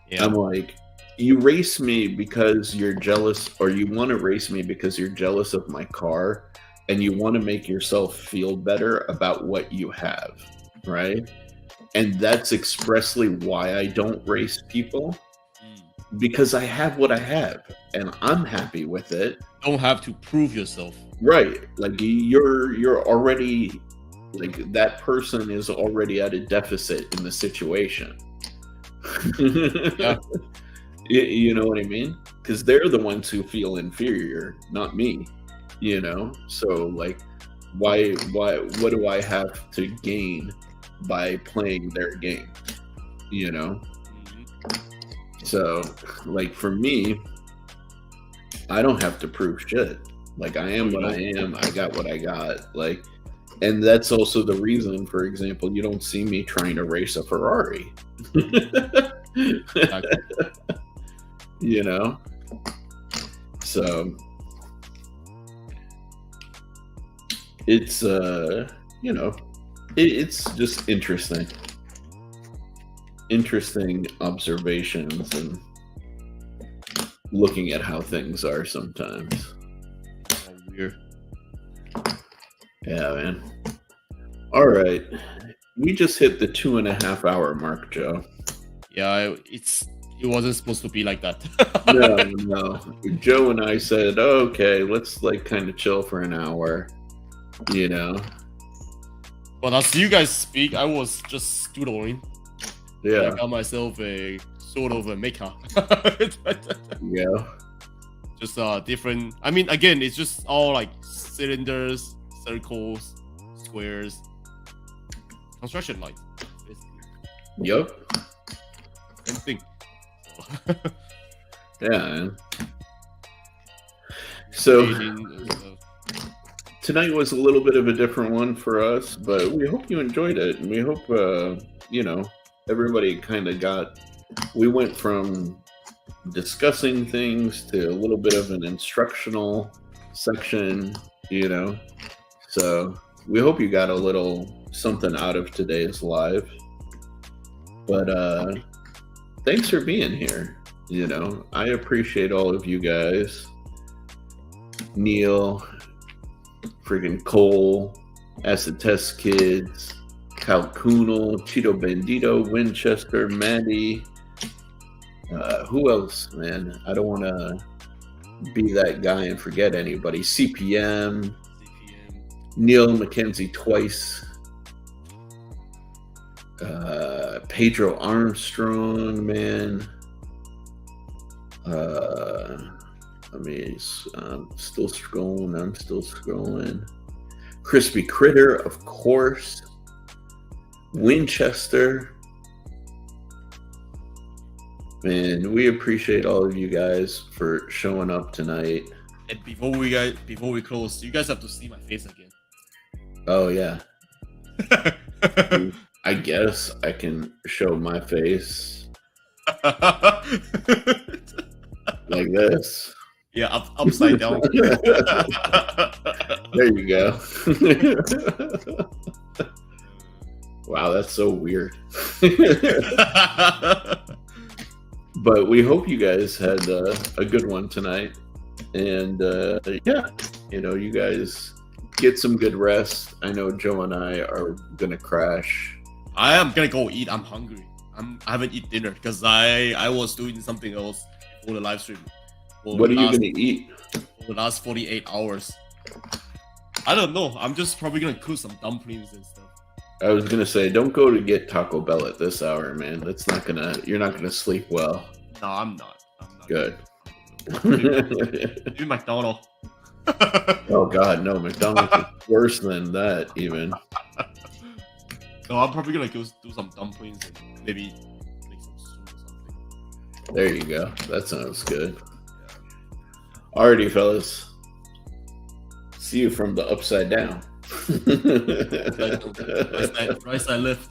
Yeah. I'm like, you race me because you're jealous, or you want to race me because you're jealous of my car, and you want to make yourself feel better about what you have, right? And that's expressly why I don't race people, because I have what I have and I'm happy with it. Don't have to prove yourself. Right. Like you're already, like, that person is already at a deficit in the situation. Yeah. You know what I mean? Because they're the ones who feel inferior, not me. You know? So like, why what do I have to gain by playing their game? You know? So like, for me, I don't have to prove shit. Like, I am what I am. I got what I got. Like, and that's also the reason, for example, you don't see me trying to race a Ferrari. you know? So it's you know, it's just interesting observations and looking at how things are sometimes. Oh, weird. Yeah, man. All right, we just hit the 2.5 hour mark, Joe. Yeah, it wasn't supposed to be like that. No. Joe and I said, okay, let's like kind of chill for an hour, you know. But as you guys speak, I was just doodling. Yeah. I got myself a sort of a maker. Yeah. Just different. I mean, again, it's just all like cylinders, circles, squares, construction lights. Basically. Yep. Same thing. Yeah, man. So tonight was a little bit of a different one for us, but we hope you enjoyed it, and we hope you know, everybody kind of we went from discussing things to a little bit of an instructional section, you know. So we hope you got a little something out of today's live. But thanks for being here. You know, I appreciate all of you guys. Neil, friggin' Cole, Acid Test Kids, Calcunal, Cheeto Bandito, Winchester, Maddie. Who else, man? I don't want to be that guy and forget anybody. CPM. Neil McKenzie twice. Pedro Armstrong, man. I'm still scrolling. Crispy Critter, of course. Winchester. Man, we appreciate all of you guys for showing up tonight. And before we close, you guys have to see my face again. Oh yeah. I guess I can show my face like this. Yeah, upside down. There you go. Wow, that's so weird. But we hope you guys had a good one tonight. And yeah, you know, you guys get some good rest. I know Joe and I are going to crash. I am going to go eat. I'm hungry. I haven't eaten dinner because I was doing something else for the live stream. What are you going to eat? For the last 48 hours. I don't know. I'm just probably going to cook some dumplings and stuff. I was gonna say, don't go to get Taco Bell at this hour, man. You're not gonna sleep well. No, I'm not. Good. Maybe McDonald's. Oh God, no! McDonald's is worse than that, even. So I'm probably gonna go do some dumplings and maybe make some soup or something. There you go. That sounds good. Yeah. Alrighty, fellas. See you from the upside down. Right side left.